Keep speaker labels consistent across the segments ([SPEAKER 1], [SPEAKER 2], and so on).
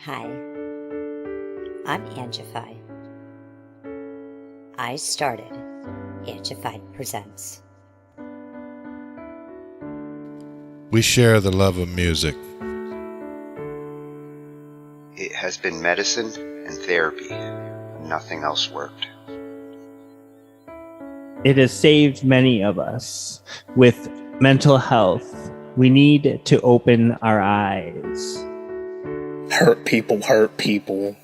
[SPEAKER 1] Hi, I'm Angified. I started Angified Presents.
[SPEAKER 2] We share the love of music.
[SPEAKER 3] It has been medicine and therapy. Nothing else worked.
[SPEAKER 4] It has saved many of us. With mental health, we need to open our eyes.
[SPEAKER 5] Hurt people hurt people.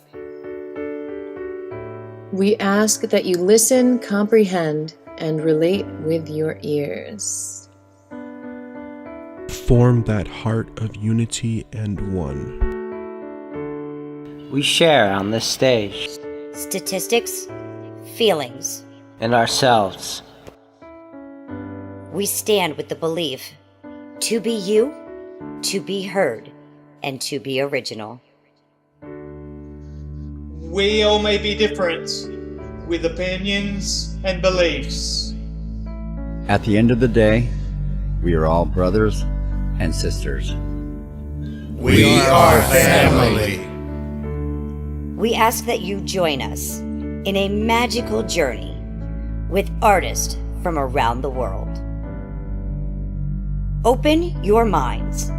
[SPEAKER 6] We ask that you listen, comprehend, and relate with your ears.
[SPEAKER 7] Form that heart of unity and one.
[SPEAKER 8] We share on this stage.
[SPEAKER 1] Statistics, feelings,
[SPEAKER 8] And ourselves.
[SPEAKER 1] we stand with the belief to be you, to be heard, and to be original.
[SPEAKER 9] We all may be different, with opinions and beliefs.
[SPEAKER 10] At the end of the day, we are all brothers and sisters.
[SPEAKER 2] We are family.
[SPEAKER 1] We ask that you join us in a magical journey with artists from around the world. Open your minds,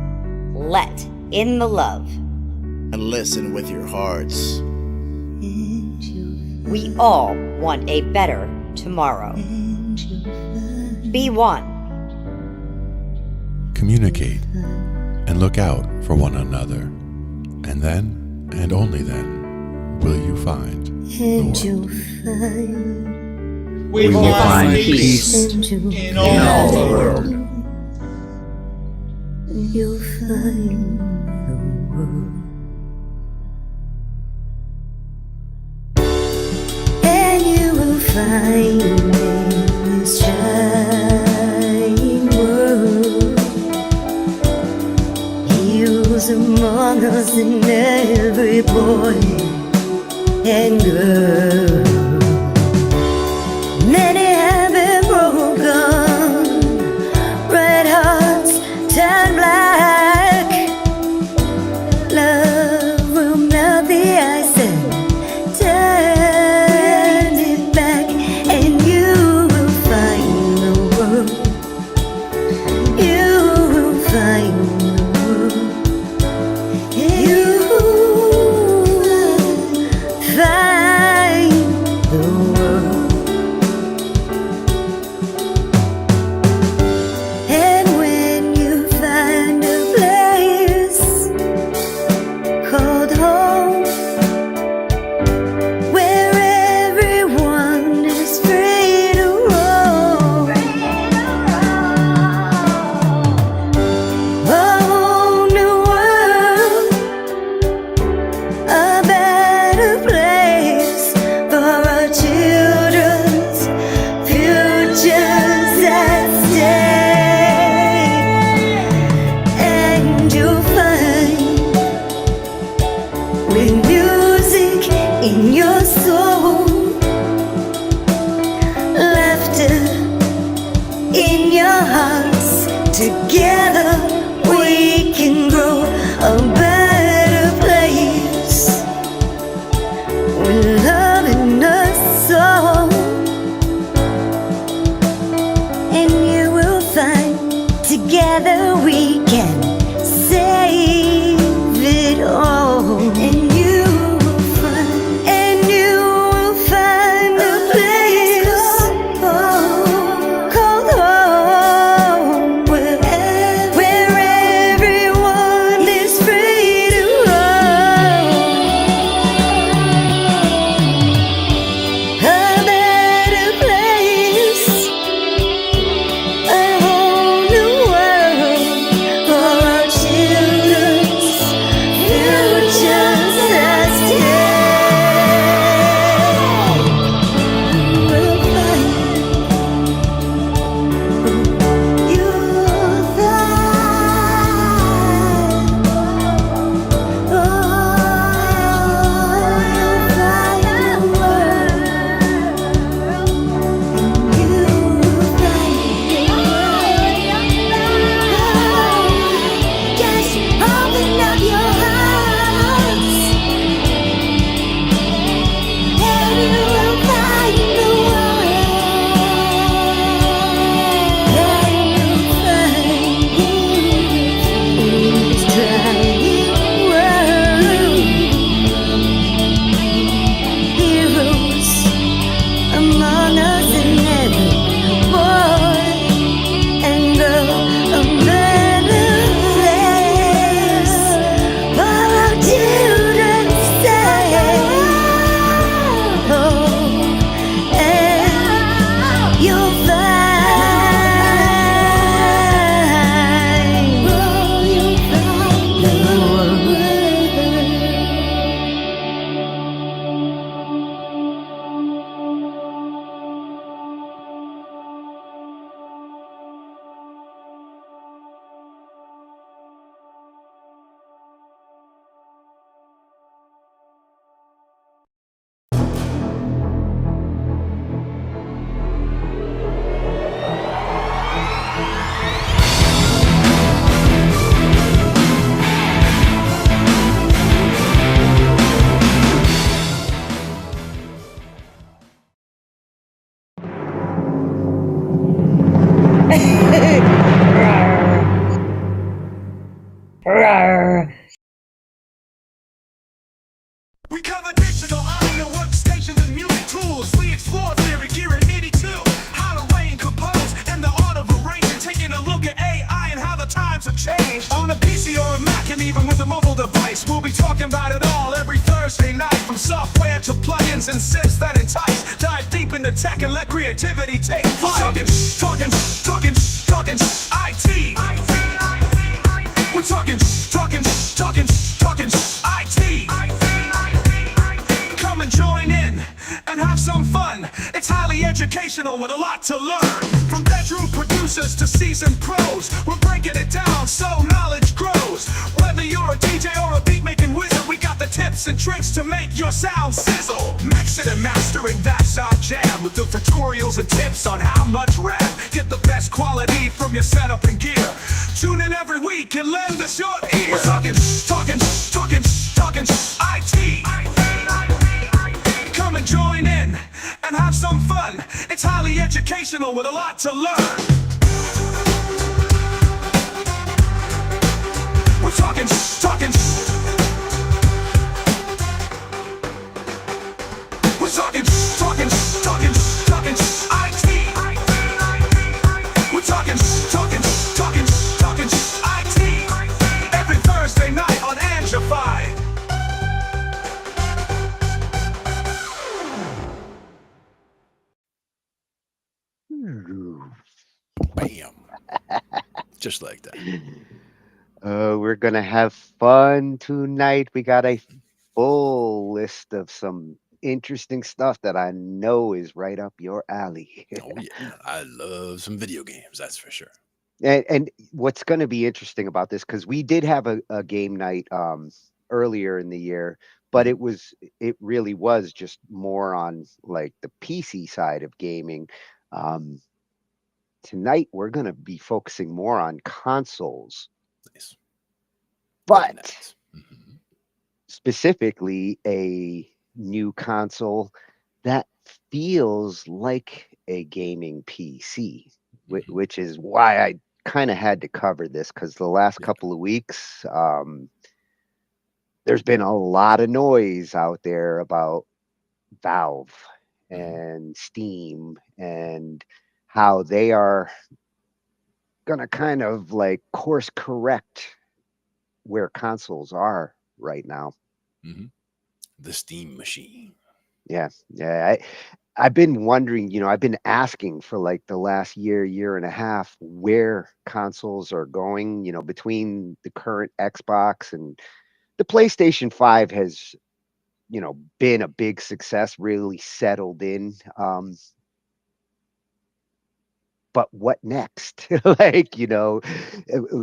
[SPEAKER 1] let in the love,
[SPEAKER 11] and listen with your hearts.
[SPEAKER 1] We all want a better tomorrow. Be one.
[SPEAKER 2] Communicate and look out for one another. And then, and only then, will you find the world.
[SPEAKER 9] We will find peace in all the world.
[SPEAKER 12] You'll find the world. And you will find in this shining world heroes among us and every boy and girl. Many have been broken, red hearts turn black. Love will melt the ice and turn it back, and you will find the world. You will find the world. You will find the world. And when you find a place called home, where everyone is free to roam, a whole new world, a better place for our children's futures at stake. And you'll find with music in your soul, laughter in your hearts. Together we can grow a better place with love in us all. And you will find together we can save it all. And you will find a place called home, where everyone
[SPEAKER 13] Cover digital audio workstations and music tools. We explore theory, gear at 82. How to weigh and compose, and the art of arranging. Taking a look at AI and how the times have changed. On a PC or a Mac, and even with a mobile device, we'll be talking about it all every Thursday night. From software to plugins and synths that entice. Dive deep into tech and let creativity take flight. Talkin IT. We're talking IT. Come and join in and have some fun. It's highly educational with a lot to learn. From bedroom producers to seasoned pros, we're breaking it down so knowledge grows. Whether you're a DJ or a beat making wizard, we got the tips and tricks to make your sound sizzle. Mixing and mastering, that's our jam. With the tutorials and tips on how much RAM. Get the best quality from your setup and gear. Tune in every week and lend us your ear. We're talking IT. Come and join in and have some fun. It's highly educational with a lot to learn. We're talking IT. We're talking IT. Every Thursday night on Angified.
[SPEAKER 2] Bam. Just like that.
[SPEAKER 3] We're gonna have fun tonight. We got a full list of some interesting stuff that I know is right up your alley.
[SPEAKER 2] Oh yeah, I love some video games. That's for sure.
[SPEAKER 3] And what's going to be interesting about this, because we did have a game night earlier in the year, but it really was just more on like the PC side of gaming. Tonight we're going to be focusing more on consoles.
[SPEAKER 2] Nice.
[SPEAKER 3] But
[SPEAKER 2] nice.
[SPEAKER 3] Specifically a new console that feels like a gaming PC, which is why I kind of had to cover this, because the last couple of weeks, there's been a lot of noise out there about Valve and Steam and how they are going to kind of like course correct where consoles are right now.
[SPEAKER 2] The Steam machine.
[SPEAKER 3] Yeah. I've been wondering, I've been asking for like the last year and a half, where consoles are going, between the current Xbox and the PlayStation 5 has, been a big success, really settled in. But what next? Like,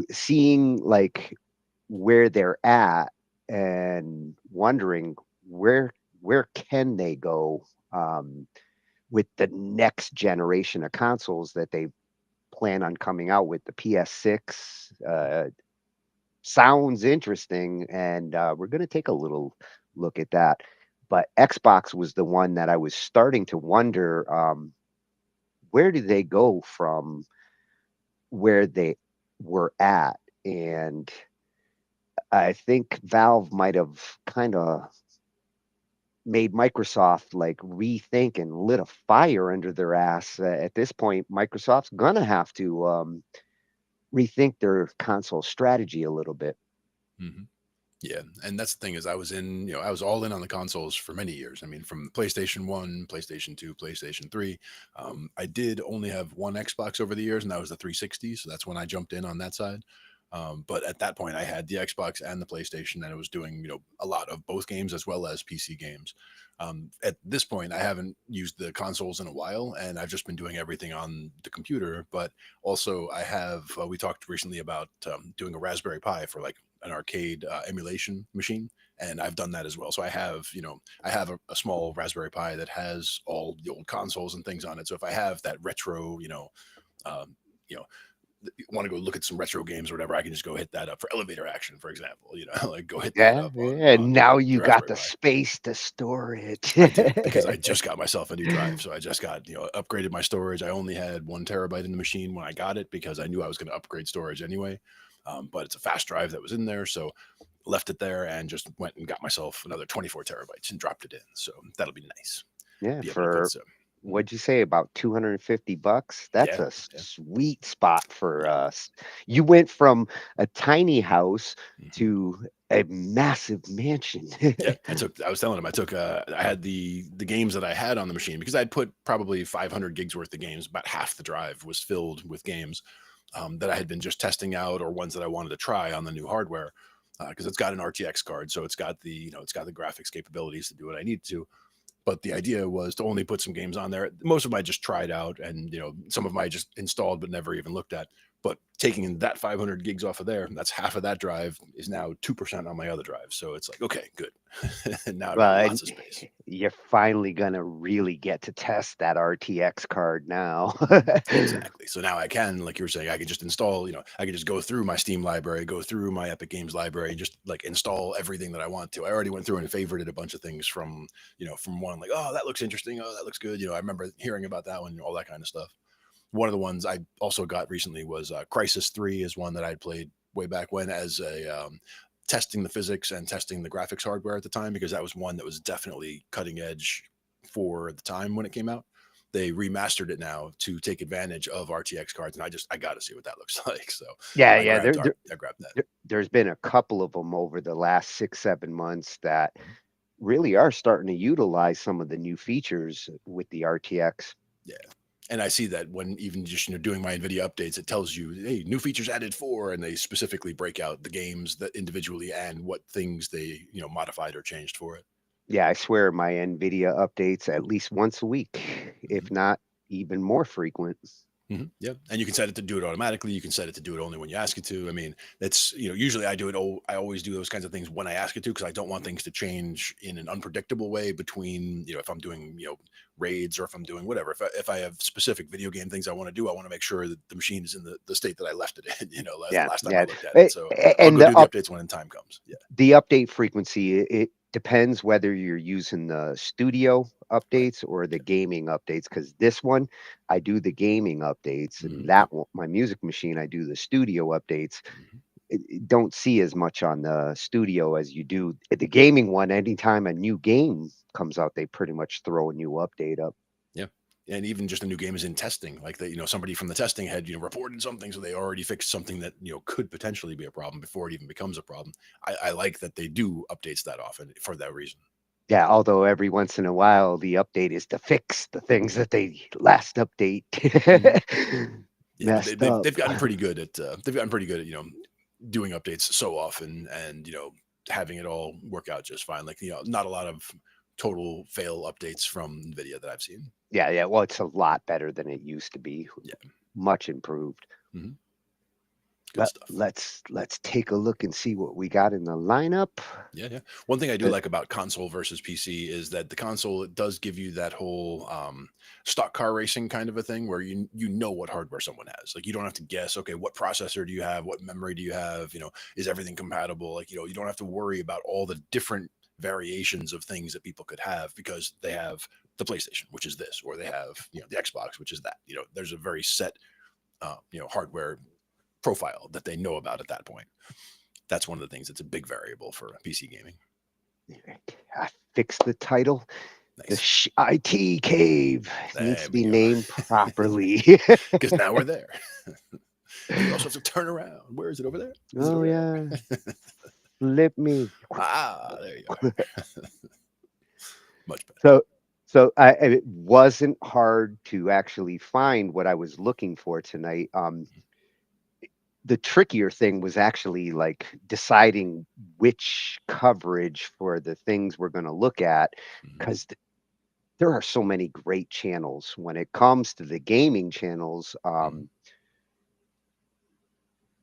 [SPEAKER 3] seeing like where they're at and wondering where can they go with the next generation of consoles that they plan on coming out with. The PS6 sounds interesting, and we're going to take a little look at that. But Xbox was the one that I was starting to wonder, where do they go from where they were at? And I think Valve might have kind of made Microsoft like rethink and lit a fire under their ass. At this point, Microsoft's gonna have to rethink their console strategy a little bit.
[SPEAKER 2] Yeah, and that's the thing, is I was all in on the consoles for many years. I mean, from PlayStation 1, PlayStation 2, PlayStation 3. I did only have one Xbox over the years, and that was the 360. So that's when I jumped in on that side. But at that point, I had the Xbox and the PlayStation, and I was doing, a lot of both games as well as PC games. At this point, I haven't used the consoles in a while, and I've just been doing everything on the computer. But also, I have, we talked recently about doing a Raspberry Pi for like an arcade emulation machine, and I've done that as well. So I have, a small Raspberry Pi that has all the old consoles and things on it. So if I have that retro, want to go look at some retro games or whatever, I can just go hit that up for elevator action, for example. Like go hit that up.
[SPEAKER 3] Now you got the space to store it.
[SPEAKER 2] I do, because I just got myself a new drive. So I just got, upgraded my storage. I only had 1 terabyte in the machine when I got it, because I knew I was going to upgrade storage anyway. But it's a fast drive that was in there. So left it there and just went and got myself another 24 terabytes and dropped it in. So that'll be nice.
[SPEAKER 3] Yeah,
[SPEAKER 2] Be able to put
[SPEAKER 3] for
[SPEAKER 2] some.
[SPEAKER 3] what'd you say, about $250? That's
[SPEAKER 2] Yeah,
[SPEAKER 3] a sweet spot for us. You went from a tiny house to a massive mansion.
[SPEAKER 2] Yeah, I was telling him I had the games that I had on the machine because I'd put probably 500 gigs worth of games. About half the drive was filled with games that I had been just testing out, or ones that I wanted to try on the new hardware, because it's got an RTX card, so it's got it's got the graphics capabilities to do what I need to. But the idea was to only put some games on there. Most of them I just tried out, and some of them I just installed but never even looked at. But taking that 500 gigs off of there, that's half of that drive is now 2% on my other drive. So it's like, okay, good. Now I've got
[SPEAKER 3] Well,
[SPEAKER 2] lots of space.
[SPEAKER 3] you're finally gonna really get to test that RTX card now.
[SPEAKER 2] Exactly. So now I can, like you were saying, I can just install, I can just go through my Steam library, go through my Epic Games library, and just like install everything that I want to. I already went through and favorited a bunch of things from, from one, like, oh, that looks interesting. Oh, that looks good. I remember hearing about that one, all that kind of stuff. One of the ones I also got recently was Crisis 3 is one that I'd played way back when as a testing the physics and testing the graphics hardware at the time, because that was one that was definitely cutting edge for the time when it came out. They remastered it now to take advantage of RTX cards, and I got to see what that looks like. So
[SPEAKER 3] Yeah,
[SPEAKER 2] I grabbed
[SPEAKER 3] there,
[SPEAKER 2] I grabbed that.
[SPEAKER 3] there's been a couple of them over the last 6, 7 months that really are starting to utilize some of the new features with the RTX.
[SPEAKER 2] Yeah. And I see that when even just doing my NVIDIA updates, it tells you, hey, new features added 4, and they specifically break out the games that individually and what things they modified or changed for it.
[SPEAKER 3] Yeah, I swear my NVIDIA updates at least once a week, if not even more frequent.
[SPEAKER 2] Yeah, and you can set it to do it automatically. You can set it to do it only when you ask it to. I mean, that's usually I do it. I always do those kinds of things when I ask it to, because I don't want things to change in an unpredictable way between if I'm doing raids, or if I'm doing whatever. If I have specific video game things I want to do, I want to make sure that the machine is in the state that I left it in. Last time I looked at it. So I'll go do the updates when the time comes. Yeah,
[SPEAKER 3] the update frequency, it depends whether you're using the studio updates or the gaming updates, because this one I do the gaming updates, and that one, my music machine, I do the studio updates. Don't see as much on the studio as you do the gaming one. Anytime a new game comes out, they pretty much throw a new update up.
[SPEAKER 2] Yeah. And even just a new game is in testing, like that, somebody from the testing had, reported something. So they already fixed something that, could potentially be a problem before it even becomes a problem. I like that they do updates that often for that reason.
[SPEAKER 3] Yeah, although every once in a while the update is to fix the things that they last update
[SPEAKER 2] Yeah,
[SPEAKER 3] messed up.
[SPEAKER 2] they've gotten pretty good at doing updates so often, and having it all work out just fine. Like not a lot of total fail updates from NVIDIA that I've seen.
[SPEAKER 3] Yeah. Well, it's a lot better than it used to be.
[SPEAKER 2] Yeah,
[SPEAKER 3] much improved.
[SPEAKER 2] Good stuff.
[SPEAKER 3] Let's take a look and see what we got in the lineup.
[SPEAKER 2] Yeah. One thing I do like about console versus PC is that the console, it does give you that whole stock car racing kind of a thing, where you know what hardware someone has. Like, you don't have to guess, okay, what processor do you have? What memory do you have? Is everything compatible? Like, you don't have to worry about all the different variations of things that people could have, because they have the PlayStation, which is this, or they have, the Xbox, which is that. There's a very set, hardware profile that they know about at that point. That's one of the things that's a big variable for PC gaming.
[SPEAKER 3] I fixed the title. Nice. The Shhh I.T cave needs to be named properly.
[SPEAKER 2] Because now we're there. You also have to turn around. Where is it? Over there?
[SPEAKER 3] Oh, yeah. Flip me.
[SPEAKER 2] There you are. Much better.
[SPEAKER 3] So it wasn't hard to actually find what I was looking for tonight. The trickier thing was actually like deciding which coverage for the things we're going to look at, because there are so many great channels when it comes to the gaming channels.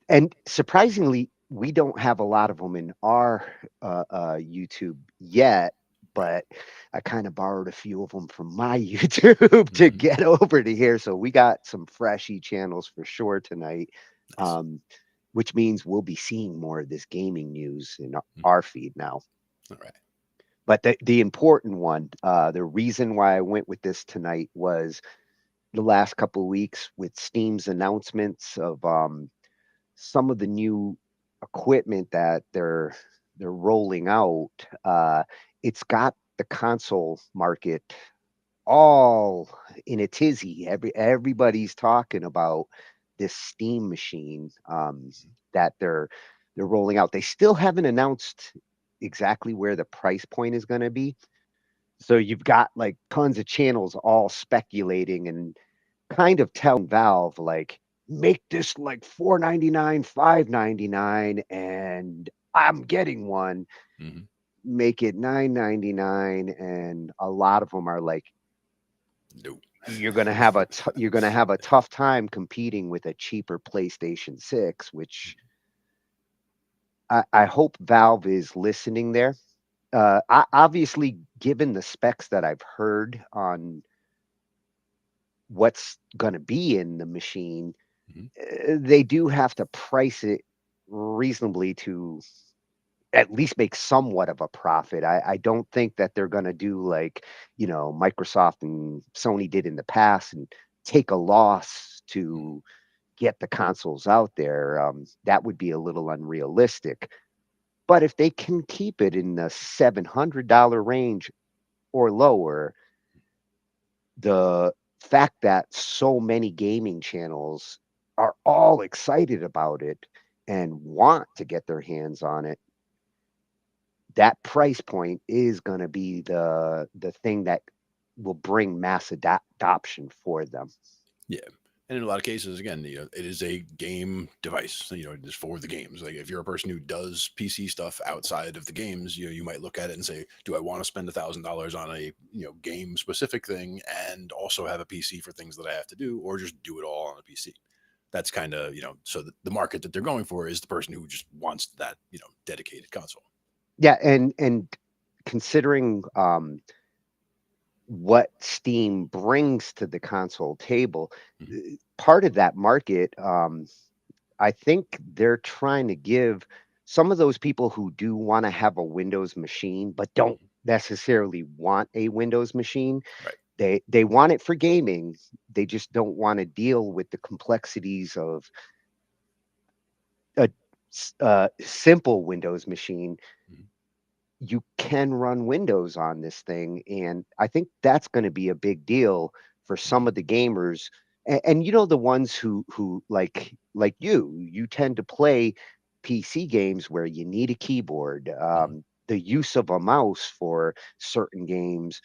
[SPEAKER 3] And surprisingly, we don't have a lot of them in our YouTube yet, but I kind of borrowed a few of them from my YouTube to get over to here. So we got some freshy channels for sure tonight. Nice. Which means we'll be seeing more of this gaming news in our feed now.
[SPEAKER 2] All right.
[SPEAKER 3] But the important one, the reason why I went with this tonight was the last couple of weeks with Steam's announcements of some of the new equipment that they're they're rolling out, it's got the console market all in a tizzy. Everybody's talking about this Steam machine that they're rolling out. They still haven't announced exactly where the price point is going to be. So you've got like tons of channels all speculating and kind of telling Valve like make this like 4.99, 5.99, and I'm getting one.
[SPEAKER 2] Mm-hmm.
[SPEAKER 3] Make it 9.99, and a lot of them are like,
[SPEAKER 2] Nope.
[SPEAKER 3] you're gonna have you're gonna have a tough time competing with a cheaper PlayStation 6, which I hope Valve is listening there. Obviously, given the specs that I've heard on what's going to be in the machine, they do have to price it reasonably to at least make somewhat of a profit. I don't think that they're going to do like, Microsoft and Sony did in the past and take a loss to get the consoles out there. That would be a little unrealistic. But if they can keep it in the $700 range or lower, the fact that so many gaming channels are all excited about it and want to get their hands on it, that price point is going to be the thing that will bring mass adoption for them.
[SPEAKER 2] Yeah. And in a lot of cases, again, it is a game device. It's for the games. Like if you're a person who does PC stuff outside of the games, you might look at it and say, "Do I want to spend $1,000 on a game specific thing and also have a PC for things that I have to do, or just do it all on a PC?" That's kind of So the market that they're going for is the person who just wants that dedicated console.
[SPEAKER 3] Yeah, and considering what Steam brings to the console table, part of that market, I think they're trying to give some of those people who do want to have a Windows machine but don't necessarily want a Windows machine.
[SPEAKER 2] Right.
[SPEAKER 3] They want it for gaming. They just don't want to deal with the complexities of a simple Windows machine. You can run Windows on this thing, and I think that's going to be a big deal for some of the gamers. And the ones who like you tend to play PC games where you need a keyboard, the use of a mouse for certain games,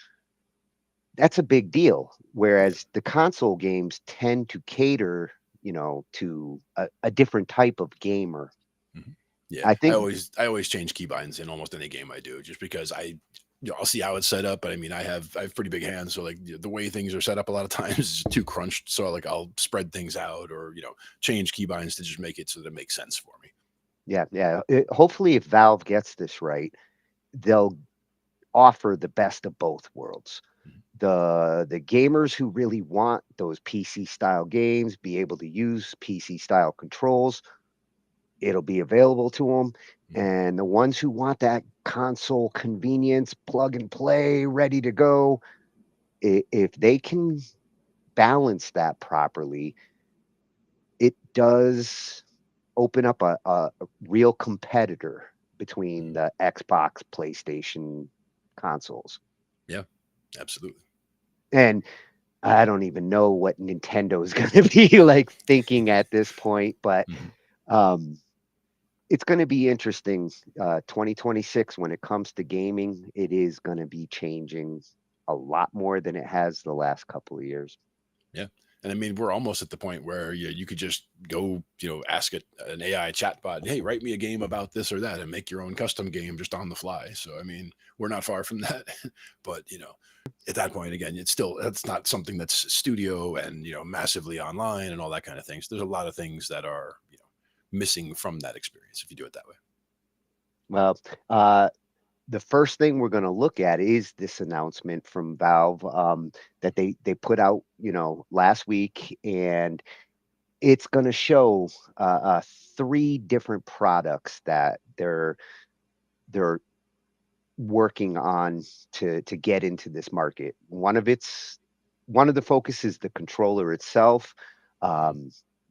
[SPEAKER 3] that's a big deal. Whereas the console games tend to cater, to a different type of gamer.
[SPEAKER 2] Yeah,
[SPEAKER 3] I
[SPEAKER 2] I
[SPEAKER 3] think
[SPEAKER 2] always change keybinds in almost any game I do, just because I'll see how it's set up. But I mean, I have pretty big hands, so like the way things are set up a lot of times is too crunched. So like I'll spread things out, or change keybinds to just make it so that it makes sense for me.
[SPEAKER 3] yeah. Hopefully, if Valve gets this right, they'll offer the best of both worlds. The gamers who really want those PC style games, be able to use PC style controls, it'll be available to them. And the ones who want that console convenience, plug and play, ready to go, if they can balance that properly, it does open up a real competitor between the Xbox, PlayStation consoles.
[SPEAKER 2] Yeah, absolutely.
[SPEAKER 3] And I don't even know what Nintendo is going to be like thinking at this point, but it's going to be interesting. 2026, when it comes to gaming, it is going to be changing a lot more than it has the last couple of years.
[SPEAKER 2] Yeah. And I mean, we're almost at the point where you could just go, ask an AI chatbot, "Hey, write me a game about this or that," and make your own custom game just on the fly. So, I mean, we're not far from that. But, at that point, again, that's not something that's studio and, massively online and all that kind of thing. So there's a lot of things that are, missing from that experience if you do it that way.
[SPEAKER 3] Well, the first thing we're going to look at is this announcement from Valve that they put out, last week, and it's going to show 3 different products that they're working on to get into this market. One of the focus is the controller itself,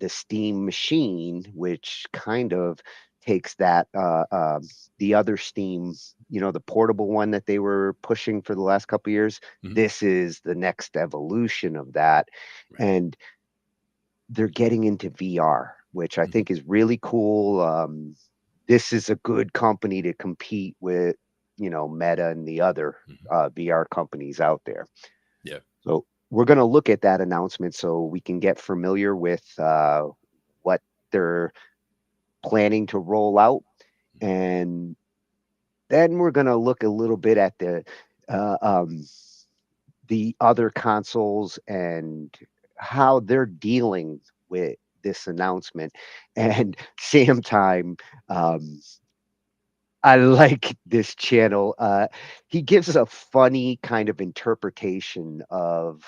[SPEAKER 3] the Steam machine, which kind of takes that the other Steam, the portable one that they were pushing for the last couple of years. This is the next evolution of that. And they're getting into VR, which I think is really cool. This is a good company to compete with, Meta and the other VR companies out there.
[SPEAKER 2] Yeah.
[SPEAKER 3] So we're going to look at that announcement so we can get familiar with what they're planning to roll out. And then we're going to look a little bit at the other consoles and how they're dealing with this announcement. And Sam Time, I like this channel. He gives a funny kind of interpretation of,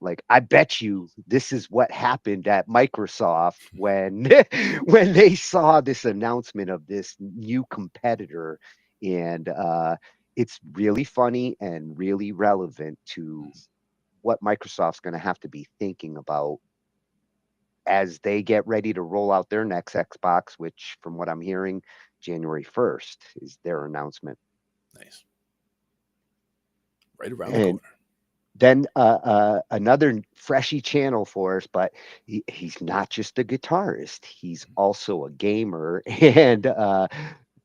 [SPEAKER 3] like, I bet you this is what happened at Microsoft when when they saw this announcement of this new competitor. And it's really funny and really relevant to what Microsoft's going to have to be thinking about as they get ready to roll out their next Xbox, which, from what I'm hearing, January 1st is their announcement.
[SPEAKER 2] Nice. Right around the
[SPEAKER 3] And
[SPEAKER 2] corner.
[SPEAKER 3] then another freshy channel for us, but he's not just a guitarist, he's also a gamer. And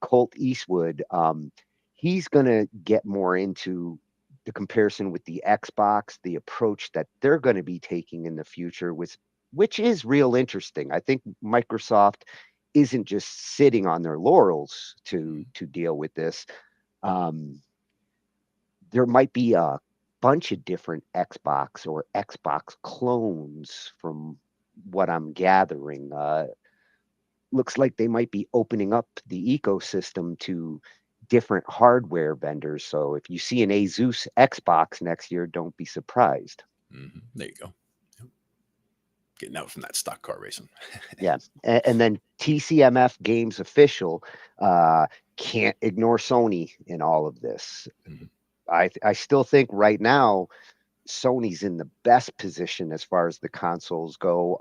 [SPEAKER 3] Colt Eastwood, he's going to get more into the comparison with the Xbox, the approach that they're going to be taking in the future, which is real interesting. I think Microsoft isn't just sitting on their laurels to deal with this. There might be a bunch of different Xbox or Xbox clones from what I'm gathering. Looks like they might be opening up the ecosystem to different hardware vendors. So if you see an Asus Xbox next year, don't be surprised.
[SPEAKER 2] There you go. Getting out from that stock car racing.
[SPEAKER 3] Yeah. And then TCMF Games Official can't ignore Sony in all of this. I still think right now Sony's in the best position as far as the consoles go,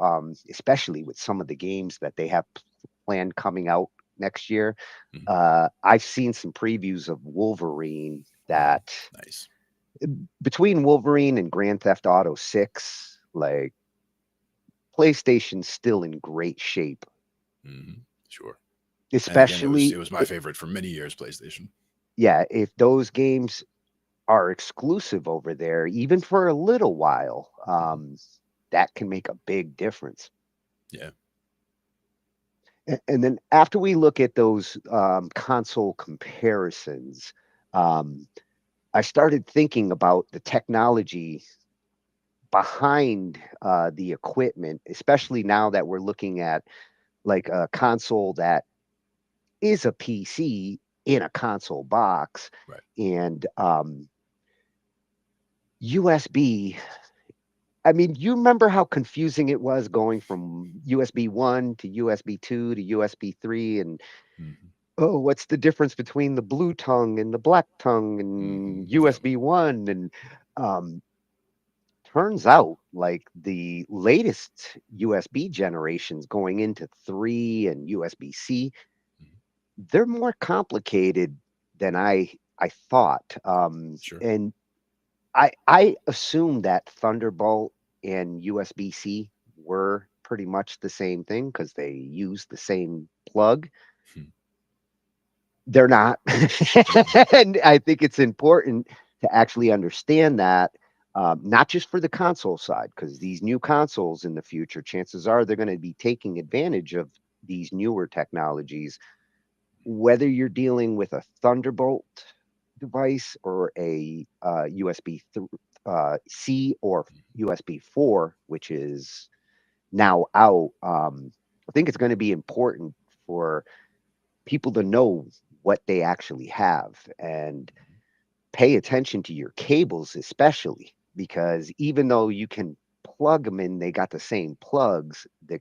[SPEAKER 3] especially with some of the games that they have planned coming out next year. I've seen some previews of Wolverine that
[SPEAKER 2] nice.
[SPEAKER 3] Between Wolverine and Grand Theft Auto 6, like, PlayStation's still in great shape.
[SPEAKER 2] Sure.
[SPEAKER 3] Especially
[SPEAKER 2] again, it was my favorite for many years, PlayStation.
[SPEAKER 3] Yeah, if those games are exclusive over there, even for a little while, that can make a big difference.
[SPEAKER 2] Yeah.
[SPEAKER 3] And then after we look at those console comparisons, I started thinking about the technology behind the equipment, especially now that we're looking at like a console that is a PC in a console box.
[SPEAKER 2] Right.
[SPEAKER 3] And USB, I mean, you remember how confusing it was going from USB 1 to USB 2 to USB 3, and oh, what's the difference between the blue tongue and the black tongue and USB 1? And turns out, like, the latest USB generations going into 3 and USB-C, they're more complicated than I thought.
[SPEAKER 2] Sure.
[SPEAKER 3] And I assume that Thunderbolt and USB-C were pretty much the same thing because they use the same plug. They're not. And I think it's important to actually understand that, not just for the console side, because these new consoles in the future, chances are they're going to be taking advantage of these newer technologies, whether you're dealing with a Thunderbolt device or a USB C or USB 4, which is now out. I think it's going to be important for people to know what they actually have and pay attention to your cables, especially because even though you can plug them in, they got the same plugs, the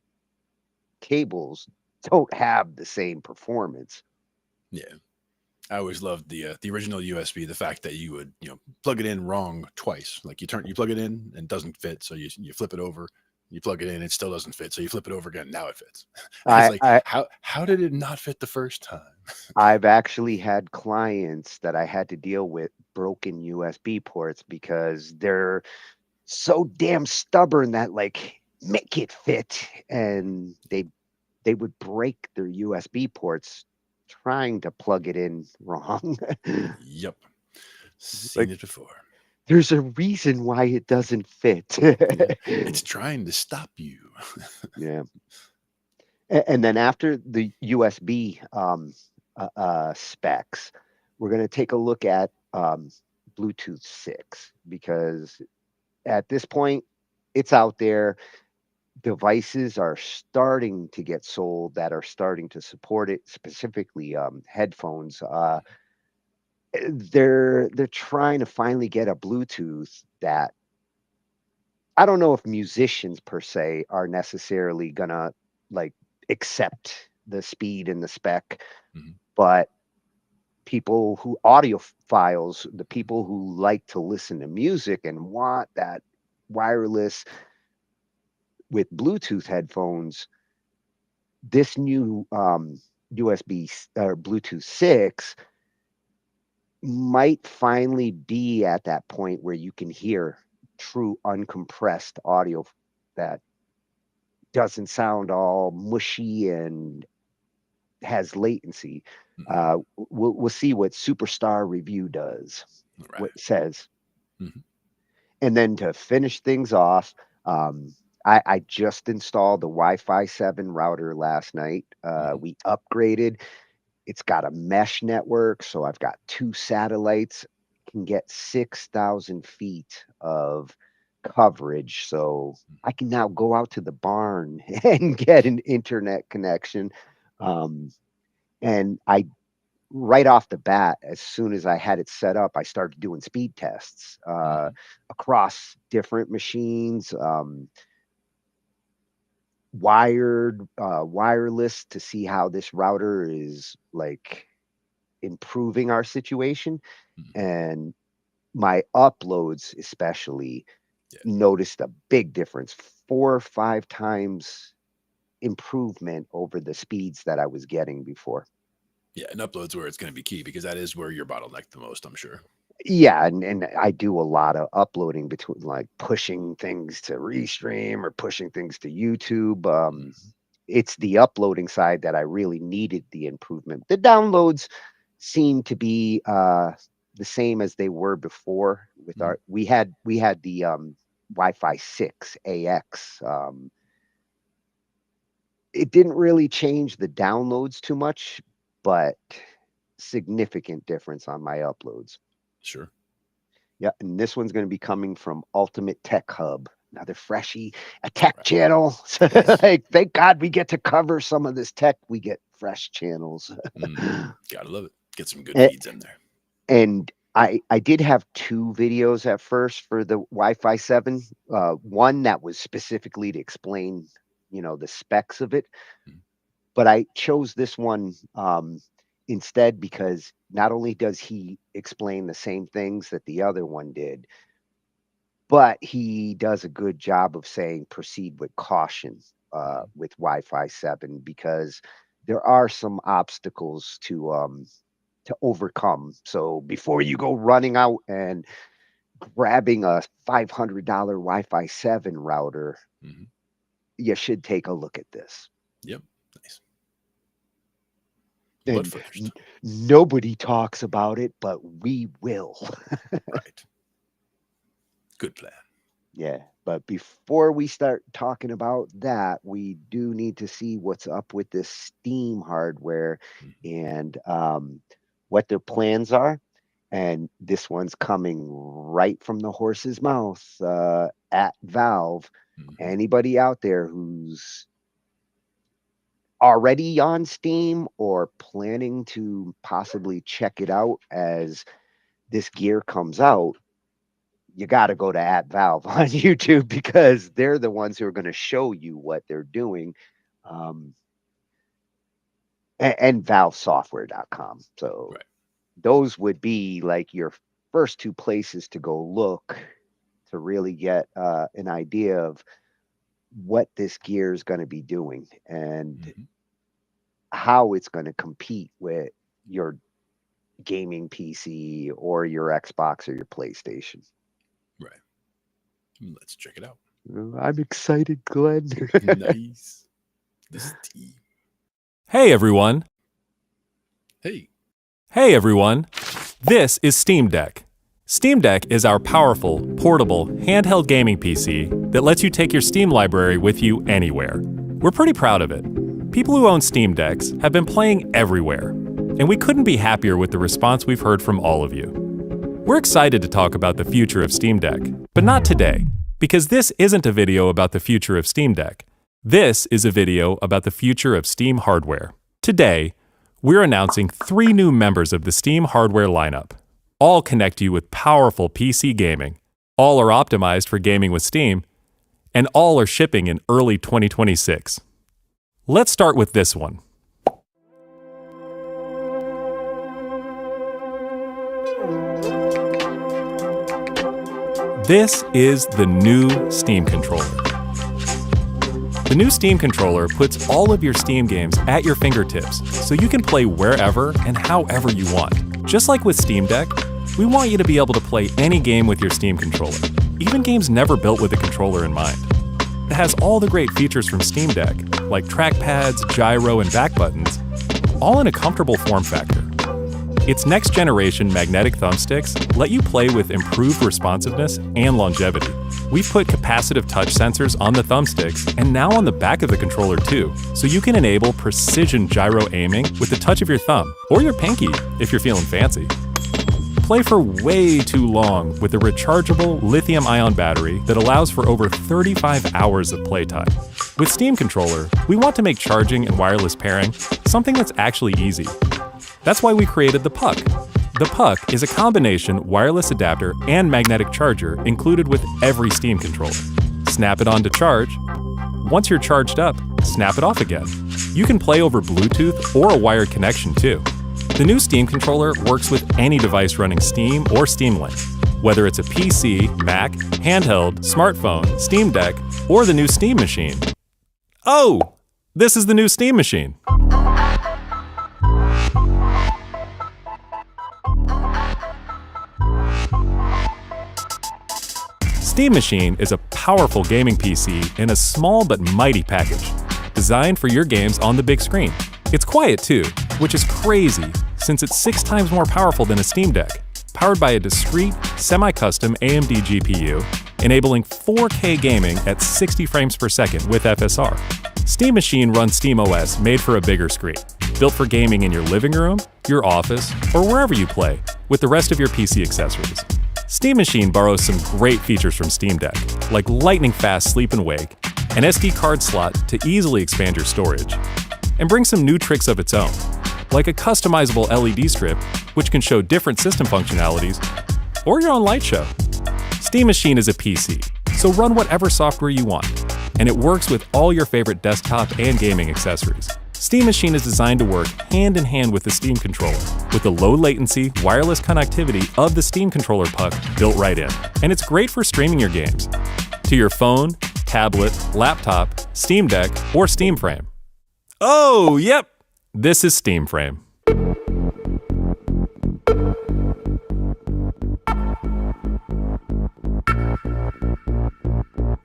[SPEAKER 3] cables don't have the same performance.
[SPEAKER 2] Yeah. I always loved the original USB, the fact that you would plug it in wrong twice. Like you plug it in and it doesn't fit, so you flip it over, You plug it in, it still doesn't fit. So you flip it over again. Now it fits. And it's
[SPEAKER 3] I,
[SPEAKER 2] like,
[SPEAKER 3] I
[SPEAKER 2] how did it not fit the first time?
[SPEAKER 3] I've actually had clients that I had to deal with broken USB ports because they're so damn stubborn that like make it fit, and they would break their USB ports trying to plug it in wrong.
[SPEAKER 2] Yep. Seen
[SPEAKER 3] Like,
[SPEAKER 2] it before.
[SPEAKER 3] there's a reason why it doesn't fit.
[SPEAKER 2] Yeah. It's trying to stop you.
[SPEAKER 3] Yeah. And then after the USB specs, we're going to take a look at Bluetooth 6, because at this point, it's out there. Devices are starting to get sold that are starting to support it, specifically headphones. They're trying to finally get a Bluetooth that, I don't know if musicians per se are necessarily gonna like accept the speed and the spec,
[SPEAKER 2] Mhm.
[SPEAKER 3] but people who audiophiles, the people who like to listen to music and want that wireless with Bluetooth headphones, this new or Bluetooth 6 might finally be at that point where you can hear true uncompressed audio that doesn't sound all mushy and has latency.
[SPEAKER 2] Mhm.
[SPEAKER 3] We'll see what Superstar Review does,
[SPEAKER 2] Right.
[SPEAKER 3] what it says.
[SPEAKER 2] Mhm.
[SPEAKER 3] And then to finish things off, I just installed the Wi-Fi 7 router last night. We upgraded. It's got a mesh network, so I've got 2 satellites, can get 6,000 feet of coverage. So I can now go out to the barn and get an internet connection. Um, and I right off the bat, as soon as I had it set up, I started doing speed tests across different machines, wireless, to see how this router is like improving our situation. And my uploads especially
[SPEAKER 2] Yeah.
[SPEAKER 3] noticed a big difference, 4 or 5 times improvement over the speeds that I was getting before.
[SPEAKER 2] Yeah. And uploads where it's going to be key, because that is where you're bottlenecked the most, I'm sure.
[SPEAKER 3] Yeah, and I do a lot of uploading, between like pushing things to Restream or pushing things to YouTube. It's the uploading side that I really needed the improvement. The downloads seem to be the same as they were before. With our we had the Wi-Fi 6 AX. It didn't really change the downloads too much, but significant difference on my uploads.
[SPEAKER 2] Sure.
[SPEAKER 3] Yeah, and this one's going to be coming from Ultimate Tech Hub, another freshie, a tech channel. Like, thank God we get to cover some of this tech. We get fresh channels.
[SPEAKER 2] Gotta love it. Get some good
[SPEAKER 3] A-
[SPEAKER 2] feeds in there.
[SPEAKER 3] And I did have 2 videos at first for the Wi-Fi 7. One that was specifically to explain, the specs of it. But I chose this one instead because not only does he explain the same things that the other one did, but he does a good job of saying proceed with caution with Wi-Fi 7, because there are some obstacles to overcome. So before you go running out and grabbing a $500 Wi-Fi 7 router, you should take a look at this.
[SPEAKER 2] Yep. Nice. But
[SPEAKER 3] And
[SPEAKER 2] first,
[SPEAKER 3] nobody talks about it, but we will.
[SPEAKER 2] right. Good plan.
[SPEAKER 3] Yeah, but before we start talking about that, we do need to see what's up with this Steam hardware and what their plans are. And this one's coming right from the horse's mouth at Valve. Anybody out there who's already on Steam or planning to possibly check it out as this gear comes out, you got to go to @Valve on YouTube, because they're the ones who are going to show you what they're doing. And valvesoftware.com. So those would be like your first 2 places to go look to really get an idea of what this gear is going to be doing and how it's going to compete with your gaming PC or your Xbox or your PlayStation.
[SPEAKER 2] Right. Let's check it out.
[SPEAKER 3] I'm excited, Glenn.
[SPEAKER 2] Nice. This tea.
[SPEAKER 14] Hey, everyone.
[SPEAKER 2] Hey.
[SPEAKER 14] Hey, everyone. This is Steam Deck. Steam Deck is our powerful, portable, handheld gaming PC that lets you take your Steam library with you anywhere. We're pretty proud of it. People who own Steam Decks have been playing everywhere, and we couldn't be happier with the response we've heard from all of you. We're excited to talk about the future of Steam Deck, but not today, because this isn't a video about the future of Steam Deck. This is a video about the future of Steam hardware. Today, we're announcing 3 new members of the Steam hardware lineup. All connect you with powerful PC gaming. All are optimized for gaming with Steam, and all are shipping in early 2026. Let's start with this one. This is the new Steam controller. The new Steam controller puts all of your Steam games at your fingertips, so you can play wherever and however you want. Just like with Steam Deck, we want you to be able to play any game with your Steam controller, even games never built with a controller in mind. It has all the great features from Steam Deck, like trackpads, gyro, and back buttons, all in a comfortable form factor. Its next-generation magnetic thumbsticks let you play with improved responsiveness and longevity. We've put capacitive touch sensors on the thumbsticks and now on the back of the controller too, so you can enable precision gyro aiming with the touch of your thumb, or your pinky if you're feeling fancy. Play for way too long with a rechargeable lithium-ion battery that allows for over 35 hours of playtime. With Steam Controller, we want to make charging and wireless pairing something that's actually easy. That's why we created the Puck. The Puck is a combination wireless adapter and magnetic charger included with every Steam controller. Snap it on to charge. Once you're charged up, snap it off again. You can play over Bluetooth or a wired connection too. The new Steam controller works with any device running Steam or Steam Link, whether it's a PC, Mac, handheld, smartphone, Steam Deck, or the new Steam Machine. Oh, this is the new Steam Machine. Steam Machine is a powerful gaming PC in a small but mighty package, designed for your games on the big screen. It's quiet too, which is crazy since it's 6 times more powerful than a Steam Deck, powered by a discrete, semi-custom AMD GPU, enabling 4K gaming at 60 frames per second with FSR. Steam Machine runs SteamOS made for a bigger screen, built for gaming in your living room, your office, or wherever you play, with the rest of your PC accessories. Steam Machine borrows some great features from Steam Deck, like lightning-fast sleep and wake, an SD card slot to easily expand your storage, and brings some new tricks of its own, like a customizable LED strip, which can show different system functionalities, or your own light show. Steam Machine is a PC, so run whatever software you want, and it works with all your favorite desktop and gaming accessories. Steam Machine is designed to work hand-in-hand with the Steam controller, with the low-latency, wireless connectivity of the Steam controller Puck built right in. And it's great for streaming your games to your phone, tablet, laptop, Steam Deck, or Steam Frame. Oh, yep, this is Steam Frame.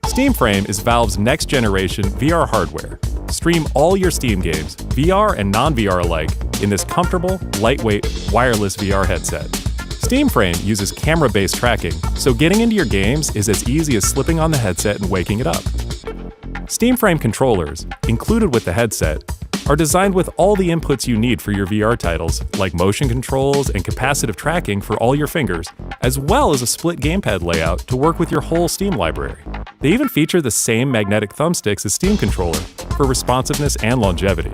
[SPEAKER 14] Steam Frame is Valve's next-generation VR hardware. Stream all your Steam games, VR and non-VR alike, in this comfortable, lightweight, wireless VR headset. Steam Frame uses camera-based tracking, so getting into your games is as easy as slipping on the headset and waking it up. Steam Frame controllers, included with the headset, are designed with all the inputs you need for your VR titles, like motion controls and capacitive tracking for all your fingers, as well as a split gamepad layout to work with your whole Steam library. They even feature the same magnetic thumbsticks as Steam Controller for responsiveness and longevity.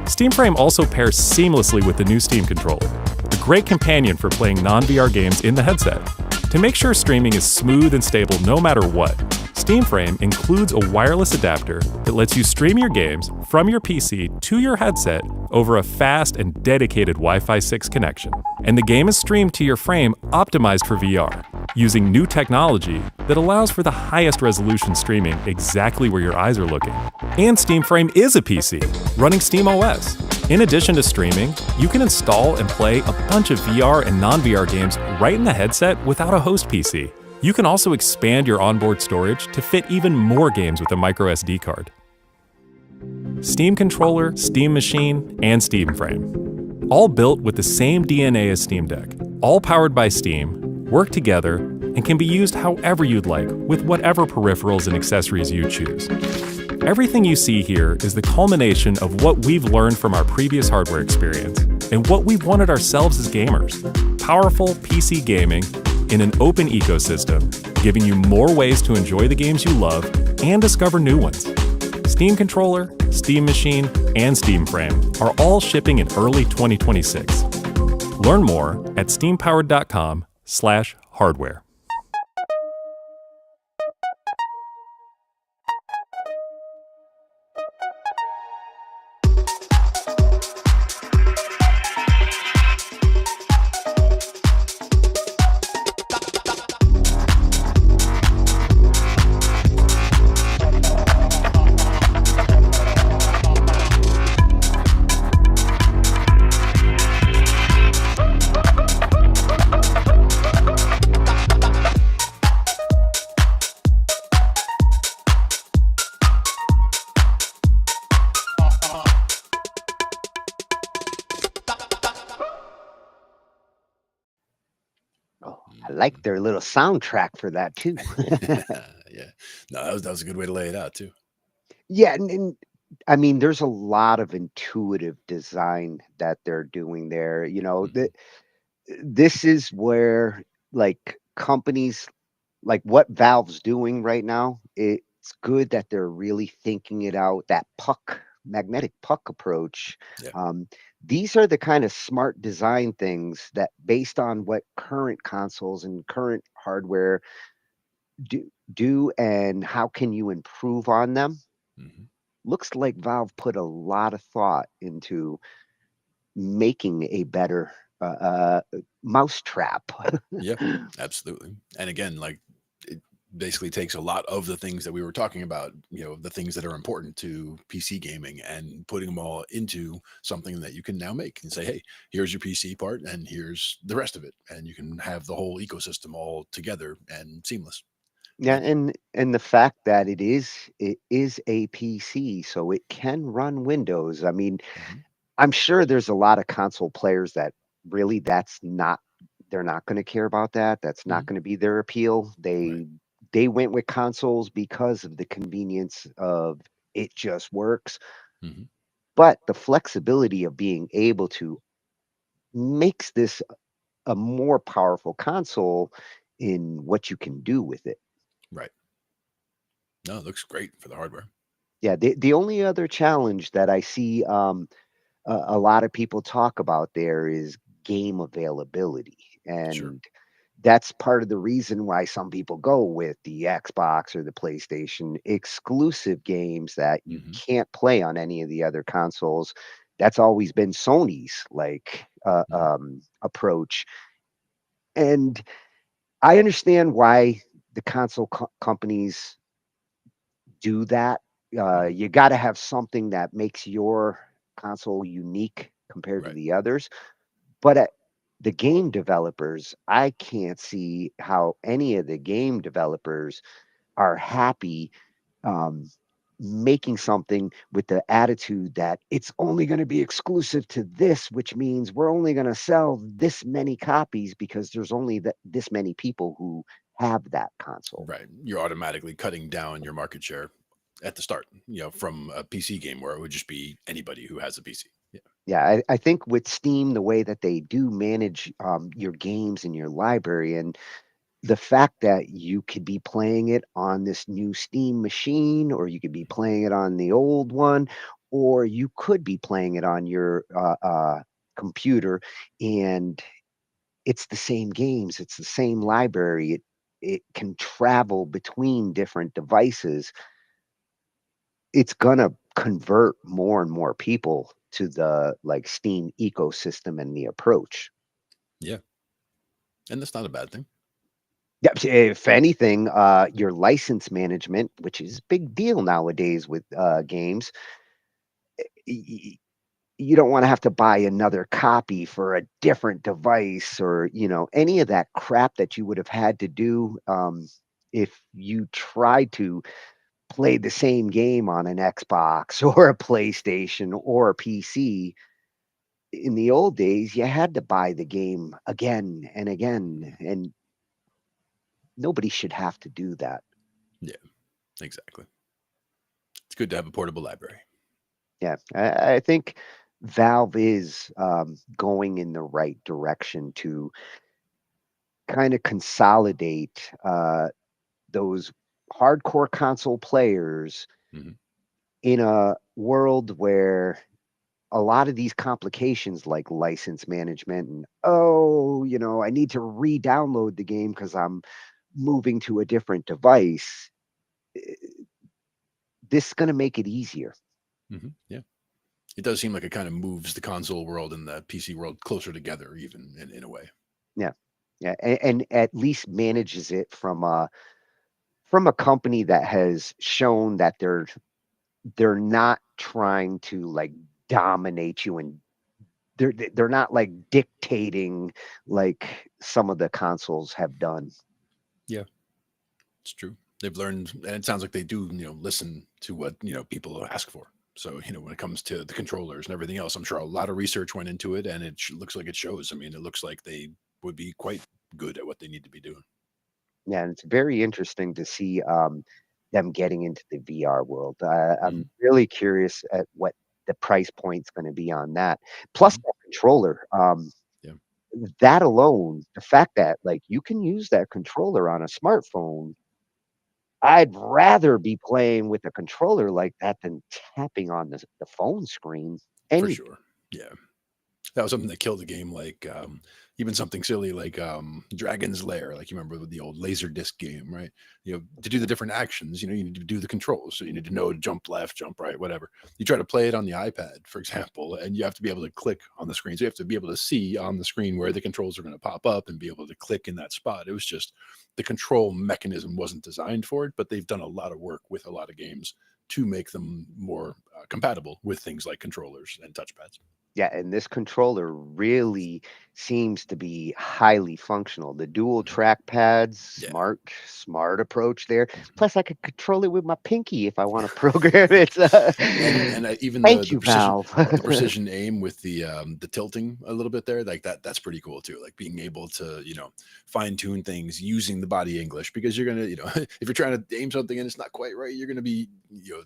[SPEAKER 14] Steam Frame also pairs seamlessly with the new Steam Controller, a great companion for playing non-VR games in the headset. To make sure streaming is smooth and stable no matter what, Steam Frame includes a wireless adapter that lets you stream your games from your PC to your headset over a fast and dedicated Wi-Fi 6 connection. And the game is streamed to your frame optimized for VR. using new technology that allows for the highest resolution streaming exactly where your eyes are looking. And Steam Frame is a PC, running Steam OS. In addition to streaming, you can install and play a bunch of VR and non-VR games right in the headset without a host PC. You can also expand your onboard storage to fit even more games with a microSD card. Steam Controller, Steam Machine, and Steam Frame. All built with the same DNA as Steam Deck. All powered by Steam, work together, and can be used however you'd like with whatever peripherals and accessories you choose. Everything you see here is the culmination of what we've learned from our previous hardware experience and what we've wanted ourselves as gamers. Powerful PC gaming in an open ecosystem, giving you more ways to enjoy the games you love and discover new ones. Steam Controller, Steam Machine, and Steam Frame are all shipping in early 2026. Learn more at steampowered.com/hardware.
[SPEAKER 3] I like their little soundtrack for that too.
[SPEAKER 2] Yeah. No, that was a good way to lay it out too.
[SPEAKER 3] Yeah, and I mean, there's a lot of intuitive design that they're doing there. This is where like companies like what Valve's doing right now. It's good that they're really thinking it out. That magnetic puck approach.
[SPEAKER 2] Yeah.
[SPEAKER 3] These are the kind of smart design things that, based on what current consoles and current hardware do, and how can you improve on them.
[SPEAKER 2] Mhm.
[SPEAKER 3] Looks like Valve put a lot of thought into making a better mousetrap.
[SPEAKER 2] Yeah, absolutely. And again, like it basically takes a lot of the things that we were talking about, the things that are important to PC gaming and putting them all into something that you can now make and say, hey, here's your PC part and here's the rest of it. And you can have the whole ecosystem all together and seamless.
[SPEAKER 3] Yeah, and the fact that it is a PC, so it can run Windows. I mean,
[SPEAKER 2] Mhm.
[SPEAKER 3] I'm sure there's a lot of console players that really they're not going to care about that. That's not
[SPEAKER 2] Mhm.
[SPEAKER 3] going to be their appeal.
[SPEAKER 2] Right.
[SPEAKER 3] They went with consoles because of the convenience of it just works.
[SPEAKER 2] Mhm.
[SPEAKER 3] But the flexibility of being able to makes this a more powerful console in what you can do with it.
[SPEAKER 2] Right. No, it looks great for the hardware.
[SPEAKER 3] Yeah, the only other challenge that I see a lot of people talk about there is game availability.
[SPEAKER 2] Sure.
[SPEAKER 3] And that's part of the reason why some people go with the Xbox or the PlayStation exclusive games that you
[SPEAKER 2] Mhm.
[SPEAKER 3] can't play on any of the other consoles. That's always been Sony's
[SPEAKER 2] Mhm.
[SPEAKER 3] approach. And I understand why the console companies do that.
[SPEAKER 2] Mhm.
[SPEAKER 3] You got to have something that makes your console unique compared to
[SPEAKER 2] Right.
[SPEAKER 3] the others. But the game developers, I can't see how any of the game developers are happy um, making something with the attitude that it's only going to be exclusive to this, which means we're only going to sell this many copies because there's only this many people who have that console.
[SPEAKER 2] Right. You're automatically cutting down your market share at the start, from a PC game where it would just be anybody who has a PC. Yeah.
[SPEAKER 3] Yeah, I think with Steam, the way that they do manage your games in your library, and the fact that you could be playing it on this new Steam machine, or you could be playing it on the old one, or you could be playing it on your computer, and it's the same games, it's the same library. It can travel between different devices. It's gonna convert more and more people to the like Steam ecosystem and the approach.
[SPEAKER 2] Yeah. And that's not a bad thing.
[SPEAKER 3] Yeah, if anything, your license management, which is a big deal nowadays with games, y- you don't want to have to buy another copy for a different device or any of that crap that you would have had to do if you tried to play the same game on an Xbox or a PlayStation or a PC. In the old days, you had to buy the game again and again, and nobody should have to do that.
[SPEAKER 2] Yeah, exactly. It's good to have a portable library.
[SPEAKER 3] Yeah, I think Valve is going in the right direction to kind of consolidate those hardcore console players
[SPEAKER 2] Mhm.
[SPEAKER 3] in a world where a lot of these complications like license management and I need to re-download the game because I'm moving to a different device. eh, This is going to make it easier.
[SPEAKER 2] Yeah. It does seem like it kind of moves the console world and the PC world closer together, even in a way.
[SPEAKER 3] Yeah, yeah, and at least manages it from a company that has shown that they're not trying to like dominate you, and they're not like dictating like some of the consoles have done.
[SPEAKER 2] Yeah, it's true. They've learned, and it sounds like they do, listen to what people ask for. So when it comes to the controllers and everything else, I'm sure a lot of research went into it, and it looks like it shows. I mean, it looks like they would be quite good at what they need to be doing.
[SPEAKER 3] Yeah, and it's very interesting to see them getting into the VR world. I'm
[SPEAKER 2] Mhm.
[SPEAKER 3] really curious at what the price point's going to be on that. Plus,
[SPEAKER 2] Mhm.
[SPEAKER 3] that controller.
[SPEAKER 2] Yeah.
[SPEAKER 3] That alone, the fact that like you can use that controller on a smartphone, I'd rather be playing with a controller like that than tapping on the phone screen.
[SPEAKER 2] For
[SPEAKER 3] Any
[SPEAKER 2] sure. Yeah. That was something that killed the game, like even something silly like Dragon's Lair, like you remember with the old laser disc game, right? To do the different actions, you need to do the controls. So you need to know to jump left, jump right, whatever. You try to play it on the iPad, for example, and you have to be able to click on the screen. So you have to be able to see on the screen where the controls are going to pop up and be able to click in that spot. It was just the control mechanism wasn't designed for it, but they've done a lot of work with a lot of games to make them more compatible with things like controllers and touchpads.
[SPEAKER 3] Yeah, and this controller really seems to be highly functional. The dual trackpads,
[SPEAKER 2] Yeah.
[SPEAKER 3] smart approach there. Plus, I could control it with my pinky if I want to program it.
[SPEAKER 2] And even the
[SPEAKER 3] Thank
[SPEAKER 2] the
[SPEAKER 3] you,
[SPEAKER 2] precision
[SPEAKER 3] Valve.
[SPEAKER 2] the precision aim with the tilting a little bit there, like that's pretty cool too. Like being able to fine tune things using the body English, because you're gonna if you're trying to aim something and it's not quite right, you're gonna be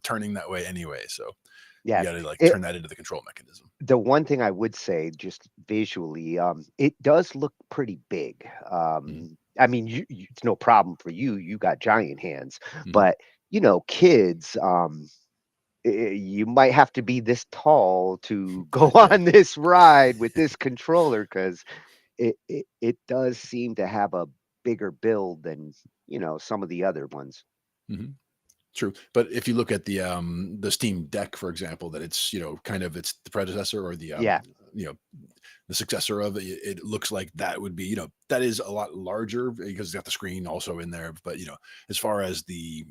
[SPEAKER 2] turning that way anyway. So you
[SPEAKER 3] Yeah,
[SPEAKER 2] got to like
[SPEAKER 3] it,
[SPEAKER 2] turn that into the control mechanism.
[SPEAKER 3] the one thing I would say, just visually, it does look pretty big.
[SPEAKER 2] Mhm.
[SPEAKER 3] I mean, it's no problem for you. You got giant hands,
[SPEAKER 2] Mhm.
[SPEAKER 3] but kids, you might have to be this tall to go
[SPEAKER 2] Yeah.
[SPEAKER 3] on this ride with this controller because it does seem to have a bigger build than some of the other ones.
[SPEAKER 2] Mhm. True, but if you look at the Steam Deck, for example, that it's kind of it's the predecessor or the
[SPEAKER 3] Yeah,
[SPEAKER 2] you know the successor of it. It looks like that would be that is a lot larger because it's got the screen also in there. But as far as the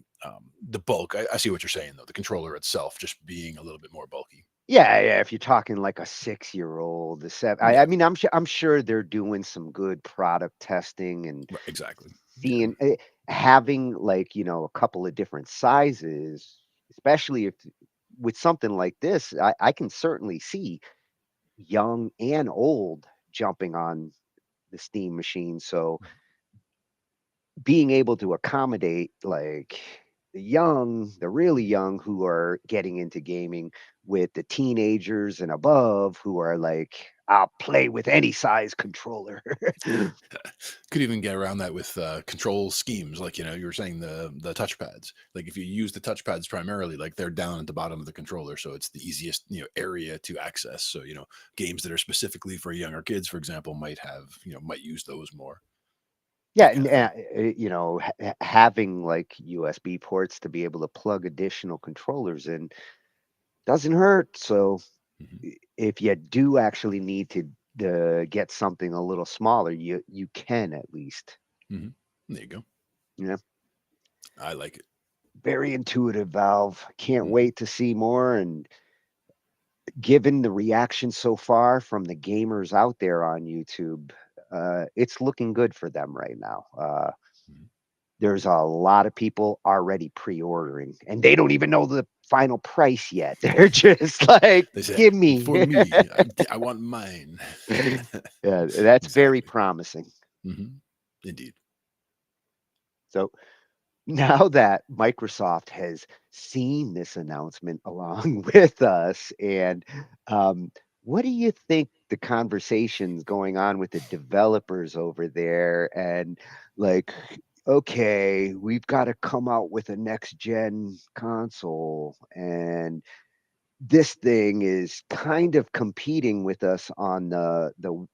[SPEAKER 2] bulk, I see what you're saying though. The controller itself just being a little bit more bulky.
[SPEAKER 3] yeah. If you're talking like a 6-year-old, the seven, I
[SPEAKER 2] Yeah,
[SPEAKER 3] mean, I'm sure they're doing some good product testing and
[SPEAKER 2] right, exactly. Yeah.
[SPEAKER 3] seeing having like a couple of different sizes, especially if with something like this, I can certainly see young and old jumping on the Steam machine. So being able to accommodate like the really young who are getting into gaming with the teenagers and above who are like, I'll play with any size controller.
[SPEAKER 2] Could even get around that with control schemes, like you were saying the touchpads. Like if you use the touchpads primarily, like they're down at the bottom of the controller, so it's the easiest area to access. So games that are specifically for younger kids, for example, might have might use those more.
[SPEAKER 3] Yeah,
[SPEAKER 2] That
[SPEAKER 3] and
[SPEAKER 2] kind of thing.
[SPEAKER 3] having like USB ports to be able to plug additional controllers in doesn't hurt. So
[SPEAKER 2] Mhm.
[SPEAKER 3] if you do actually need to get something a little smaller, you can at least.
[SPEAKER 2] Mhm. There you go.
[SPEAKER 3] Yeah.
[SPEAKER 2] I like it.
[SPEAKER 3] Very intuitive, Valve. Can't wait to see more. And given the reaction so far from the gamers out there on YouTube, it's looking good for them right now. There's a lot of people already pre-ordering, and they don't even know the final price yet. They're just like,
[SPEAKER 2] They said,
[SPEAKER 3] give me.
[SPEAKER 2] For me, I want mine.
[SPEAKER 3] Yeah, that's very promising.
[SPEAKER 2] Indeed.
[SPEAKER 3] So now that Microsoft has seen this announcement along with us, and what do you think the conversations going on with the developers over there? And like, okay, we've got to come out with a next gen console, and this thing is kind of competing with us on the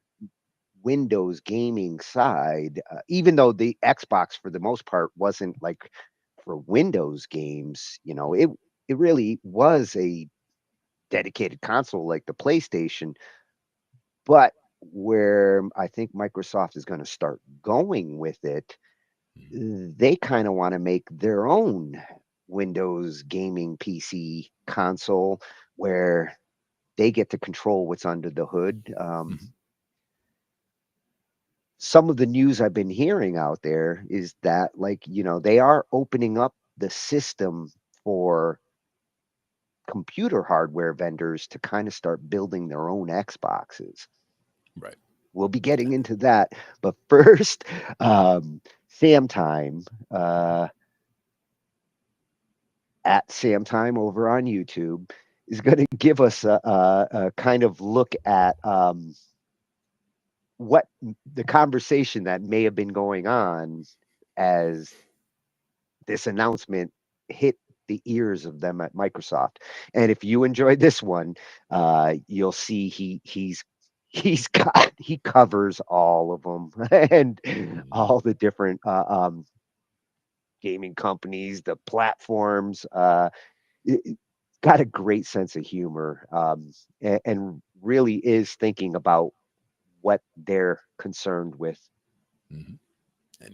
[SPEAKER 3] Windows gaming side, even though the Xbox for the most part wasn't like for Windows games. It really was a dedicated console like the PlayStation. But where I think Microsoft is going to start going with it, they kind of want to make their own Windows gaming PC console where they get to control what's under the hood. Some of the news I've been hearing out there is that, like, they are opening up the system for computer hardware vendors to kind of start building their own Xboxes.
[SPEAKER 2] Right.
[SPEAKER 3] We'll be getting into that. But first, Sam Time, at Sam Time over on YouTube, is going to give us a kind of look at what the conversation that may have been going on as this announcement hit the ears of them at Microsoft. And if you enjoyed this one, you'll see he covers all of them and all the different gaming companies, the platforms. It got a great sense of humor, and really is thinking about what they're concerned with.
[SPEAKER 2] And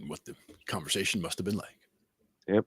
[SPEAKER 2] what the conversation must have been like.
[SPEAKER 3] Yep.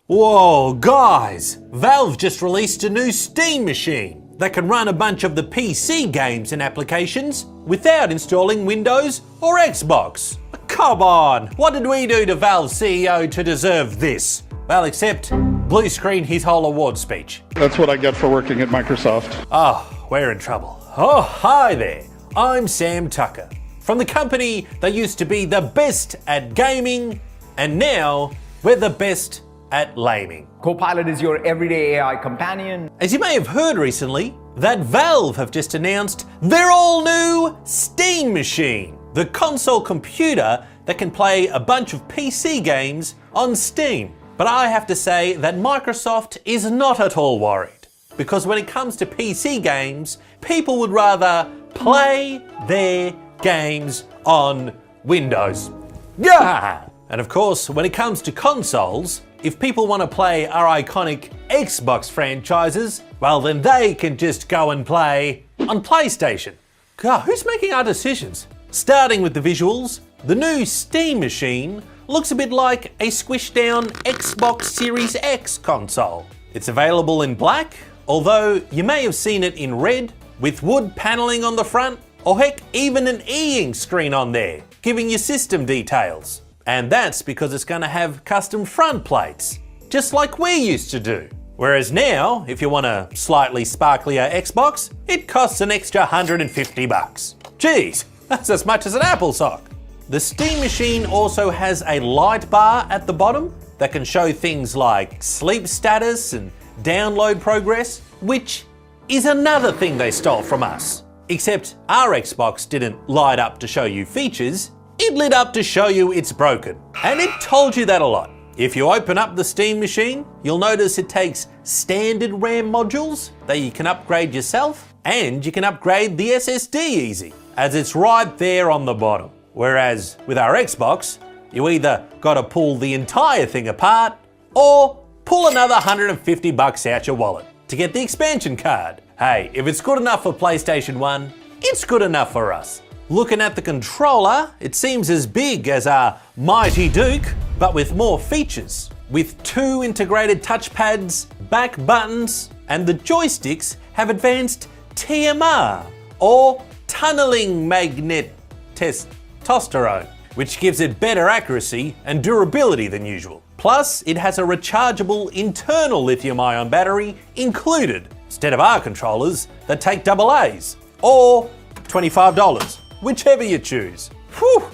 [SPEAKER 15] Whoa, guys! Valve just released a new Steam machine that can run a bunch of the PC games and applications without installing Windows or Xbox. Come on, what did we do to Valve's CEO to deserve this? Well, except blue screen his whole award speech.
[SPEAKER 16] That's what I get for working at Microsoft.
[SPEAKER 15] Oh, we're in trouble. Oh, hi there. I'm Sam Tucker from the company that used to be the best at gaming, and now we're the best at laming.
[SPEAKER 17] Copilot is your everyday AI companion.
[SPEAKER 15] As you may have heard recently, that Valve have just announced their all-new Steam machine, the console computer that can play a bunch of PC games on Steam. But I have to say that Microsoft is not at all worried, because when it comes to PC games, people would rather play their games on Windows. Yeah! And of course, when it comes to consoles, if people want to play our iconic Xbox franchises, well then they can just go and play on PlayStation. God, who's making our decisions? Starting with the visuals, the new Steam machine looks a bit like a squished down Xbox Series X console. It's available in black, although you may have seen it in red, with wood paneling on the front, or heck, even an e-ink screen on there, giving you system details. And that's because it's going to have custom front plates, just like we used to do. Whereas now, if you want a slightly sparklier Xbox, it costs an extra $150. Geez, that's as much as an Apple sock. The Steam machine also has a light bar at the bottom that can show things like sleep status and download progress, which is another thing they stole from us. Except our Xbox didn't light up to show you features, it lit up to show you it's broken. And it told you that a lot. If you open up the Steam machine, you'll notice it takes standard RAM modules that you can upgrade yourself, and you can upgrade the SSD easy, as it's right there on the bottom. Whereas with our Xbox, you either gotta pull the entire thing apart, or pull another $150 out your wallet to get the expansion card. Hey, if it's good enough for PlayStation 1, it's good enough for us. Looking at the controller, it seems as big as a Mighty Duke, but with more features. With 2 integrated touchpads, back buttons, and the joysticks have advanced TMR, or tunneling magnet testosterone, which gives it better accuracy and durability than usual. Plus, it has a rechargeable internal lithium-ion battery included, instead of our controllers that take AA's, or $25, whichever you choose. Whew,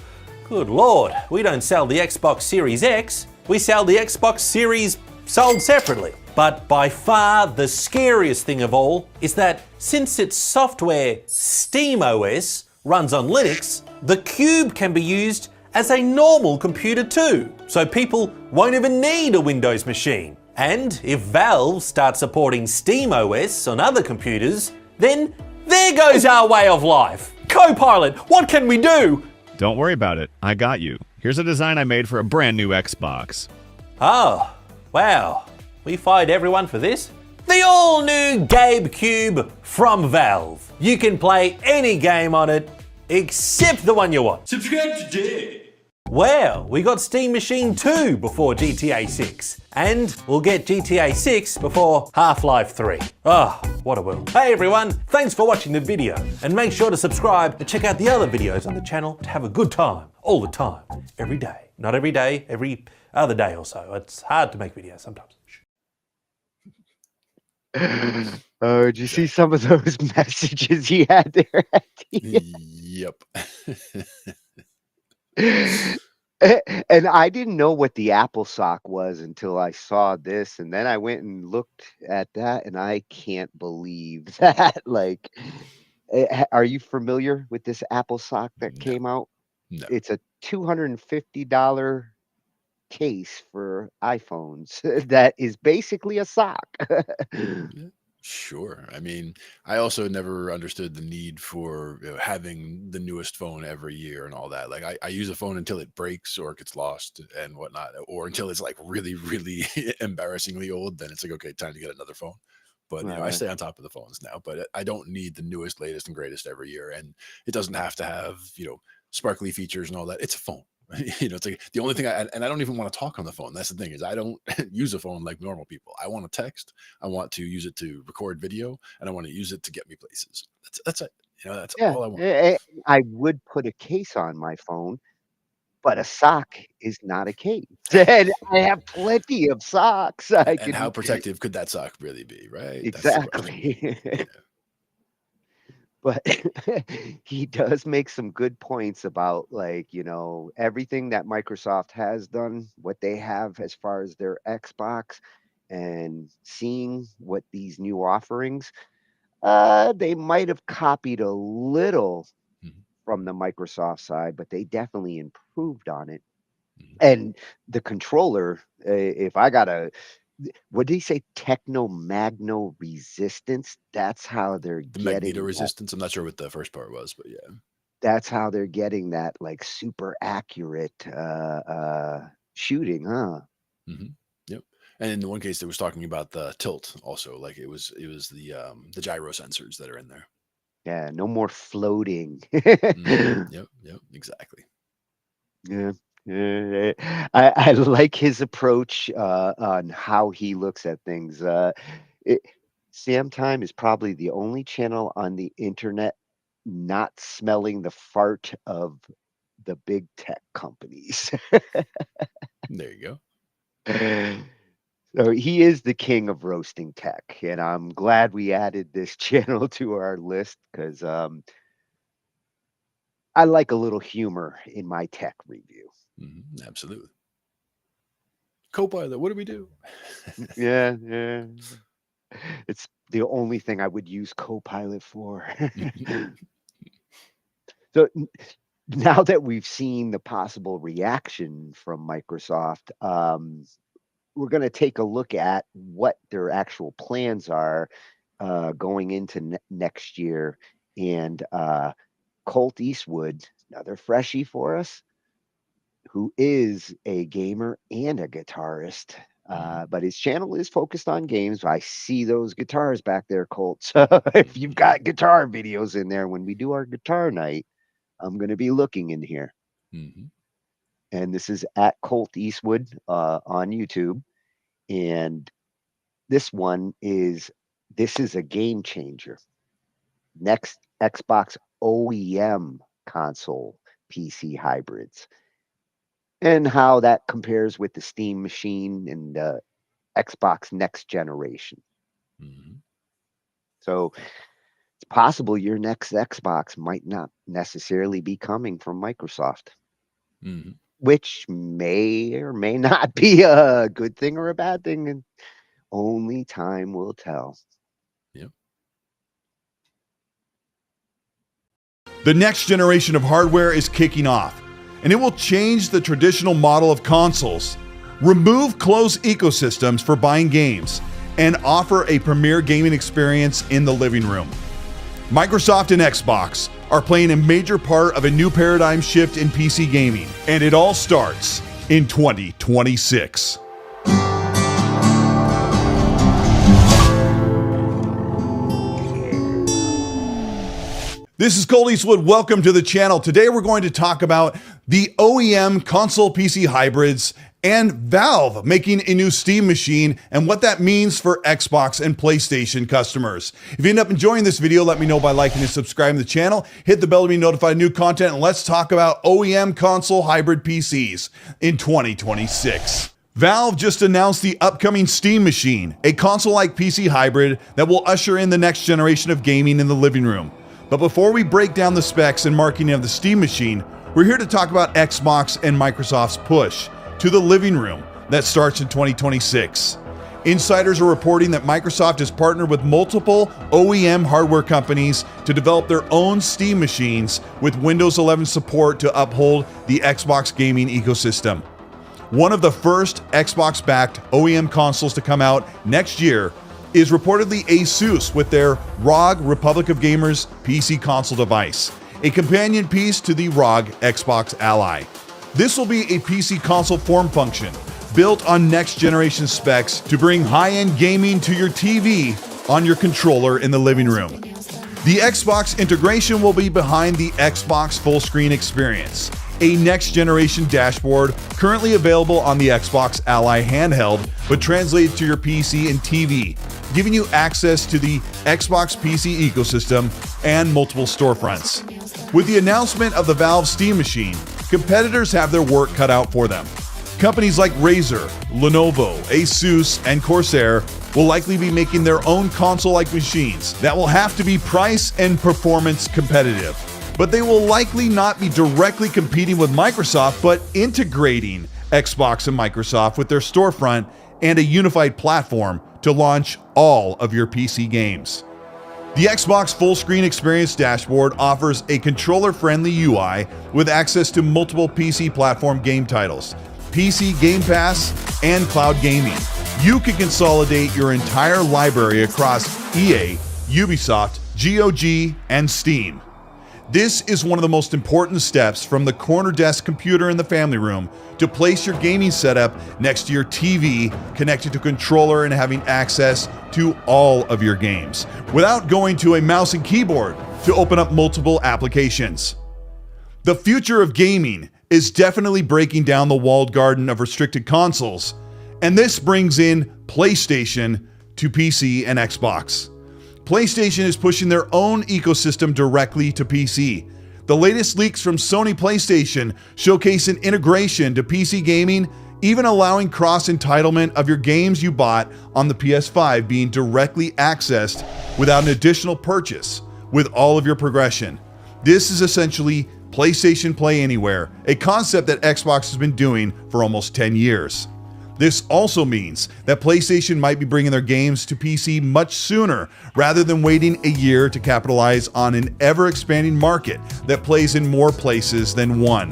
[SPEAKER 15] good lord, we don't sell the Xbox Series X, we sell the Xbox Series sold separately. But by far the scariest thing of all is that since its software SteamOS runs on Linux, the Cube can be used as a normal computer too, so people won't even need a Windows machine. And if Valve starts supporting SteamOS on other computers, then there goes our way of life. Copilot, what can we do?
[SPEAKER 18] Don't worry about it, I got you. Here's a design I made for a brand new Xbox.
[SPEAKER 15] Oh, wow. We fired everyone for this? The all-new Gabe Cube from Valve. You can play any game on it, except the one you want.
[SPEAKER 13] Subscribe today.
[SPEAKER 15] Well, we got Steam Machine 2 before GTA 6, and we'll get GTA 6 before Half-Life 3. Oh, what a world. Hey everyone, thanks for watching the video, and make sure to subscribe and check out the other videos on the channel to have a good time, all the time, every day. Not every day, every other day or so. It's hard to make videos sometimes.
[SPEAKER 3] Oh, did you see some of those messages he had there at the
[SPEAKER 2] Yep.
[SPEAKER 3] And I didn't know what the Apple sock was until I saw this, and then I went and looked at that, and I can't believe that. Like, are you familiar with this Apple sock that came out?
[SPEAKER 2] No.
[SPEAKER 3] It's a $250 case for iPhones that is basically a sock.
[SPEAKER 2] Sure. I mean, I also never understood the need for having the newest phone every year and all that. Like, I use a phone until it breaks or gets lost and whatnot, or until it's like really, really embarrassingly old. Then it's like, okay, time to get another phone. But you know, I
[SPEAKER 3] Right.
[SPEAKER 2] stay on top of the phones now. But I don't need the newest, latest, and greatest every year. And it doesn't have to have sparkly features and all that. It's a phone. It's like the only thing and I don't even want to talk on the phone. That's the thing, is I don't use a phone like normal people. I want to text, I want to use it to record video, and I want to use it to get me places. That's it. That's
[SPEAKER 3] Yeah,
[SPEAKER 2] all I want.
[SPEAKER 3] I would put a case on my phone, but a sock is not a case. And I have plenty of socks. I
[SPEAKER 2] And how
[SPEAKER 3] can
[SPEAKER 2] protective could that sock really be, right? That's the question.
[SPEAKER 3] exactly. But he does make some good points about, like, everything that Microsoft has done, what they have as far as their Xbox, and seeing what these new offerings, they might have copied a little from the Microsoft side, but they definitely improved on it. And the controller, if I got what did he say? Techno-magno resistance. That's how they're
[SPEAKER 2] The
[SPEAKER 3] getting
[SPEAKER 2] magneto
[SPEAKER 3] that.
[SPEAKER 2] resistance. I'm not sure what the first part was, but yeah.
[SPEAKER 3] That's how they're getting that, like, super accurate shooting, huh?
[SPEAKER 2] Yep. And in the one case, they was talking about the tilt also. Like it was the gyro sensors that are in there.
[SPEAKER 3] Yeah, no more floating.
[SPEAKER 2] Yep. Exactly.
[SPEAKER 3] Yeah. I like his approach on how he looks at things. Sam Time is probably the only channel on the internet not smelling the fart of the big tech companies.
[SPEAKER 2] There you go.
[SPEAKER 3] So he is the king of roasting tech, and I'm glad we added this channel to our list because I like a little humor in my tech review.
[SPEAKER 2] Absolutely. Copilot, what do we do?
[SPEAKER 3] Yeah. It's the only thing I would use Copilot for. So now that we've seen the possible reaction from Microsoft, we're going to take a look at what their actual plans are going into next year. And Colt Eastwood, another freshie for us, who is a gamer and a guitarist. But his channel is focused on games. I see those guitars back there, Colt. So if you've got guitar videos in there, when we do our guitar night, I'm going to be looking in here.
[SPEAKER 2] Mm-hmm.
[SPEAKER 3] And this is at Colt Eastwood on YouTube. And this is a game changer. Next Xbox OEM console PC hybrids. And how that compares with the Steam machine and the Xbox next generation.
[SPEAKER 2] Mm-hmm.
[SPEAKER 3] So it's possible your next Xbox might not necessarily be coming from Microsoft.
[SPEAKER 2] Mm-hmm.
[SPEAKER 3] Which may or may not be a good thing or a bad thing, and only time will tell.
[SPEAKER 2] Yep.
[SPEAKER 19] The next generation of hardware is kicking off, and it will change the traditional model of consoles, remove closed ecosystems for buying games, and offer a premier gaming experience in the living room. Microsoft and Xbox are playing a major part of a new paradigm shift in PC gaming, and it all starts in 2026. This is Colt Eastwood. Welcome to the channel. Today we're going to talk about the OEM console PC hybrids and Valve making a new Steam machine and what that means for Xbox and PlayStation customers. If you end up enjoying this video, let me know by liking and subscribing to the channel. Hit the bell to be notified of new content, and let's talk about OEM console hybrid PCs in 2026. Valve just announced the upcoming Steam machine, a console-like PC hybrid that will usher in the next generation of gaming in the living room. But before we break down the specs and marketing of the Steam machine, we're here to talk about Xbox and Microsoft's push to the living room that starts in 2026. Insiders are reporting that Microsoft has partnered with multiple OEM hardware companies to develop their own Steam machines with Windows 11 support to uphold the Xbox gaming ecosystem. One of the first Xbox-backed OEM consoles to come out next year is reportedly ASUS with their ROG Republic of Gamers PC console device, a companion piece to the ROG Xbox Ally. This will be a PC console form function built on next generation specs to bring high-end gaming to your TV on your controller in the living room. The Xbox integration will be behind the Xbox full screen experience, a next generation dashboard currently available on the Xbox Ally handheld but translated to your PC and TV, giving you access to the Xbox PC ecosystem and multiple storefronts. With the announcement of the Valve Steam machine, competitors have their work cut out for them. Companies like Razer, Lenovo, ASUS, and Corsair will likely be making their own console-like machines that will have to be price and performance competitive. But they will likely not be directly competing with Microsoft, but integrating Xbox and Microsoft with their storefront and a unified platform to launch all of your PC games. The Xbox full screen experience dashboard offers a controller-friendly UI with access to multiple PC platform game titles, PC Game Pass, and cloud gaming. You can consolidate your entire library across EA, Ubisoft, GOG, and Steam. This is one of the most important steps from the corner desk computer in the family room to place your gaming setup next to your TV, connected to a controller and having access to all of your games, without going to a mouse and keyboard to open up multiple applications. The future of gaming is definitely breaking down the walled garden of restricted consoles, and this brings in PlayStation to PC and Xbox. PlayStation is pushing their own ecosystem directly to PC. The latest leaks from Sony PlayStation showcase an integration to PC gaming, even allowing cross-entitlement of your games you bought on the PS5 being directly accessed without an additional purchase with all of your progression. This is essentially PlayStation Play Anywhere, a concept that Xbox has been doing for almost 10 years. This also means that PlayStation might be bringing their games to PC much sooner, rather than waiting a year to capitalize on an ever-expanding market that plays in more places than one.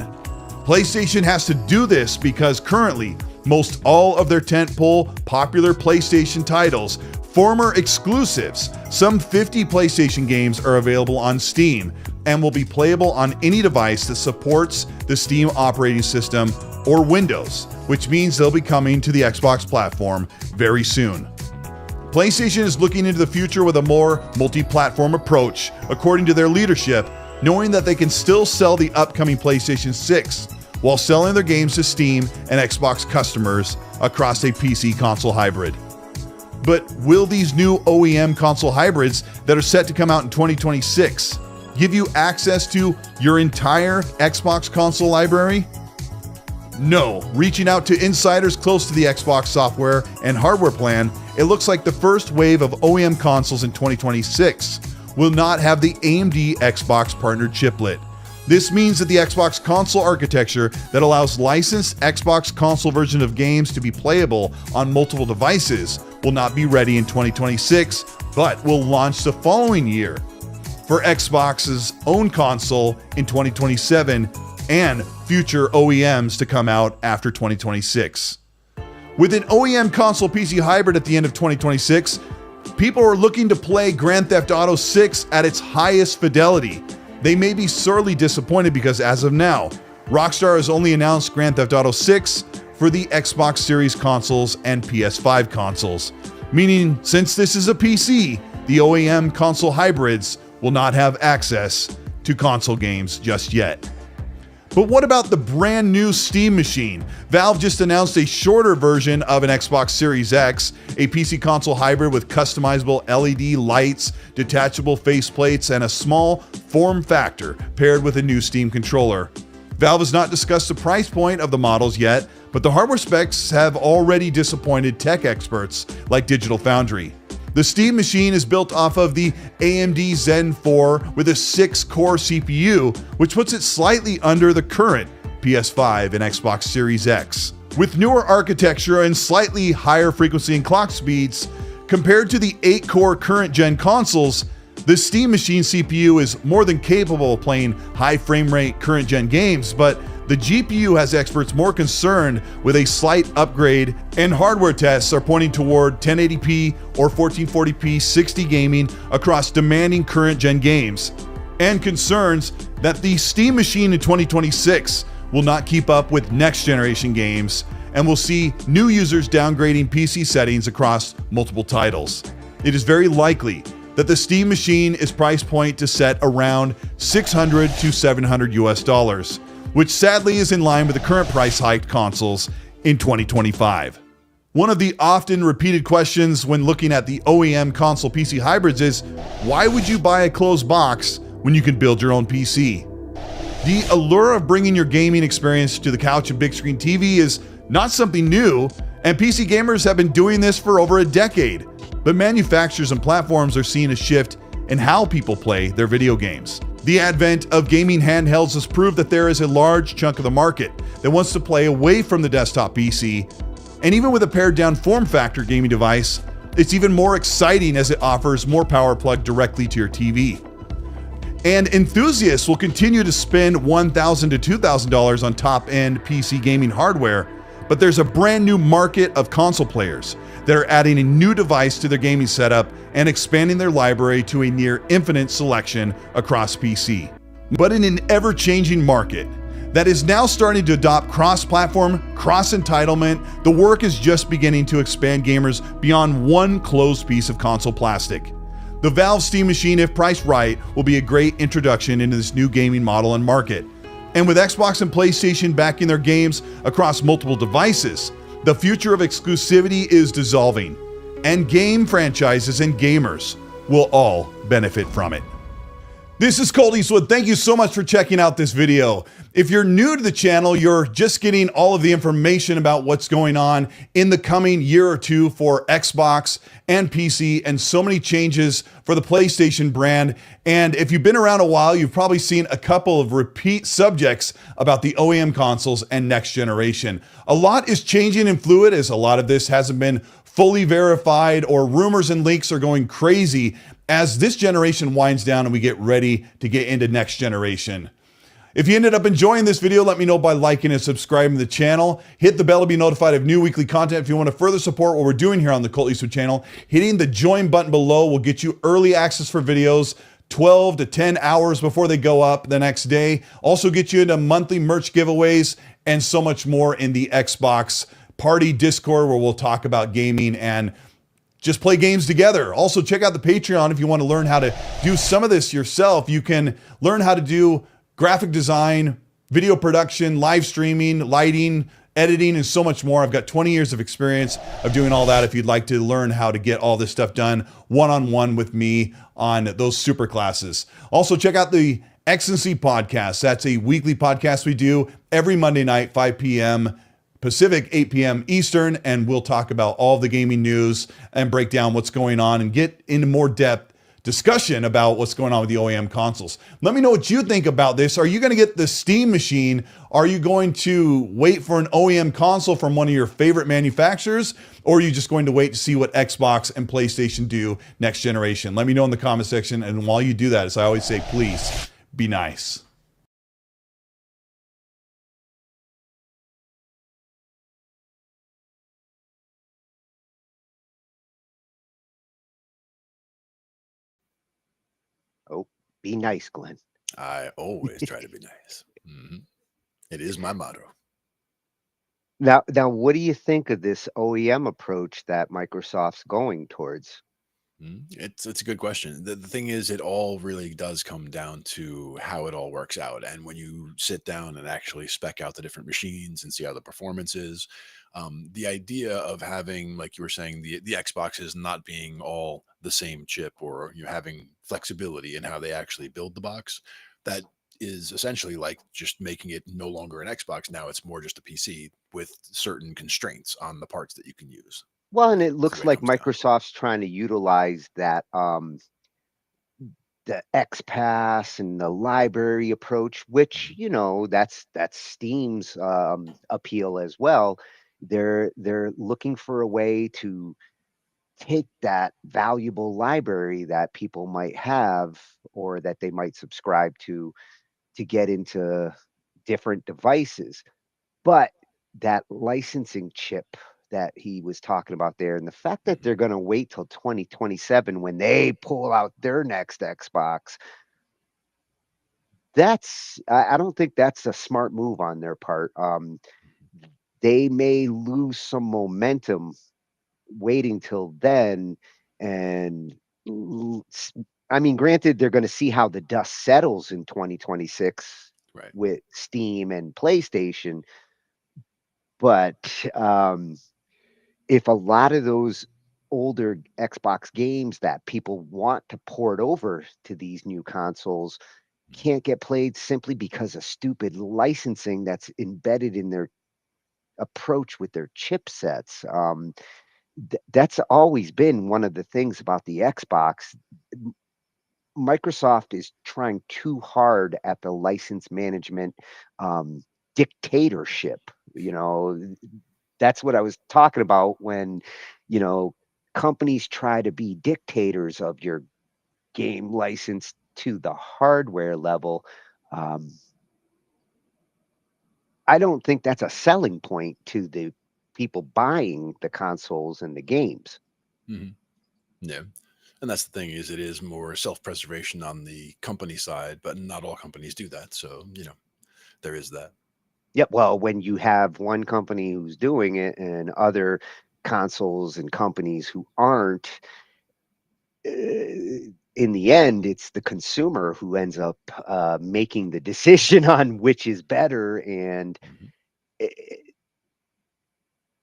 [SPEAKER 19] PlayStation has to do this because currently, most all of their tentpole popular PlayStation titles, former exclusives, some 50 PlayStation games are available on Steam and will be playable on any device that supports the Steam operating system or Windows, which means they'll be coming to the Xbox platform very soon. PlayStation is looking into the future with a more multi-platform approach, according to their leadership, knowing that they can still sell the upcoming PlayStation 6 while selling their games to Steam and Xbox customers across a PC console hybrid. But will these new OEM console hybrids that are set to come out in 2026 give you access to your entire Xbox console library? No. Reaching out to insiders close to the Xbox software and hardware plan, it looks like the first wave of OEM consoles in 2026 will not have the AMD Xbox partnered chiplet. This means that the Xbox console architecture that allows licensed Xbox console version of games to be playable on multiple devices will not be ready in 2026, but will launch the following year for Xbox's own console in 2027 and future OEMs to come out after 2026. With an OEM console PC hybrid at the end of 2026, people are looking to play Grand Theft Auto 6 at its highest fidelity. They may be sorely disappointed because as of now, Rockstar has only announced Grand Theft Auto 6 for the Xbox Series consoles and PS5 consoles, meaning since this is a PC, the OEM console hybrids will not have access to console games just yet. But what about the brand new Steam machine? Valve just announced a shorter version of an Xbox Series X, a PC console hybrid with customizable LED lights, detachable faceplates, and a small form factor paired with a new Steam controller. Valve has not discussed the price point of the models yet, but the hardware specs have already disappointed tech experts like Digital Foundry. The Steam machine is built off of the AMD Zen 4 with a 6-core CPU, which puts it slightly under the current PS5 and Xbox Series X. With newer architecture and slightly higher frequency and clock speeds, compared to the 8-core current-gen consoles, the Steam machine CPU is more than capable of playing high frame rate current-gen games, but the GPU has experts more concerned with a slight upgrade, and hardware tests are pointing toward 1080p or 1440p 60 gaming across demanding current-gen games, and concerns that the Steam machine in 2026 will not keep up with next-generation games and will see new users downgrading PC settings across multiple titles. It is very likely that the Steam machine is price point to set around $600 to $700 US, which sadly is in line with the current price hiked consoles in 2025. One of the often repeated questions when looking at the OEM console PC hybrids is, why would you buy a closed box when you can build your own PC? The allure of bringing your gaming experience to the couch and big screen TV is not something new, and PC gamers have been doing this for over a decade. But manufacturers and platforms are seeing a shift in how people play their video games. The advent of gaming handhelds has proved that there is a large chunk of the market that wants to play away from the desktop PC, and even with a pared down form factor gaming device, it's even more exciting as it offers more power plugged directly to your TV. And enthusiasts will continue to spend $1,000 to $2,000 on top-end PC gaming hardware, but there's a brand new market of console players that are adding a new device to their gaming setup and expanding their library to a near infinite selection across PC. But in an ever-changing market that is now starting to adopt cross-platform, cross-entitlement, the work is just beginning to expand gamers beyond one closed piece of console plastic. The Valve Steam machine, if priced right, will be a great introduction into this new gaming model and market. And with Xbox and PlayStation backing their games across multiple devices, the future of exclusivity is dissolving, and game franchises and gamers will all benefit from it. This is Colt Eastwood. Thank you so much for checking out this video. If you're new to the channel, you're just getting all of the information about what's going on in the coming year or two for Xbox and PC, and so many changes for the PlayStation brand. And if you've been around a while, you've probably seen a couple of repeat subjects about the OEM consoles and next generation. A lot is changing and fluid, as a lot of this hasn't been fully verified, or rumors and leaks are going crazy as this generation winds down and we get ready to get into next generation. If you ended up enjoying this video, let me know by liking and subscribing to the channel. Hit the bell to be notified of new weekly content. If you want to further support what we're doing here on the Colt Eastwood channel, hitting the join button below will get you early access for videos 12 to 10 hours before they go up the next day. Also get you into monthly merch giveaways and so much more in the Xbox Party Discord, where we'll talk about gaming and just play games together. Also, check out the Patreon if you want to learn how to do some of this yourself. You can learn how to do graphic design, video production, live streaming, lighting, editing, and so much more. I've got 20 years of experience of doing all that if you'd like to learn how to get all this stuff done one-on-one with me on those super classes. Also, check out the Excellency Podcast. That's a weekly podcast we do every Monday night, 5 p.m. Pacific, 8 p.m. Eastern, and we'll talk about all the gaming news and break down what's going on and get into more depth discussion about what's going on with the OEM consoles. Let me know what you think about this. Are you going to get the Steam machine? Are you going to wait for an OEM console from one of your favorite manufacturers? Or are you just going to wait to see what Xbox and PlayStation do next generation? Let me know in the comment section. And while you do that, as I always say, please be nice.
[SPEAKER 3] Oh, be nice, Glenn.
[SPEAKER 2] I always try to be nice. It is my motto.
[SPEAKER 3] Now, what do you think of this OEM approach that Microsoft's going towards?
[SPEAKER 2] It's a good question. The thing is, it all really does come down to how it all works out. And when you sit down and actually spec out the different machines and see how the performance is, the idea of having, like you were saying, the Xboxes not being all the same chip, or you having flexibility in how they actually build the box, that is essentially like just making it no longer an Xbox. Now it's more just a PC with certain constraints on the parts that you can use.
[SPEAKER 3] Well, and it
[SPEAKER 2] That's the
[SPEAKER 3] looks
[SPEAKER 2] way it
[SPEAKER 3] like
[SPEAKER 2] comes down.
[SPEAKER 3] Microsoft's trying to utilize that the XPass and the library approach, which that's Steam's appeal as well. They're looking for a way to take that valuable library that people might have or that they might subscribe to get into different devices. But that licensing chip that he was talking about there, and the fact that they're going to wait till 2027 when they pull out their next Xbox, I don't think that's a smart move on their part. They may lose some momentum waiting till then, and I mean, granted, they're going to see how the dust settles in 2026
[SPEAKER 2] Right.
[SPEAKER 3] with Steam and PlayStation. But if a lot of those older Xbox games that people want to port over to these new consoles can't get played simply because of stupid licensing that's embedded in their approach with their chipsets, that's always been one of the things about the Xbox. Microsoft is trying too hard at the license management dictatorship. That's what I was talking about when, you know, companies try to be dictators of your game license to the hardware level. I don't think that's a selling point to the people buying the consoles and the games.
[SPEAKER 2] Yeah. And that's the thing, is it is more self-preservation on the company side, but not all companies do that. So, there is that.
[SPEAKER 3] Yep. Well, when you have one company who's doing it and other consoles and companies who aren't, in the end, it's the consumer who ends up making the decision on which is better. And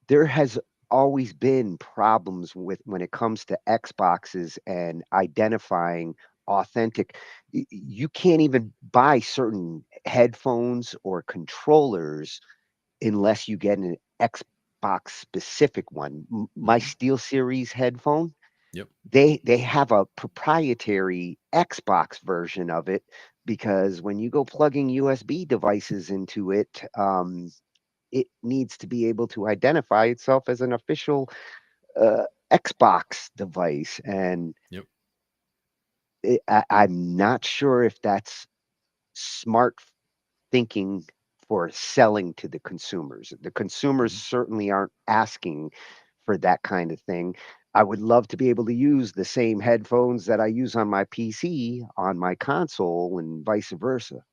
[SPEAKER 3] there has always been problems with when it comes to Xboxes and identifying authentic. You can't even buy certain headphones or controllers unless you get an Xbox specific one. My SteelSeries headphone,
[SPEAKER 2] Yep.
[SPEAKER 3] they have a proprietary Xbox version of it, because when you go plugging USB devices into it, it needs to be able to identify itself as an official Xbox device. And
[SPEAKER 2] Yep.
[SPEAKER 3] I'm not sure if that's smart thinking for selling to the consumers. The consumers certainly aren't asking for that kind of thing. I would love to be able to use the same headphones that I use on my PC on my console and vice versa.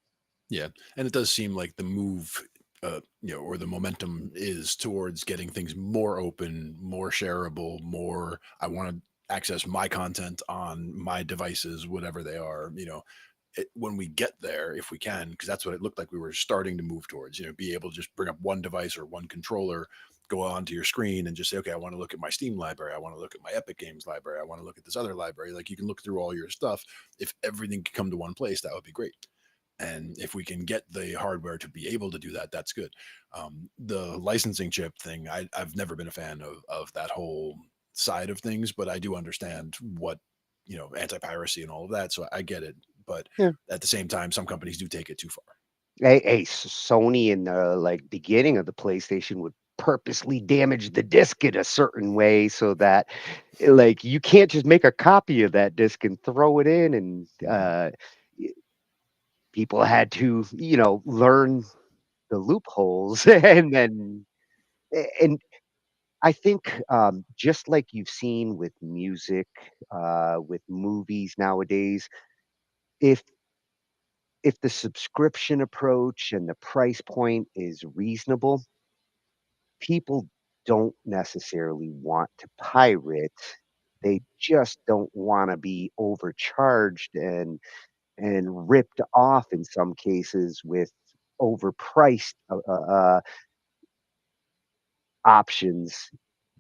[SPEAKER 2] Yeah. And it does seem like the move or the momentum is towards getting things more open, more shareable, more. I want to access my content on my devices, whatever they are. When we get there, if we can, because that's what it looked like we were starting to move towards. Be able to just bring up one device or one controller, go onto your screen, and just say, okay, I want to look at my Steam library, I want to look at my Epic Games library, I want to look at this other library. Like, you can look through all your stuff. If everything could come to one place, that would be great. And if we can get the hardware to be able to do that, that's good. The licensing chip thing, I've never been a fan of that whole side of things, but I do understand what, anti-piracy and all of that. So I get it. But
[SPEAKER 3] Yeah.
[SPEAKER 2] at the same time, some companies do take it too far.
[SPEAKER 3] Sony in the beginning of the PlayStation would purposely damage the disc in a certain way so that you can't just make a copy of that disc and throw it in, and people had to learn the loopholes and I think just like you've seen with music, with movies nowadays, if the subscription approach and the price point is reasonable, people don't necessarily want to pirate. They just don't want to be overcharged and ripped off in some cases with overpriced options.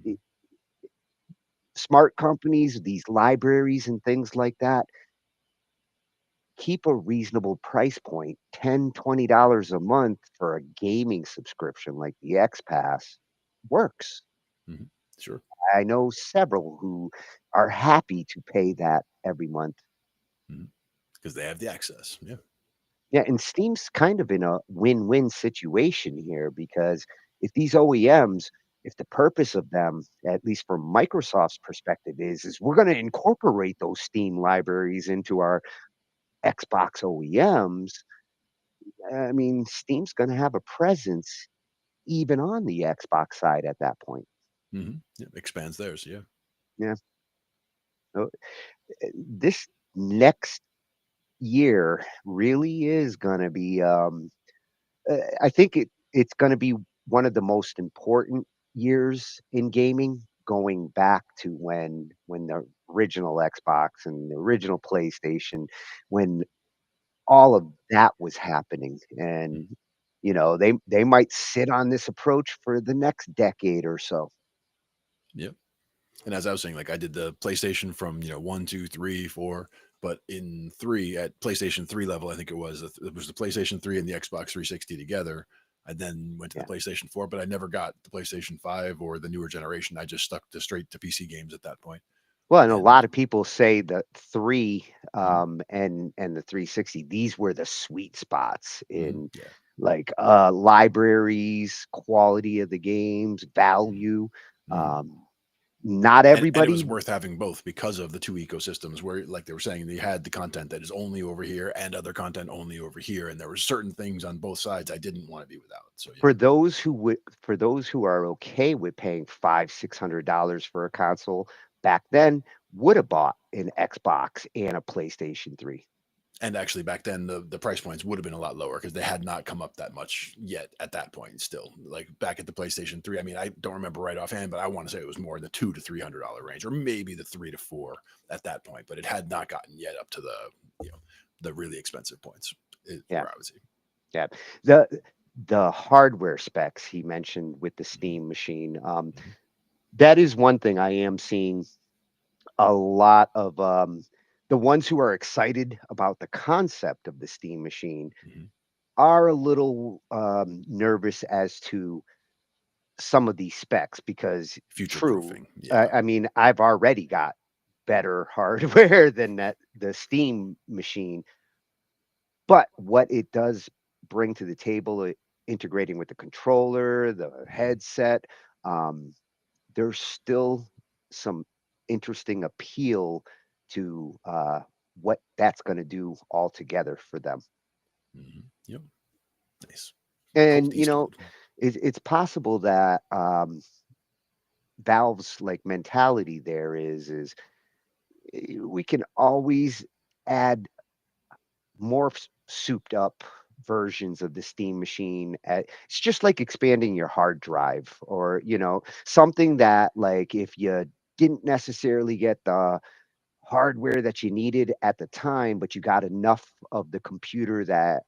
[SPEAKER 3] I- Smart companies, these libraries and things like that, keep a reasonable price point. $10, $20 a month for a gaming subscription like the X Pass works.
[SPEAKER 2] Sure.
[SPEAKER 3] I know several who are happy to pay that every month.
[SPEAKER 2] Because they have the access. Yeah.
[SPEAKER 3] Yeah, and Steam's kind of in a win-win situation here, because if these OEMs, if the purpose of them, at least from Microsoft's perspective, is we're going to incorporate those Steam libraries into our Xbox OEMs, I mean, Steam's going to have a presence even on the Xbox side at that point.
[SPEAKER 2] Yeah, expands theirs. Yeah.
[SPEAKER 3] Yeah. So, this next year really is going to be I think it's going to be one of the most important years in gaming, going back to when the original Xbox and the original PlayStation, when all of that was happening. And they might sit on this approach for the next decade or so.
[SPEAKER 2] Yep. And as I was saying, like, I did the PlayStation from, 1, 2, 3, 4, but in 3, at PlayStation 3 level, I think it was the PlayStation 3 and the Xbox 360 together. I then went to the PlayStation 4, but I never got the PlayStation 5 or the newer generation. I just stuck to straight to PC games at that point.
[SPEAKER 3] Well, and a lot of people say that 3 and the 360, these were the sweet spots in libraries, quality of the games, value. Not
[SPEAKER 2] And it was
[SPEAKER 3] everybody.
[SPEAKER 2] worth having both because of the two ecosystems where, like they were saying, they had the content that is only over here and other content only over here. And there were certain things on both sides I didn't want to be without. So yeah.
[SPEAKER 3] For those who are okay with paying $500-$600 for a console, back then would have bought an Xbox and a PlayStation 3.
[SPEAKER 2] And actually, back then, the price points would have been a lot lower because they had not come up that much yet at that point. Still, like back at the PlayStation 3, I mean, I don't remember right offhand, but I want to say it was more in the $200 to $300 range, or maybe the $300 to $400 at that point. But it had not gotten yet up to the really expensive points. Where I was.
[SPEAKER 3] Yeah, the hardware specs he mentioned with the Steam machine, that is one thing I am seeing a lot of the ones who are excited about the concept of the Steam machine are a little nervous as to some of these specs, because
[SPEAKER 2] future-proofing.
[SPEAKER 3] I mean, I've already got better hardware than the Steam machine, but what it does bring to the table, integrating with the controller, the headset, there's still some interesting appeal to what that's going to do altogether for them.
[SPEAKER 2] Yep. Nice.
[SPEAKER 3] And it's possible that Valve's mentality there is we can always add more souped up versions of the Steam machine. It's just like expanding your hard drive, or something that, like, if you didn't necessarily get the hardware that you needed at the time, but you got enough of the computer that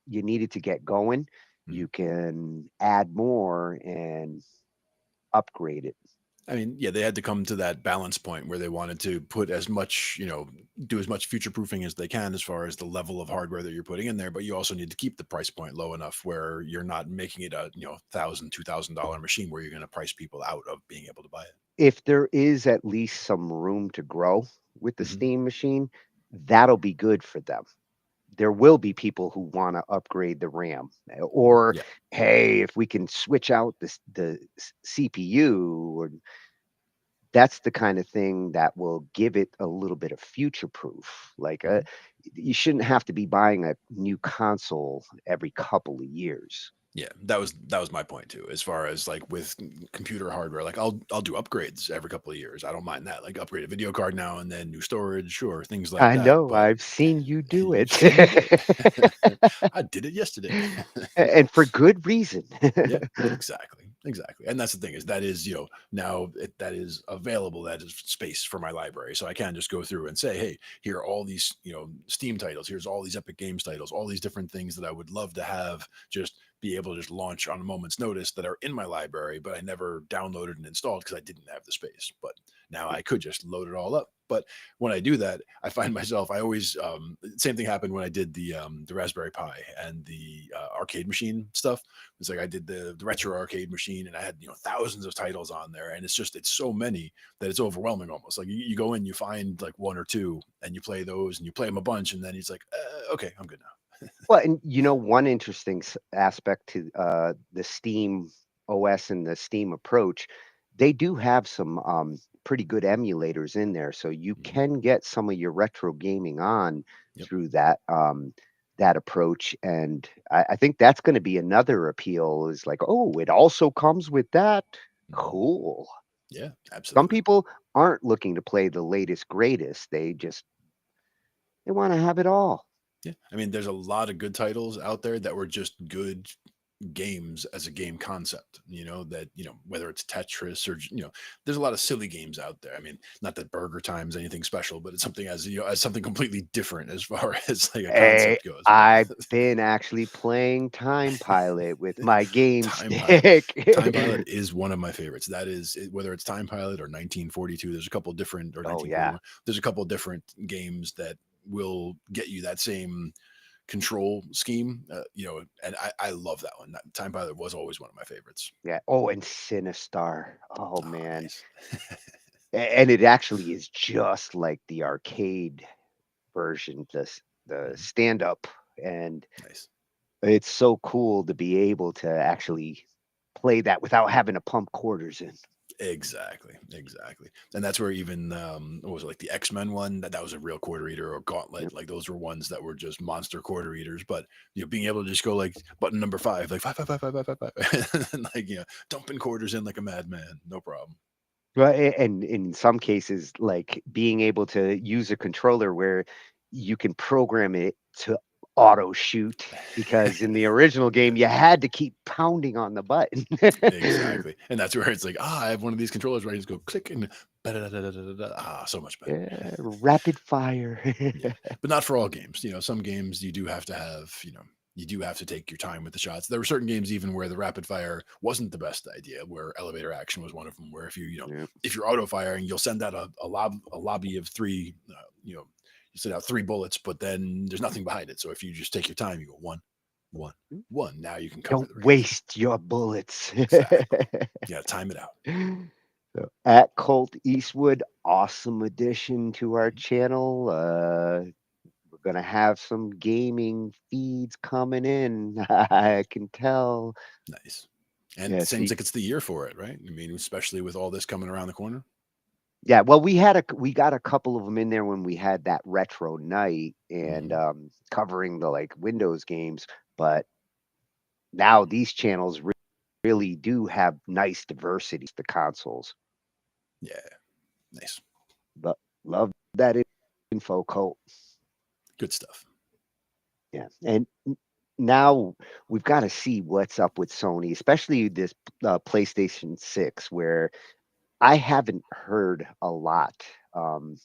[SPEAKER 3] you needed to get going, you can add more and upgrade it.
[SPEAKER 2] I mean, yeah, they had to come to that balance point where they wanted to put as much, do as much future proofing as they can as far as the level of hardware that you're putting in there. But you also need to keep the price point low enough where you're not making it a, $1,000, $2,000 machine where you're going to price people out of being able to buy it.
[SPEAKER 3] If there is at least some room to grow with the
[SPEAKER 2] Mhm.
[SPEAKER 3] Steam machine, that'll be good for them. There will be people who want to upgrade the RAM, or
[SPEAKER 2] Yeah.
[SPEAKER 3] hey, if we can switch out the CPU, or that's the kind of thing that will give it a little bit of future proof. Like, you shouldn't have to be buying a new console every couple of years.
[SPEAKER 2] Yeah, that was my point too. As far as like with computer hardware, like I'll do upgrades every couple of years. I don't mind that. Like upgrade a video card now and then new storage, sure, things like
[SPEAKER 3] I
[SPEAKER 2] that.
[SPEAKER 3] know,
[SPEAKER 2] But
[SPEAKER 3] I've seen you do
[SPEAKER 2] you've
[SPEAKER 3] it.
[SPEAKER 2] seen me do it. I did it yesterday.
[SPEAKER 3] And for good reason.
[SPEAKER 2] Yeah, exactly. And that's the thing is that is, now that is available. That is space for my library. So I can just go through and say, hey, here are all these, Steam titles. Here's all these Epic Games titles, all these different things that I would love to have just be able to just launch on a moment's notice that are in my library, but I never downloaded and installed because I didn't have the space. But now I could just load it all up. But when I do that, I find myself, I always, same thing happened when I did the Raspberry Pi and the arcade machine stuff. It's like I did the retro arcade machine and I had, thousands of titles on there. And it's so many that it's overwhelming almost. Like you go in, you find like one or two and you play those and you play them a bunch. And then he's like, okay, I'm good now.
[SPEAKER 3] Well, and one interesting aspect to the Steam OS and the Steam approach, they do have some pretty good emulators in there, so you can get some of your retro gaming on through that approach. And I think that's going to be another appeal. Is like, oh, it also comes with that. Cool.
[SPEAKER 2] Yeah,
[SPEAKER 3] Some
[SPEAKER 2] absolutely.
[SPEAKER 3] people aren't looking to play the latest greatest. They want to have it all.
[SPEAKER 2] Yeah. I mean, there's a lot of good titles out there that were just good games as a game concept, that, whether it's Tetris or, there's a lot of silly games out there. I mean, not that Burger Time's anything special, but it's something as something completely different as far as like a
[SPEAKER 3] Hey,
[SPEAKER 2] concept goes.
[SPEAKER 3] I've been actually playing Time Pilot with my game
[SPEAKER 2] Time Pilot.
[SPEAKER 3] stick.
[SPEAKER 2] Time Pilot is one of my favorites. That is, whether it's Time Pilot or 1942, there's a couple different, or
[SPEAKER 3] Oh
[SPEAKER 2] 1941,
[SPEAKER 3] yeah.
[SPEAKER 2] there's a couple different games that will get you that same control scheme, and I love that one. Time Pilot was always one of my favorites.
[SPEAKER 3] Yeah. Oh, and Sinistar. Oh
[SPEAKER 2] Oh,
[SPEAKER 3] man.
[SPEAKER 2] nice.
[SPEAKER 3] And it actually is just like the arcade version, the stand up. And
[SPEAKER 2] Nice.
[SPEAKER 3] it's so cool to be able to actually play that without having to pump quarters in.
[SPEAKER 2] Exactly. And that's where even what was it, like the X-Men one, that was a real quarter eater, or Gauntlet, like those were ones that were just monster quarter eaters. But being able to just go like button number 5, like 5 and like dumping quarters in like a madman, no problem.
[SPEAKER 3] Well, and in some cases, like being able to use a controller where you can program it to auto shoot, because in the original game you had to keep pounding on the button.
[SPEAKER 2] Exactly. And that's where it's like, I have one of these controllers where I just go click and so much better.
[SPEAKER 3] Yeah, rapid fire.
[SPEAKER 2] Yeah. But not for all games. Some games you do have to have, you do have to take your time with the shots. There were certain games even where the rapid fire wasn't the best idea, where elevator action was one of them, where if if you're auto firing, you'll send out a lobby of 3, you send out 3 bullets, but then there's nothing behind it. So if you just take your time, you go 1, 1, 1. Now you can cover the
[SPEAKER 3] Don't
[SPEAKER 2] range.
[SPEAKER 3] waste your bullets.
[SPEAKER 2] Exactly. Yeah, time it out.
[SPEAKER 3] So, at Colt Eastwood, awesome addition to our channel. We're gonna have some gaming feeds coming in. I can tell.
[SPEAKER 2] Nice. And
[SPEAKER 3] Yeah,
[SPEAKER 2] it seems
[SPEAKER 3] see,
[SPEAKER 2] like it's the year for it, right? I mean, especially with all this coming around the corner.
[SPEAKER 3] yeah. Well, we got a couple of them in there when we had that retro night, and covering the like Windows games. But now these channels really do have nice diversity. The consoles.
[SPEAKER 2] Yeah. Nice.
[SPEAKER 3] But love that info, Colt.
[SPEAKER 2] Good stuff.
[SPEAKER 3] Yeah, and now we've got to see what's up with Sony, especially this PlayStation 6, where I haven't heard a lot on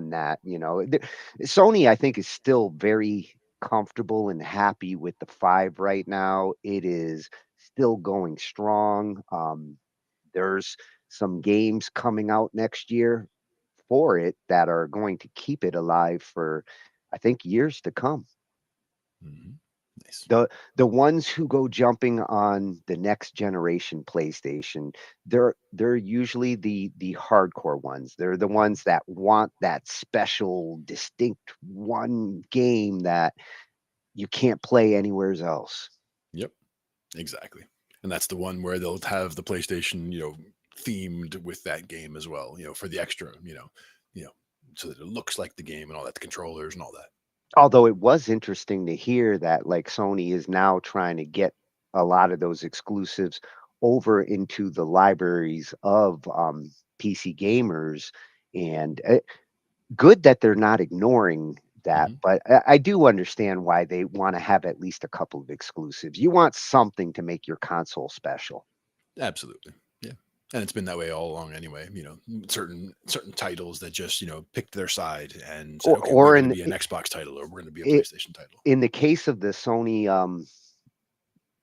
[SPEAKER 3] that. Sony, I think, is still very comfortable and happy with the 5 right now. It is still going strong. There's some games coming out next year for it that are going to keep it alive for, I think, years to come.
[SPEAKER 2] Nice.
[SPEAKER 3] The ones who go jumping on the next generation PlayStation, they're usually the hardcore ones. They're the ones that want that special, distinct one game that you can't play anywhere else.
[SPEAKER 2] Yep, exactly. And that's the one where they'll have the PlayStation, themed with that game as well, for the extra, so that it looks like the game and all that, the controllers and all that.
[SPEAKER 3] Although it was interesting to hear that like Sony is now trying to get a lot of those exclusives over into the libraries of PC gamers, and good that they're not ignoring that. But I do understand why they want to have at least a couple of exclusives. You want something to make your console special.
[SPEAKER 2] Absolutely. Yeah. And it's been that way all along anyway. Certain titles that just, picked their side and said, okay, we're
[SPEAKER 3] Or
[SPEAKER 2] going
[SPEAKER 3] in
[SPEAKER 2] to be an Xbox title or we're going to be a PlayStation title.
[SPEAKER 3] in the case of the Sony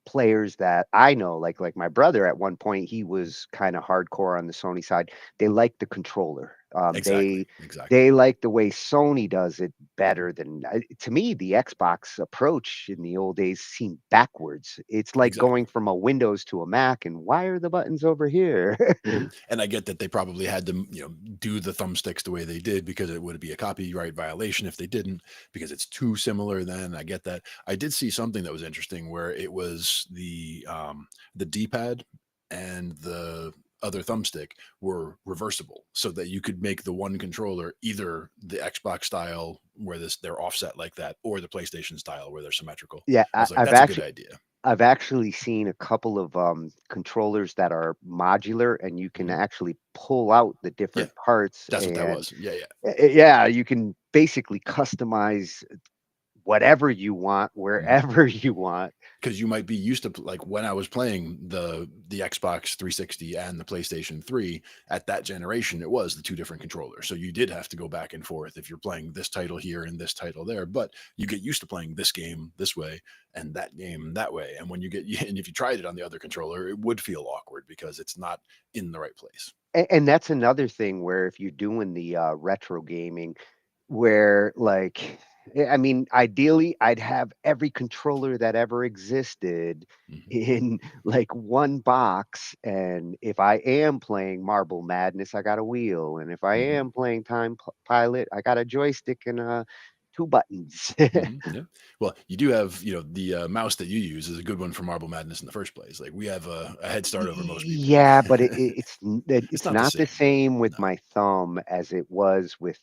[SPEAKER 3] players that I know, like my brother at one point, he was kind of hardcore on the Sony side. They like the controller.
[SPEAKER 2] Exactly.
[SPEAKER 3] They like the way Sony does it better than to me. The Xbox approach in the old days seemed backwards. It's like going from a Windows to a Mac, and why are the buttons over here?
[SPEAKER 2] And I get that they probably had to, do the thumbsticks the way they did because it would be a copyright violation if they didn't, because it's too similar. Then I get that. I did see something that was interesting where it was the D-pad and the other thumbstick were reversible, so that you could make the one controller either the Xbox style where they're offset like that, or the PlayStation style where they're symmetrical.
[SPEAKER 3] Yeah,
[SPEAKER 2] I was like, that's a good idea.
[SPEAKER 3] I've actually seen a couple of controllers that are modular, and you can actually pull out the different parts.
[SPEAKER 2] That's what that
[SPEAKER 3] and
[SPEAKER 2] was. Yeah.
[SPEAKER 3] Yeah, you can basically customize whatever you want, wherever you want.
[SPEAKER 2] Because you might be used to, like when I was playing the Xbox 360 and the PlayStation 3 at that generation, it was the two different controllers. So you did have to go back and forth if you're playing this title here and this title there. But you get used to playing this game this way and that game that way. And when and if you tried it on the other controller, it would feel awkward because it's not in the right place.
[SPEAKER 3] And that's another thing where if you're doing the retro gaming, where like, I mean, ideally, I'd have every controller that ever existed in like one box. And if I am playing Marble Madness, I got a wheel. And if I am playing Time Pilot, I got a joystick and 2 buttons.
[SPEAKER 2] Yeah. Well, you do have, the mouse that you use is a good one for Marble Madness in the first place. Like we have a head start over most people.
[SPEAKER 3] Yeah, but it's
[SPEAKER 2] not
[SPEAKER 3] not
[SPEAKER 2] the
[SPEAKER 3] the same with my thumb as it was with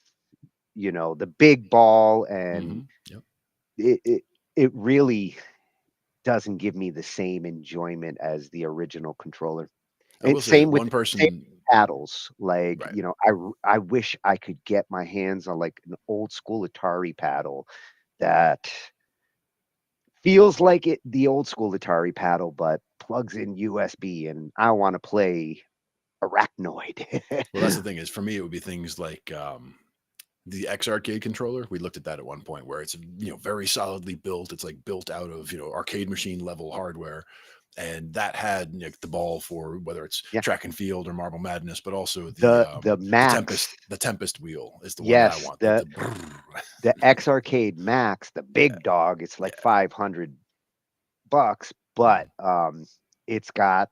[SPEAKER 3] the big ball, and
[SPEAKER 2] Yep.
[SPEAKER 3] it really doesn't give me the same enjoyment as the original controller.
[SPEAKER 2] I
[SPEAKER 3] And
[SPEAKER 2] will say
[SPEAKER 3] same
[SPEAKER 2] that
[SPEAKER 3] with
[SPEAKER 2] one person.
[SPEAKER 3] same with paddles. Like, I wish I could get my hands on like an old school Atari paddle that feels like the old school Atari paddle, but plugs in USB, and I want to play Arachnoid.
[SPEAKER 2] Well, that's the thing is, for me, it would be things like the X arcade controller. We looked at that at one point where it's very solidly built. It's like built out of arcade machine level hardware, and that had the ball for whether it's track and field or Marble Madness, but also
[SPEAKER 3] the Max,
[SPEAKER 2] the Tempest wheel is the one that I want.
[SPEAKER 3] The X Arcade Max, the big dog. It's like $500, but it's got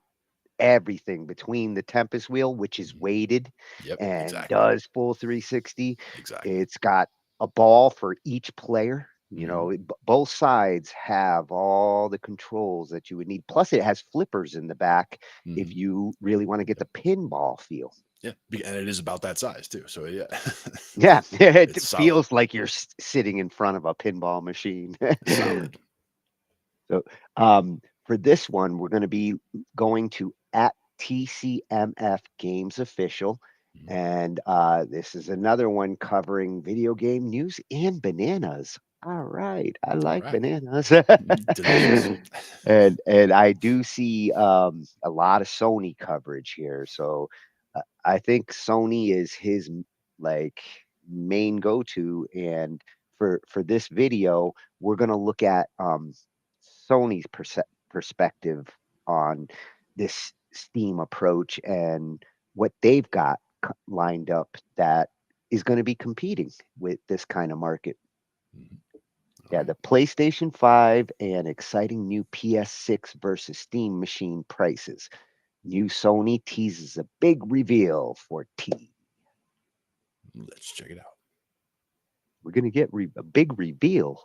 [SPEAKER 3] everything between the Tempest wheel, which is weighted and does full 360. It's got a ball for each player. Both sides have all the controls that you would need. Plus, it has flippers in the back if you really want to get the pinball feel.
[SPEAKER 2] Yeah, and it is about that size too. So yeah,
[SPEAKER 3] yeah, it feels
[SPEAKER 2] solid.
[SPEAKER 3] like you're sitting in front of a pinball machine.
[SPEAKER 2] Solid.
[SPEAKER 3] So, for this one, we're going to be going to at TCMF Games Official. And this is another one covering video game news and bananas. All right. I like
[SPEAKER 2] right.
[SPEAKER 3] bananas.
[SPEAKER 2] Delicious.
[SPEAKER 3] And I do see a lot of Sony coverage here. So I think Sony is his like main go-to. And for this video, we're gonna look at Sony's perspective on this Steam approach and what they've got lined up that is going to be competing with this kind of market. Yeah, the PlayStation 5 and exciting new PS6 versus Steam machine prices. New Sony teases a big reveal for T.
[SPEAKER 2] Let's check it out.
[SPEAKER 3] We're going to get a big reveal.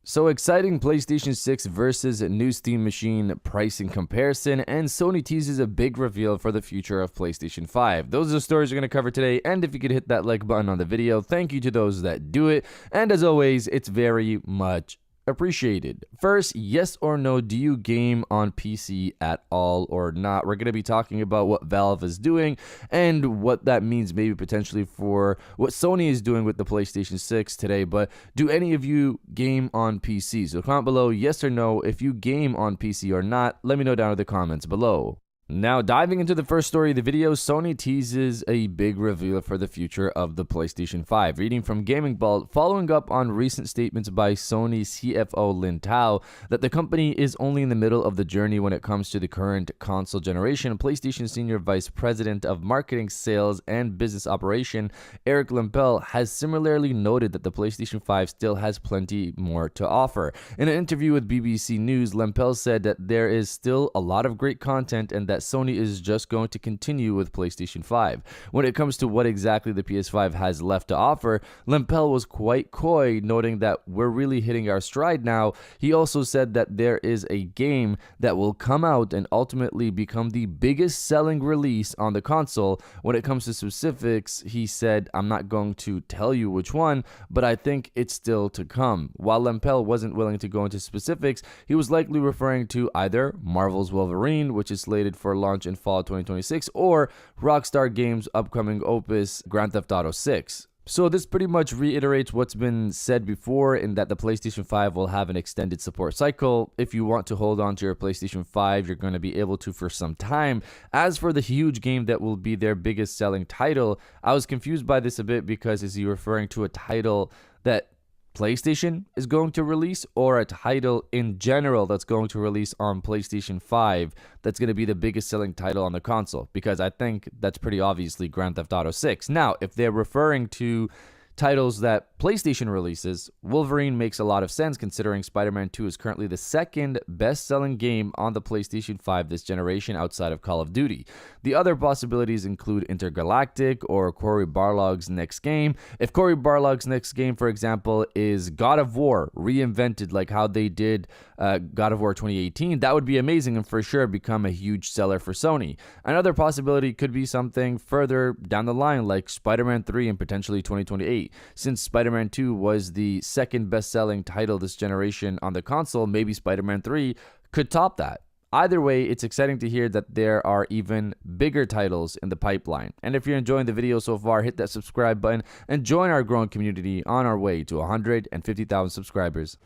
[SPEAKER 20] So exciting PlayStation 6 versus new Steam machine pricing comparison, and Sony teases a big reveal for the future of PlayStation 5. Those are the stories we're going to cover today, and if you could hit that like button on the video, thank you to those that do it, and as always, it's very much appreciated. First, yes or no, do you game on PC at all or not? We're going to be talking about what Valve is doing and what that means maybe potentially for what Sony is doing with the PlayStation 6 today, but do any of you game on PC? So comment below yes or no if you game on PC or not. Let me know down in the comments below. Now, diving into the first story of the video, Sony teases a big reveal for the future of the PlayStation 5. Reading from Gaming Bolt, following up on recent statements by Sony CFO Lin Tao that the company is only in the middle of the journey when it comes to the current console generation, PlayStation Senior Vice President of Marketing, Sales, and Business Operation, Eric Lempel, has similarly noted that the PlayStation 5 still has plenty more to offer. In an interview with BBC News, Lempel said that there is still a lot of great content and that Sony is just going to continue with PlayStation 5. When it comes to what exactly the PS5 has left to offer, Lempel was quite coy, noting that we're really hitting our stride now. He also said that there is a game that will come out and ultimately become the biggest selling release on the console. When it comes to specifics, he said, I'm not going to tell you which one, but I think it's still to come. While Lempel wasn't willing to go into specifics, he was likely referring to either Marvel's Wolverine, which is slated for launch in fall 2026, or Rockstar Games' upcoming opus Grand Theft Auto 6. So this pretty much reiterates what's been said before in that the PlayStation 5 will have an extended support cycle. If you want to hold on to your PlayStation 5, you're going to be able to for some time. As for the huge game that will be their biggest selling title, I was confused by this a bit because is he referring to a title that PlayStation is going to release or a title in general that's going to release on PlayStation 5 that's going to be the biggest selling title on the console? Because I think that's pretty obviously Grand Theft Auto 6. Now, if they're referring to titles that PlayStation releases, Wolverine makes a lot of sense considering Spider-Man 2 is currently the second best-selling game on the PlayStation 5 this generation outside of Call of Duty. The other possibilities include Intergalactic or Cory Barlog's next game. If Cory Barlog's next game, for example, is God of War reinvented like how they did God of War 2018, that would be amazing and for sure become a huge seller for Sony. Another possibility could be something further down the line like Spider-Man 3 and potentially 2028. Since Spider-Man 2 was the second best-selling title this generation on the console, maybe Spider-Man 3 could top that. Either way, it's exciting to hear that there are even bigger titles in the pipeline. And if you're enjoying the video so far, hit that subscribe button and join our growing community on our way to 150,000 subscribers.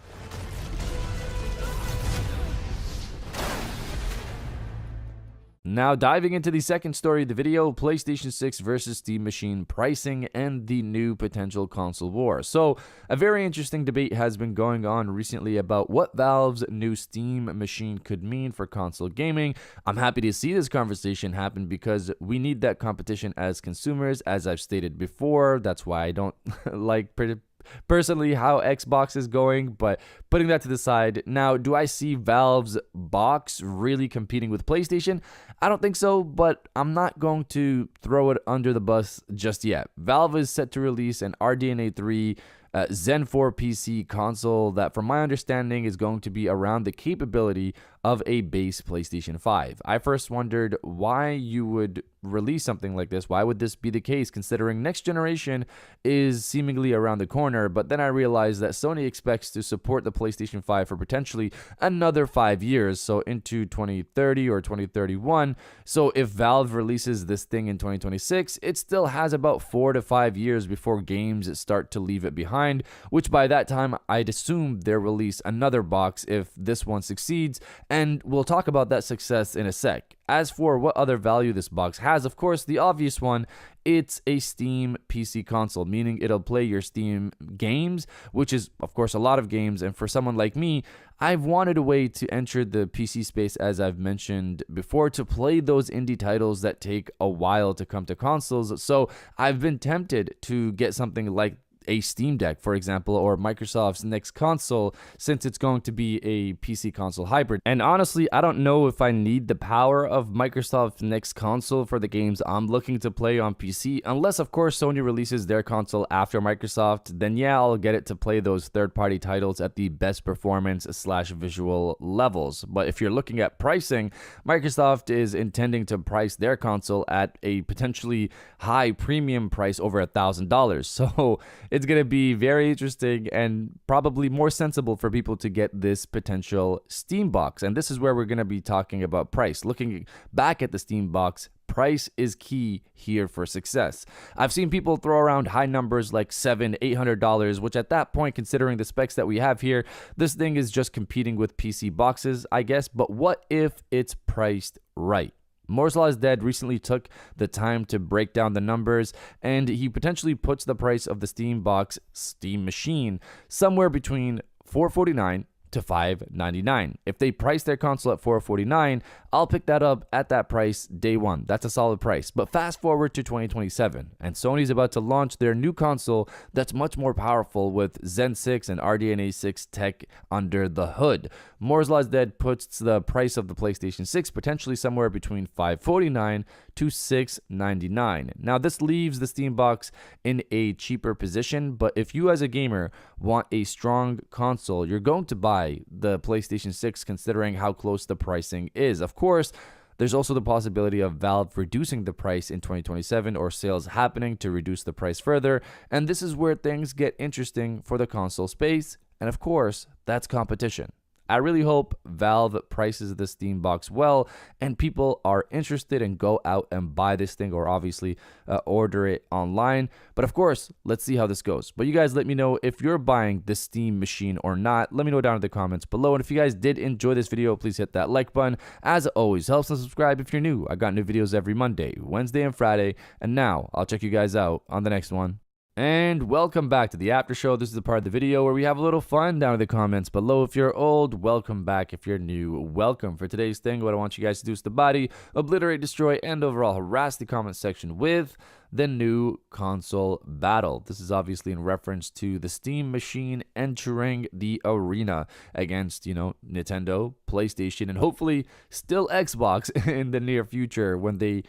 [SPEAKER 20] Now diving into the second story of the video, PlayStation 6 versus Steam machine pricing and the new potential console war. So a very interesting debate has been going on recently about what Valve's new Steam machine could mean for console gaming. I'm happy to see this conversation happen because we need that competition as consumers, as I've stated before. That's why I don't like personally how Xbox is going, but putting that to the side, now do I see Valve's box really competing with PlayStation? I don't think so, but I'm not going to throw it under the bus just yet. Valve is set to release an RDNA 3 Zen 4 PC console that, from my understanding, is going to be around the capability of a base PlayStation 5. I first wondered why you would release something like this. Why would this be the case, considering next generation is seemingly around the corner? But then I realized that Sony expects to support the PlayStation 5 for potentially another 5 years, so into 2030 or 2031. So if Valve releases this thing in 2026, it still has about 4 to 5 years before games start to leave it behind, which by that time I'd assume they'll release another box if this one succeeds, and we'll talk about that success in a sec. As for what other value this box has, of course, the obvious one, it's a Steam PC console, meaning it'll play your Steam games, which is, of course, a lot of games. And for someone like me, I've wanted a way to enter the PC space, as I've mentioned before, to play those indie titles that take a while to come to consoles. So I've been tempted to get something like a Steam Deck, for example, or Microsoft's next console, since it's going to be a PC console hybrid. And honestly, I don't know if I need the power of Microsoft's next console for the games I'm looking to play on PC, unless of course Sony releases their console after Microsoft. Then yeah, I'll get it to play those third-party titles at the best performance / visual levels. But if you're looking at pricing, Microsoft is intending to price their console at a potentially high premium price, over $1,000. So it's going to be very interesting and probably more sensible for people to get this potential Steam box. And this is where we're going to be talking about price. Looking back at the Steam box, price is key here for success. I've seen people throw around high numbers like $700, $800, which at that point, considering the specs that we have here, this thing is just competing with PC boxes, I guess. But what if it's priced right? Moore's Law is Dead recently took the time to break down the numbers, and he potentially puts the price of the Steam box, Steam machine, somewhere between $449 to $599. If they price their console at $449, I'll pick that up at that price day one. That's a solid price. But fast forward to 2027, and Sony's about to launch their new console that's much more powerful with Zen 6 and RDNA 6 tech under the hood. Moore's Law is Dead puts the price of the PlayStation 6 potentially somewhere between $549 to $699. Now, this leaves the Steam box in a cheaper position, but if you as a gamer want a strong console, you're going to buy the PlayStation 6, considering how close the pricing is. Of course, there's also the possibility of Valve reducing the price in 2027, or sales happening to reduce the price further, and this is where things get interesting for the console space, and of course, that's competition. I really hope Valve prices the Steam box well and people are interested and go out and buy this thing, or obviously order it online. But of course, let's see how this goes. But you guys let me know if you're buying this Steam machine or not. Let me know down in the comments below. And if you guys did enjoy this video, please hit that like button. As always, helps to subscribe if you're new. I got new videos every Monday, Wednesday, and Friday. And now I'll check you guys out on the next one. And welcome back to the after show. This is the part of the video where we have a little fun down in the comments below. If you're old, welcome back. If you're new, welcome. For today's thing, what I want you guys to do is to body, obliterate, destroy, and overall harass the comment section with the new console battle. This is obviously in reference to the Steam machine entering the arena against, Nintendo, PlayStation, and hopefully still Xbox in the near future when they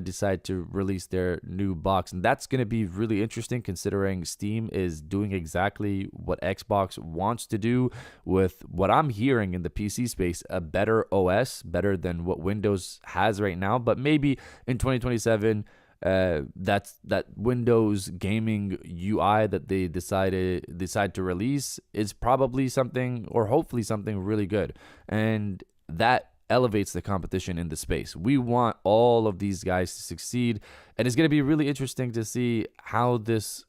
[SPEAKER 20] decide to release their new box. And that's going to be really interesting, considering Steam is doing exactly what Xbox wants to do with what I'm hearing in the PC space, a better OS, better than what Windows has right now. But maybe in 2027, that Windows gaming UI that they decide to release is probably something, or hopefully something really good, and that elevates the competition in the space. We want all of these guys to succeed, and it's going to be really interesting to see how this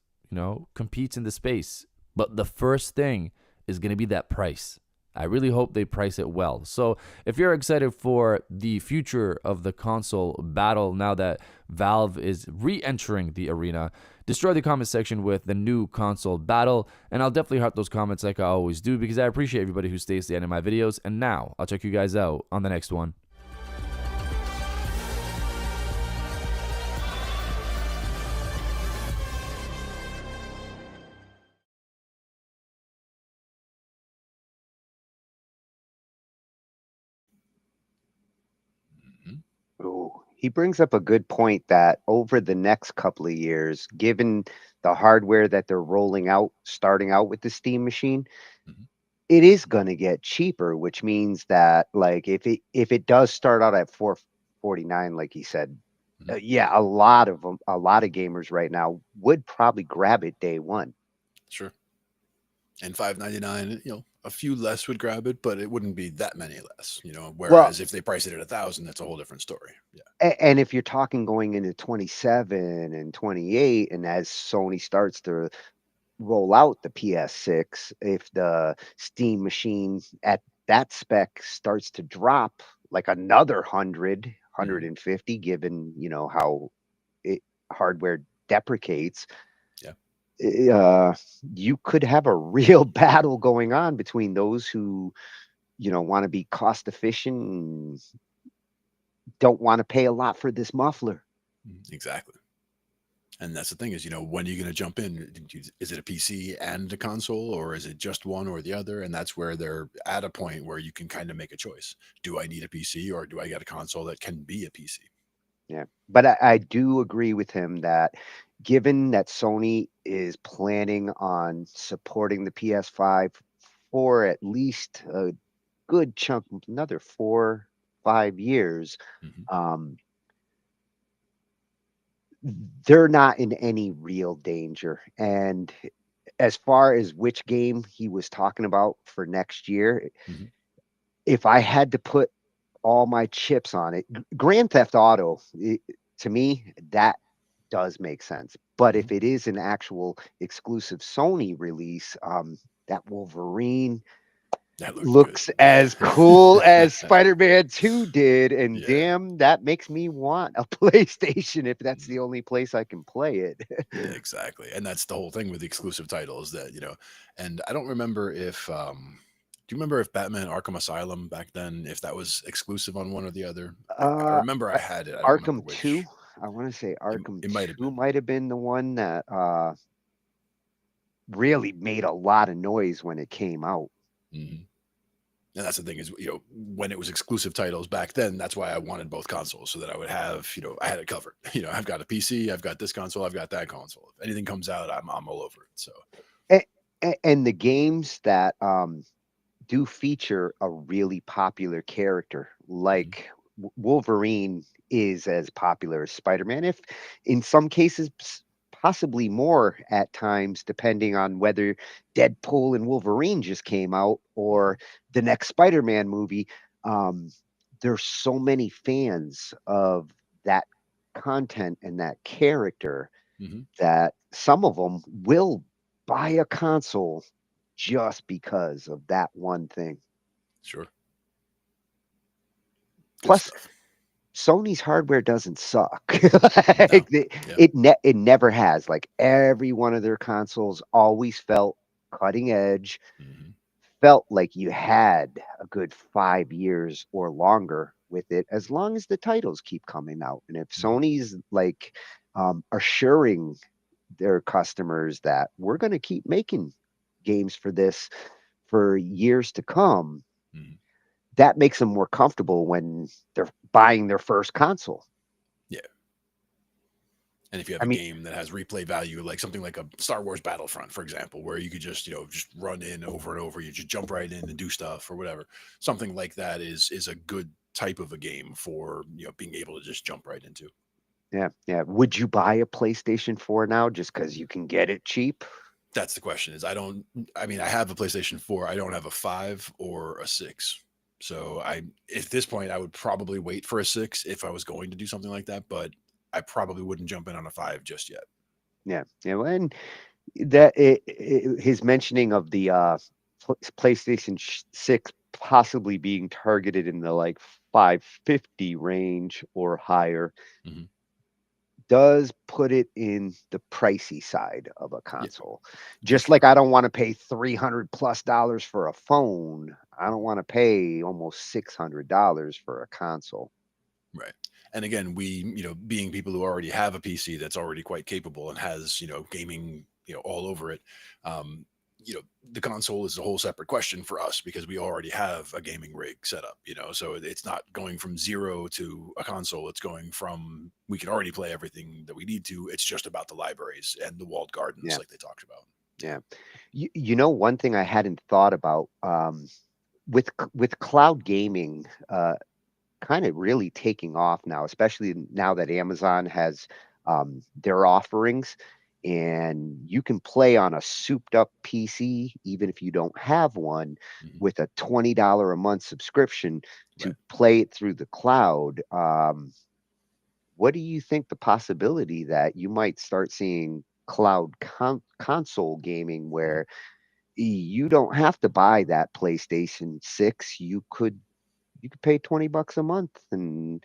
[SPEAKER 20] competes in the space. But the first thing is going to be that price. I really hope they price it well. So if you're excited for the future of the console battle now that Valve is re-entering the arena, destroy the comment section with the new console battle, and I'll definitely heart those comments like I always do, because I appreciate everybody who stays to the end of my videos. And now I'll check you guys out on the next one.
[SPEAKER 3] Oh, He brings up a good point that over the next couple of years, given the hardware that they're rolling out, starting out with the Steam machine, it is going to get cheaper, which means that like if it does start out at 449, like he said, yeah, a lot of them, a lot of gamers right now would probably grab it day one.
[SPEAKER 2] Sure. And $5.99, a few less would grab it, but it wouldn't be that many less, whereas if they price it at 1,000, that's a whole different story. Yeah.
[SPEAKER 3] And if you're talking going into 27 and 28, and as Sony starts to roll out the PS6, if the Steam machine at that spec starts to drop like another 150, given, how hardware deprecates, you could have a real battle going on between those who, want to be cost efficient and don't want to pay a lot for this muffler.
[SPEAKER 2] Exactly. And that's the thing is, when are you going to jump in? Is it a PC and a console, or is it just one or the other? And that's where they're at a point where you can kind of make a choice. Do I need a PC, or do I get a console that can be a PC?
[SPEAKER 3] Yeah. But I do agree with him that given that Sony is planning on supporting the PS5 for at least a good chunk, another 4-5 years, they're not in any real danger. And as far as which game he was talking about for next year, if I had to put all my chips on it, Grand Theft Auto, to me, that does make sense. But if it is an actual exclusive Sony release, that Wolverine looks as cool as Spider-Man 2 did, and damn, that makes me want a PlayStation if that's the only place I can play it.
[SPEAKER 2] Exactly. And that's the whole thing with the exclusive titles that, and I don't remember if do you remember if Batman Arkham Asylum back then, if that was exclusive on one or the other? I remember I had it. I don't remember
[SPEAKER 3] Arkham
[SPEAKER 2] which.
[SPEAKER 3] 2, I want to say Arkham
[SPEAKER 2] it might have
[SPEAKER 3] 2 might have been the one that really made a lot of noise when it came out.
[SPEAKER 2] And that's the thing is, when it was exclusive titles back then, that's why I wanted both consoles so that I would have, I had it covered. I've got a PC, I've got this console, I've got that console. If anything comes out, I'm all over it. So,
[SPEAKER 3] and the games that do feature a really popular character, like Wolverine is as popular as Spider-Man, if in some cases possibly more at times, depending on whether Deadpool and Wolverine just came out or the next Spider-Man movie. There's so many fans of that content and that character that some of them will buy a console just because of that one thing.
[SPEAKER 2] Sure.
[SPEAKER 3] Plus, Sony's hardware doesn't suck. It never has. Like every one of their consoles always felt cutting edge, felt like you had a good 5 years or longer with it, as long as the titles keep coming out. And if Sony's like assuring their customers that we're going to keep making games for this for years to come, that makes them more comfortable when they're buying their first console.
[SPEAKER 2] Yeah. And if you have a game that has replay value, like something like a Star Wars Battlefront, for example, where you could just, just run in over and over, you just jump right in and do stuff or whatever. Something like that is a good type of a game for, being able to just jump right into.
[SPEAKER 3] Yeah. Yeah. Would you buy a PlayStation 4 now just because you can get it cheap?
[SPEAKER 2] That's the question is I have a PlayStation 4. I don't have a 5 or a 6. So at this point, I would probably wait for a 6 if I was going to do something like that, but I probably wouldn't jump in on a 5 just yet.
[SPEAKER 3] Yeah. Yeah. And that his mentioning of the PlayStation 6 possibly being targeted in the like 550 range or higher does put it in the pricey side of a console. Just like I don't want to pay $300+ for a phone, I don't want to pay almost $600 for a console.
[SPEAKER 2] Right. And again, we, being people who already have a PC that's already quite capable and has, gaming, all over it, the console is a whole separate question for us because we already have a gaming rig set up, so it's not going from zero to a console. It's going from, we can already play everything that we need to. It's just about the libraries and the walled gardens
[SPEAKER 3] Yeah.
[SPEAKER 2] like they talked about.
[SPEAKER 3] Yeah. One thing I hadn't thought about, with cloud gaming, kind of really taking off now, especially now that Amazon has their offerings, and you can play on a souped up PC even if you don't have one, with a $20 a month subscription to play it through the cloud. What do you think the possibility that you might start seeing cloud console gaming where you don't have to buy that PlayStation 6? You could pay $20 a month and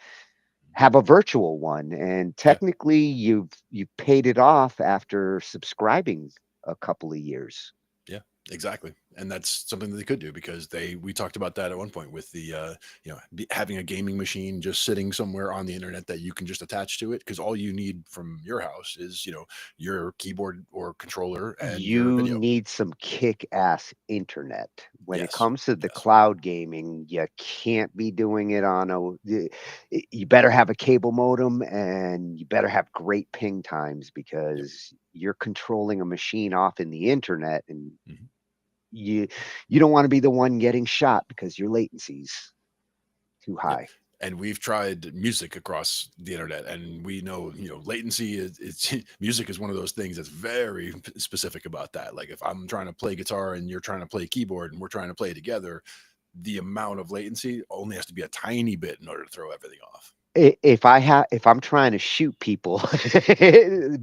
[SPEAKER 3] have a virtual one, and technically you've paid it off after subscribing a couple of years.
[SPEAKER 2] Yeah, exactly. And that's something that they could do because we talked about that at one point with the having a gaming machine just sitting somewhere on the internet that you can just attach to it, because all you need from your house is your keyboard or controller and your
[SPEAKER 3] You
[SPEAKER 2] video.
[SPEAKER 3] need some kick-ass internet. When it
[SPEAKER 2] Yes.
[SPEAKER 3] comes to the cloud gaming, you can't be doing it on you better have a cable modem, and you better have great ping times, because you're controlling a machine off in the internet, and you don't want to be the one getting shot because your latency's too high.
[SPEAKER 2] And we've tried music across the internet, and we know, latency it's music is one of those things that's very specific about that. Like if I'm trying to play guitar and you're trying to play keyboard and we're trying to play together, the amount of latency only has to be a tiny bit in order to throw everything off.
[SPEAKER 3] If I'm trying to shoot people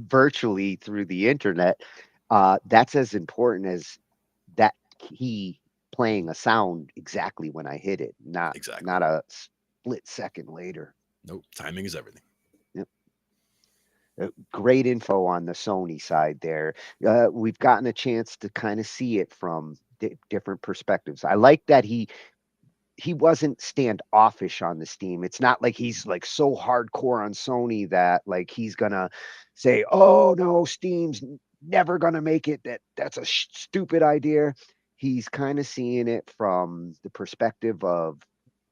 [SPEAKER 3] virtually through the internet, that's as important as that key playing a sound exactly when I hit it, not a split second later.
[SPEAKER 2] Nope, timing is everything.
[SPEAKER 3] Yep. Great info on the Sony side there. We've gotten a chance to kind of see it from different perspectives. I like that he wasn't standoffish on the Steam. It's not like he's like so hardcore on Sony that like he's gonna say, "Oh no, Steam's never gonna make it. That's a stupid idea." He's kind of seeing it from the perspective of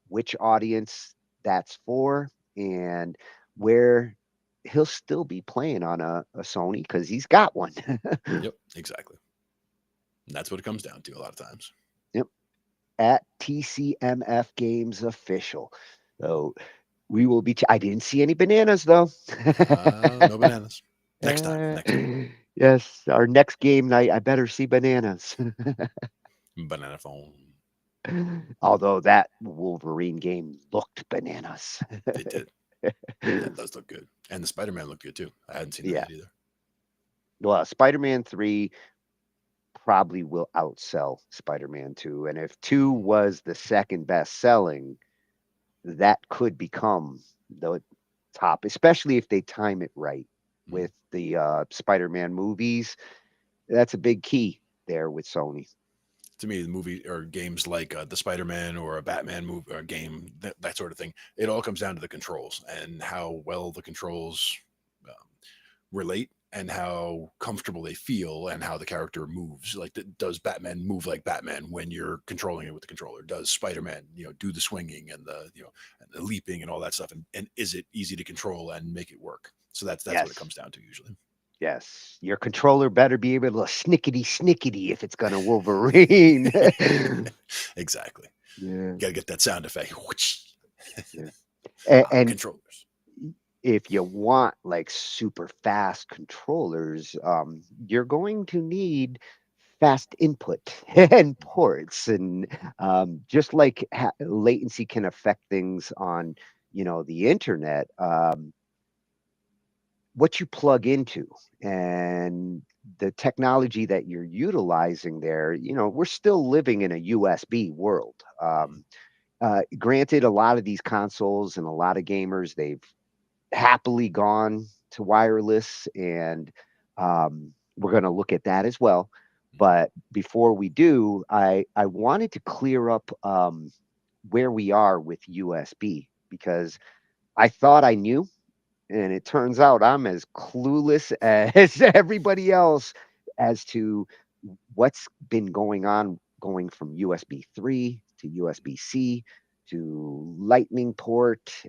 [SPEAKER 3] which audience that's for, and where he'll still be playing on a Sony because he's got one.
[SPEAKER 2] Yep, exactly. And that's what it comes down to a lot of times.
[SPEAKER 3] Yep. At TCMF Games Official. So we will be. I didn't see any bananas though.
[SPEAKER 2] No bananas. Next time.
[SPEAKER 3] Yes, our next game night, I better see bananas.
[SPEAKER 2] Banana phone.
[SPEAKER 3] Although that Wolverine game looked bananas.
[SPEAKER 2] It did. That does look good. And the Spider-Man looked good too. I hadn't seen that either.
[SPEAKER 3] Well, Spider-Man 3 probably will outsell Spider-Man 2. And if 2 was the second best selling, that could become the top, especially if they time it right with the Spider-Man movies. That's a big key there with Sony.
[SPEAKER 2] To me, the movie or games like the Spider-Man or a Batman movie or game, that sort of thing, it all comes down to the controls and how well the controls relate and how comfortable they feel and how the character moves. Like, does Batman move like Batman when you're controlling it with the controller? Does Spider-Man, do the swinging and the, and the leaping and all that stuff? And is it easy to control and make it work? So that's what it comes down to usually.
[SPEAKER 3] Yes, your controller better be able to snickety if it's gonna Wolverine.
[SPEAKER 2] Exactly.
[SPEAKER 3] Yeah.
[SPEAKER 2] Got to get that sound effect.
[SPEAKER 3] Yeah. And
[SPEAKER 2] controllers.
[SPEAKER 3] If you want like super fast controllers, you're going to need fast input and ports, and just like latency can affect things on the internet. What you plug into and the technology that you're utilizing there, we're still living in a USB world. Granted, a lot of these consoles and a lot of gamers, they've happily gone to wireless, and we're going to look at that as well. But before we do, I wanted to clear up where we are with USB, because I thought I knew. And it turns out I'm as clueless as everybody else as to what's been going on going from USB 3 to USB-C to Lightning port,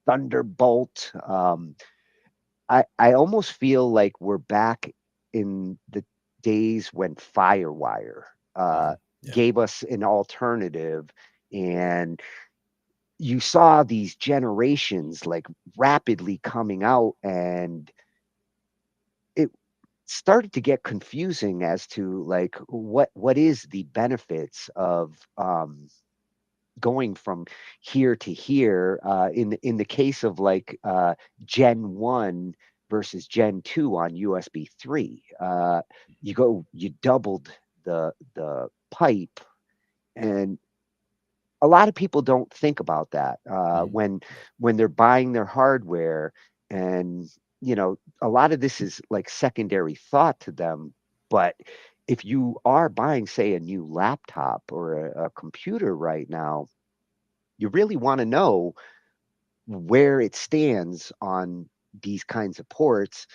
[SPEAKER 3] Thunderbolt. I almost feel like we're back in the days when Firewire gave us an alternative, and you saw these generations like rapidly coming out, and it started to get confusing as to like what is the benefits of going from here to here, in the case of like Gen 1 versus Gen 2 on USB 3. You doubled the pipe, and a lot of people don't think about that when they're buying their hardware. And a lot of this is like secondary thought to them. But if you are buying, say, a new laptop or a computer right now, you really want to know where it stands on these kinds of ports,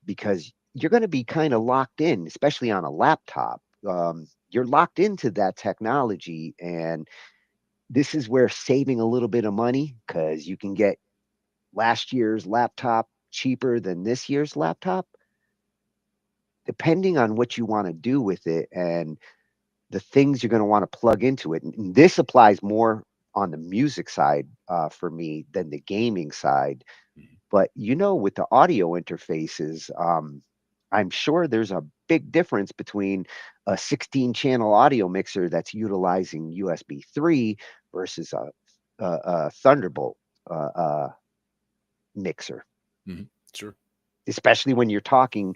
[SPEAKER 3] because you're going to be kind of locked in, especially on a laptop. You're locked into that technology, and this is where saving a little bit of money, because you can get last year's laptop cheaper than this year's laptop, depending on what you want to do with it and the things you're going to want to plug into it. And this applies more on the music side for me than the gaming side. But with the audio interfaces, I'm sure there's a big difference between a 16-channel audio mixer that's utilizing USB 3 versus a Thunderbolt mixer.
[SPEAKER 2] Sure.
[SPEAKER 3] Especially when you're talking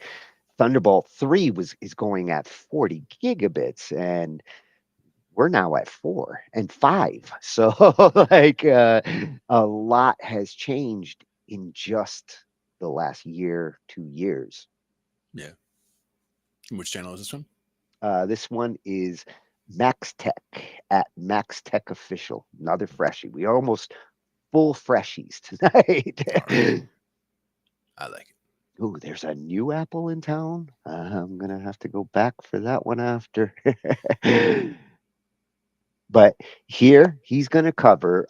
[SPEAKER 3] Thunderbolt 3 is going at 40 gigabits, and we're now at 4 and 5. So like a lot has changed in just the last year, 2 years.
[SPEAKER 2] Yeah. And which channel is this one?
[SPEAKER 3] This one is Max Tech at Max Tech Official. Another freshie. We are almost full freshies tonight.
[SPEAKER 2] Right. I like it.
[SPEAKER 3] Ooh, there's a new Apple in town. I'm going to have to go back for that one after. But here he's going to cover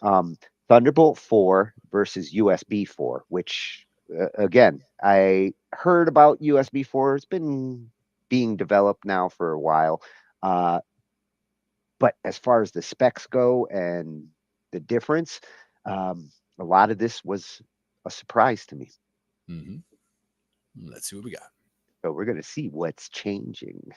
[SPEAKER 3] Thunderbolt 4 versus USB 4, which, again, I heard about USB 4. It's been being developed now for a while. But as far as the specs go and the difference, a lot of this was a surprise to me.
[SPEAKER 2] Let's see what we got.
[SPEAKER 3] So we're going to see what's changing.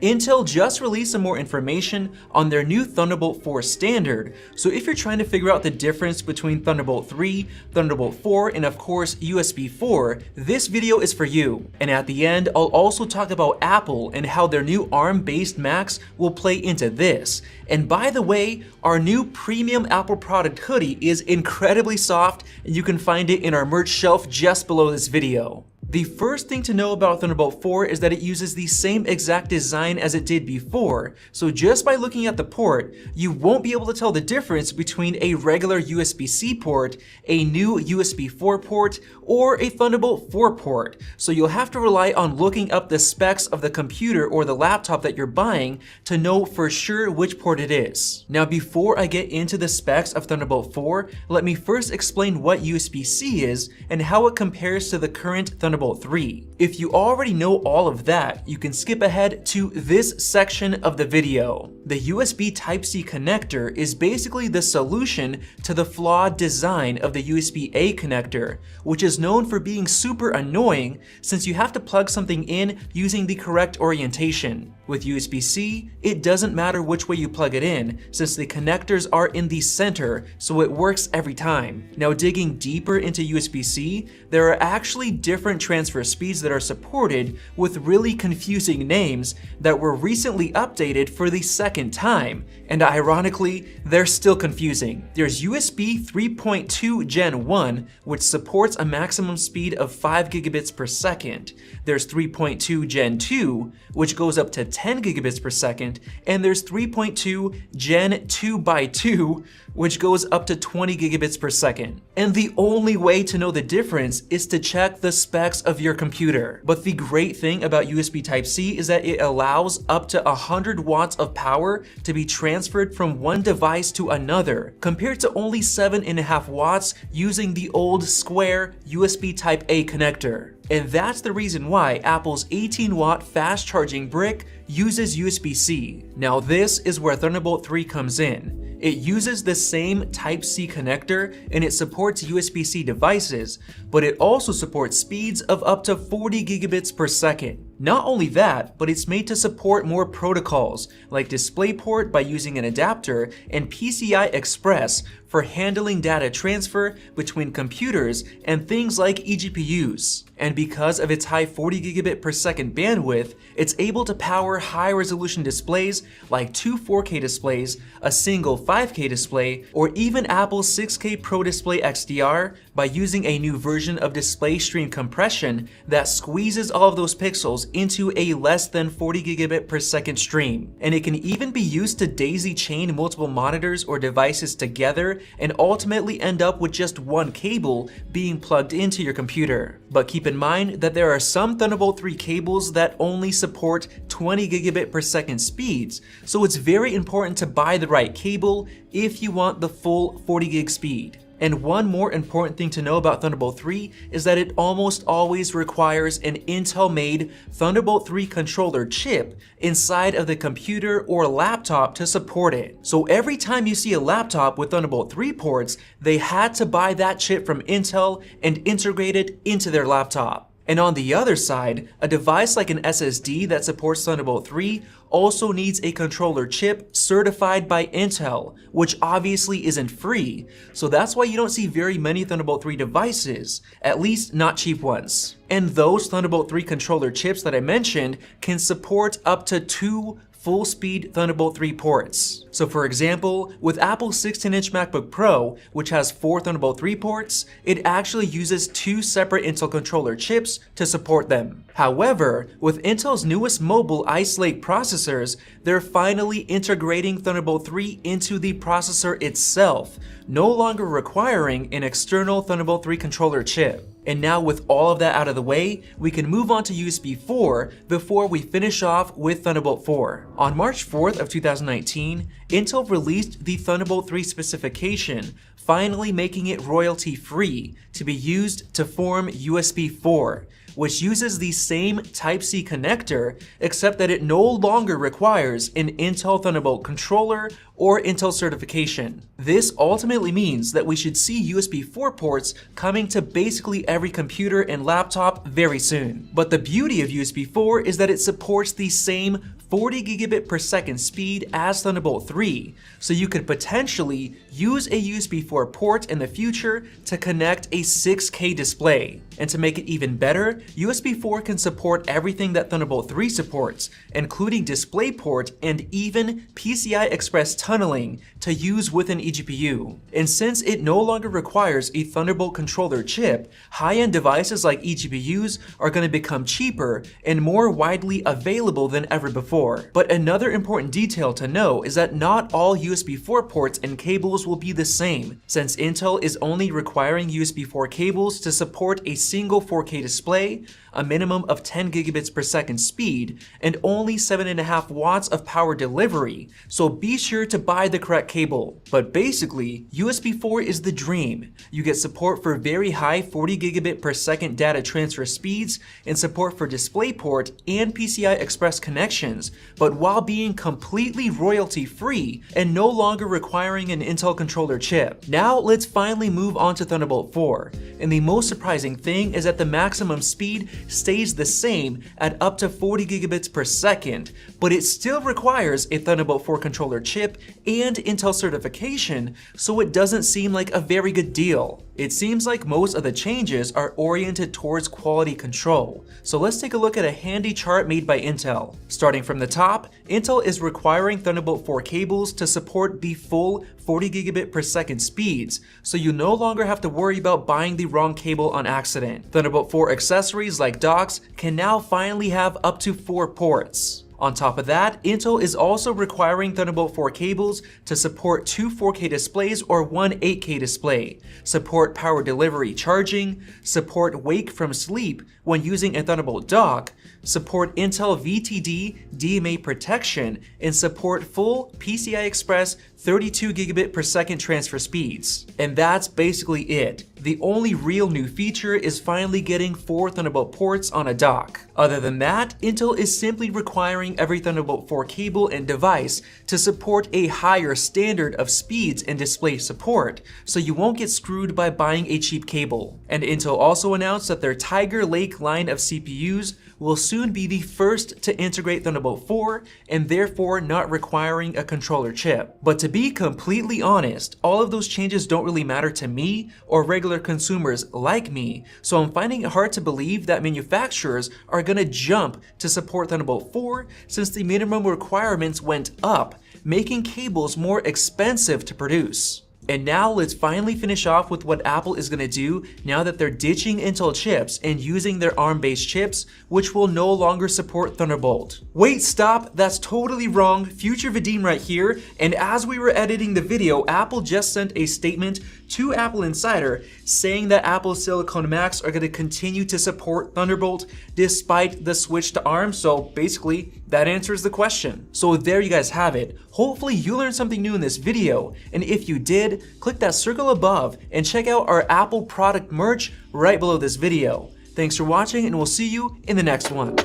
[SPEAKER 21] Intel just released some more information on their new Thunderbolt 4 standard, so if you're trying to figure out the difference between Thunderbolt 3, Thunderbolt 4, and of course USB 4, this video is for you. And at the end, I'll also talk about Apple and how their new ARM-based Macs will play into this. And by the way, our new premium Apple product hoodie is incredibly soft, and you can find it in our merch shelf just below this video. The first thing to know about Thunderbolt 4 is that it uses the same exact design as it did before, so just by looking at the port, you won't be able to tell the difference between a regular USB-C port, a new USB 4 port, or a Thunderbolt 4 port, so you'll have to rely on looking up the specs of the computer or the laptop that you're buying to know for sure which port it is. Now before I get into the specs of Thunderbolt 4, let me first explain what USB-C is and how it compares to the current Thunderbolt 3. If you already know all of that, you can skip ahead to this section of the video. The USB Type-C connector is basically the solution to the flawed design of the USB-A connector, which is known for being super annoying since you have to plug something in using the correct orientation. With USB-C, it doesn't matter which way you plug it in, since the connectors are in the center, so it works every time. Now digging deeper into USB-C, there are actually different transfer speeds that are supported with really confusing names that were recently updated for the second time, and ironically, they're still confusing. There's USB 3.2 Gen 1, which supports a maximum speed of 5 gigabits per second. There's 3.2 Gen 2, which goes up to 10 gigabits per second, and there's 3.2 Gen 2x2, which goes up to 20 gigabits per second. And the only way to know the difference is to check the specs of your computer. But the great thing about USB Type-C is that it allows up to 100 watts of power to be transferred from one device to another, compared to only 7.5 watts using the old square USB Type-A connector. And that's the reason why Apple's 18-watt fast charging brick uses USB-C. Now this is where Thunderbolt 3 comes in. It uses the same Type-C connector and it supports USB-C devices, but it also supports speeds of up to 40 gigabits per second. Not only that, but it's made to support more protocols like DisplayPort by using an adapter and PCI Express for handling data transfer between computers and things like eGPUs. And because of its high 40 gigabit per second bandwidth, it's able to power high resolution displays like 2 4K displays, a single 5K display, or even Apple's 6K Pro Display XDR by using a new version of display stream compression that squeezes all of those pixels into a less than 40 gigabit per second stream. And it can even be used to daisy chain multiple monitors or devices together and ultimately end up with just one cable being plugged into your computer. But keep in mind that there are some Thunderbolt 3 cables that only support 20 gigabit per second speeds, so it's very important to buy the right cable if you want the full 40 gig speed. And one more important thing to know about Thunderbolt 3 is that it almost always requires an Intel-made Thunderbolt 3 controller chip inside of the computer or laptop to support it. So every time you see a laptop with Thunderbolt 3 ports, they had to buy that chip from Intel and integrate it into their laptop. And on the other side, a device like an SSD that supports Thunderbolt 3 also needs a controller chip certified by Intel, which obviously isn't free. So that's why you don't see very many Thunderbolt 3 devices, at least not cheap ones. And those Thunderbolt 3 controller chips that I mentioned can support up to 2 full-speed Thunderbolt 3 ports. So for example, with Apple's 16-inch MacBook Pro, which has 4 Thunderbolt 3 ports, it actually uses 2 separate Intel controller chips to support them. However, with Intel's newest mobile Ice Lake processors, they're finally integrating Thunderbolt 3 into the processor itself, no longer requiring an external Thunderbolt 3 controller chip. And now with all of that out of the way, we can move on to USB 4 before we finish off with Thunderbolt 4. On March 4th of 2019, Intel released the Thunderbolt 3 specification, finally making it royalty-free to be used to form USB 4, which uses the same Type-C connector, except that it no longer requires an Intel Thunderbolt controller or Intel certification. This ultimately means that we should see USB 4 ports coming to basically every computer and laptop very soon. But the beauty of USB 4 is that it supports the same 40 gigabit per second speed as Thunderbolt 3, so you could potentially use a USB 4 port in the future to connect a 6K display. And to make it even better, USB 4 can support everything that Thunderbolt 3 supports, including DisplayPort and even PCI Express tunneling to use with an eGPU. And since it no longer requires a Thunderbolt controller chip, high-end devices like eGPUs are going to become cheaper and more widely available than ever before. But another important detail to know is that not all USB 4 ports and cables will be the same, since Intel is only requiring USB 4 cables to support a single 4K display, a minimum of 10 gigabits per second speed, and only 7.5 watts of power delivery, so be sure to buy the correct cable. But basically, USB 4 is the dream. You get support for very high 40 gigabit per second data transfer speeds and support for DisplayPort and PCI Express connections, but while being completely royalty-free and no longer requiring an Intel controller chip. Now let's finally move on to Thunderbolt 4, and the most surprising thing is that the maximum speed stays the same at up to 40 gigabits per second, but it still requires a Thunderbolt 4 controller chip and Intel certification, so it doesn't seem like a very good deal. It seems like most of the changes are oriented towards quality control. So let's take a look at a handy chart made by Intel. Starting from the top, Intel is requiring Thunderbolt 4 cables to support the full 40 gigabit per second speeds, so you no longer have to worry about buying the wrong cable on accident. Thunderbolt 4 accessories like docks can now finally have up to 4 ports. On top of that, Intel is also requiring Thunderbolt 4 cables to support 2 4K displays or one 8K display, support power delivery charging, support wake from sleep when using a Thunderbolt dock, support Intel VTD DMA protection, and support full PCI Express 32 gigabit per second transfer speeds. And that's basically it. The only real new feature is finally getting 4 Thunderbolt ports on a dock. Other than that, Intel is simply requiring every Thunderbolt 4 cable and device to support a higher standard of speeds and display support, so you won't get screwed by buying a cheap cable. And Intel also announced that their Tiger Lake line of CPUs will soon be the first to integrate Thunderbolt 4 and therefore not requiring a controller chip. But to be completely honest, all of those changes don't really matter to me or regular consumers like me, so I'm finding it hard to believe that manufacturers are gonna jump to support Thunderbolt 4 since the minimum requirements went up, making cables more expensive to produce. And now let's finally finish off with what Apple is going to do now that they're ditching Intel chips and using their ARM-based chips, which will no longer support Thunderbolt. Wait, stop, that's totally wrong. Future Vadim right here, and as we were editing the video, Apple just sent a statement to Apple Insider saying that Apple's Silicon Macs are going to continue to support Thunderbolt despite the switch to ARM, so basically that answers the question. So there you guys have it. Hopefully you learned something new in this video, and if you did, click that circle above and check out our Apple product merch right below this video. Thanks for watching, and we'll see you in the next one.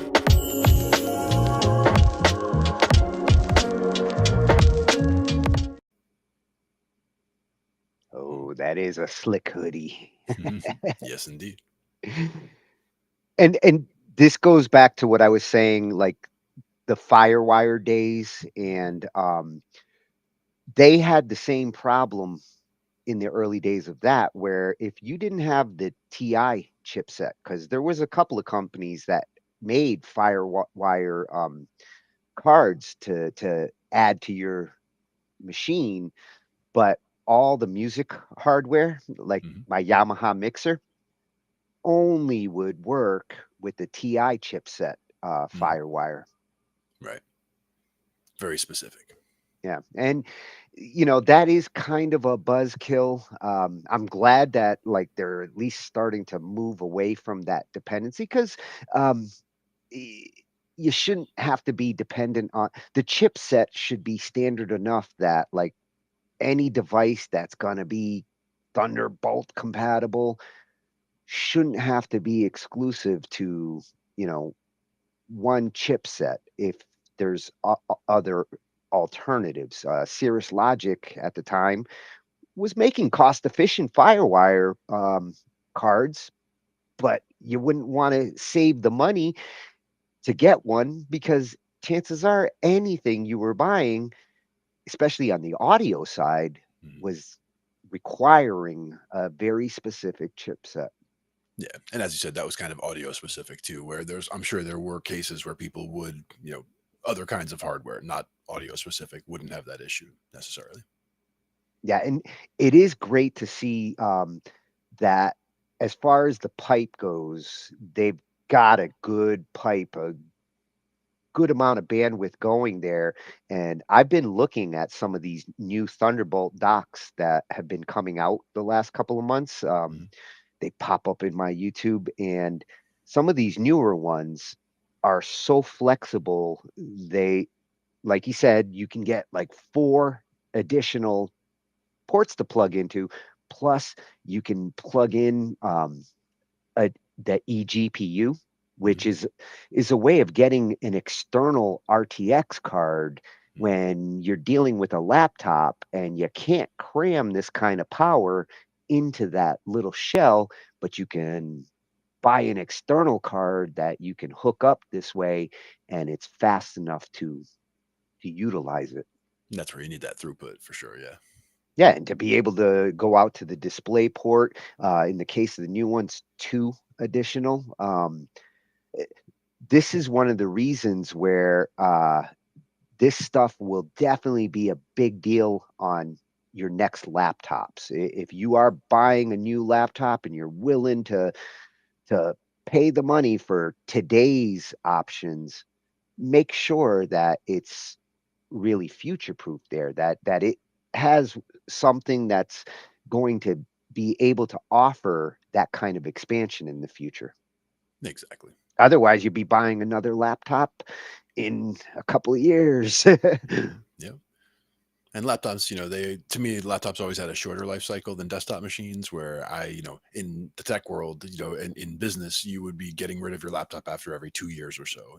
[SPEAKER 3] Oh, that is a slick hoodie.
[SPEAKER 2] Yes, indeed.
[SPEAKER 3] And this goes back to what I was saying, like the Firewire days, and they had the same problem in the early days of that, where if you didn't have the TI chipset, because there was a couple of companies that made Firewire cards to add to your machine, but all the music hardware, like my Yamaha mixer, only would work with the TI chipset Firewire.
[SPEAKER 2] Right. Very specific.
[SPEAKER 3] Yeah. And that is kind of a buzzkill. I'm glad that like they're at least starting to move away from that dependency, because you shouldn't have to be dependent on the chipset. Should be standard enough that like any device that's going to be Thunderbolt compatible shouldn't have to be exclusive to one chipset if there's other alternatives. Cirrus Logic at the time was making cost-efficient Firewire cards, but you wouldn't want to save the money to get one, because chances are anything you were buying, especially on the audio side, was requiring a very specific chipset.
[SPEAKER 2] Yeah, and as you said, that was kind of audio specific too, where I'm sure there were cases where people would, other kinds of hardware, not audio specific, wouldn't have that issue necessarily.
[SPEAKER 3] Yeah, and it is great to see that as far as the pipe goes, they've got a good pipe, a good amount of bandwidth going there. And I've been looking at some of these new Thunderbolt docks that have been coming out the last couple of months. They pop up in my YouTube, and some of these newer ones are so flexible. They, like you said, you can get like 4 additional ports to plug into, plus you can plug in the eGPU, which is a way of getting an external RTX card when you're dealing with a laptop and you can't cram this kind of power into that little shell, but you can buy an external card that you can hook up this way, and it's fast enough to utilize it.
[SPEAKER 2] And that's where you need that throughput for sure. Yeah.
[SPEAKER 3] Yeah, and to be able to go out to the display port, in the case of the new ones, 2 additional. This is one of the reasons where this stuff will definitely be a big deal on your next laptops. If you are buying a new laptop and you're willing to pay the money for today's options, make sure that it's really future proof there, that it has something that's going to be able to offer that kind of expansion in the future.
[SPEAKER 2] Exactly.
[SPEAKER 3] Otherwise, you'd be buying another laptop in a couple of years.
[SPEAKER 2] Yeah. And laptops, they to me, laptops always had a shorter life cycle than desktop machines. Where in the tech world, in business, you would be getting rid of your laptop after every 2 years or so,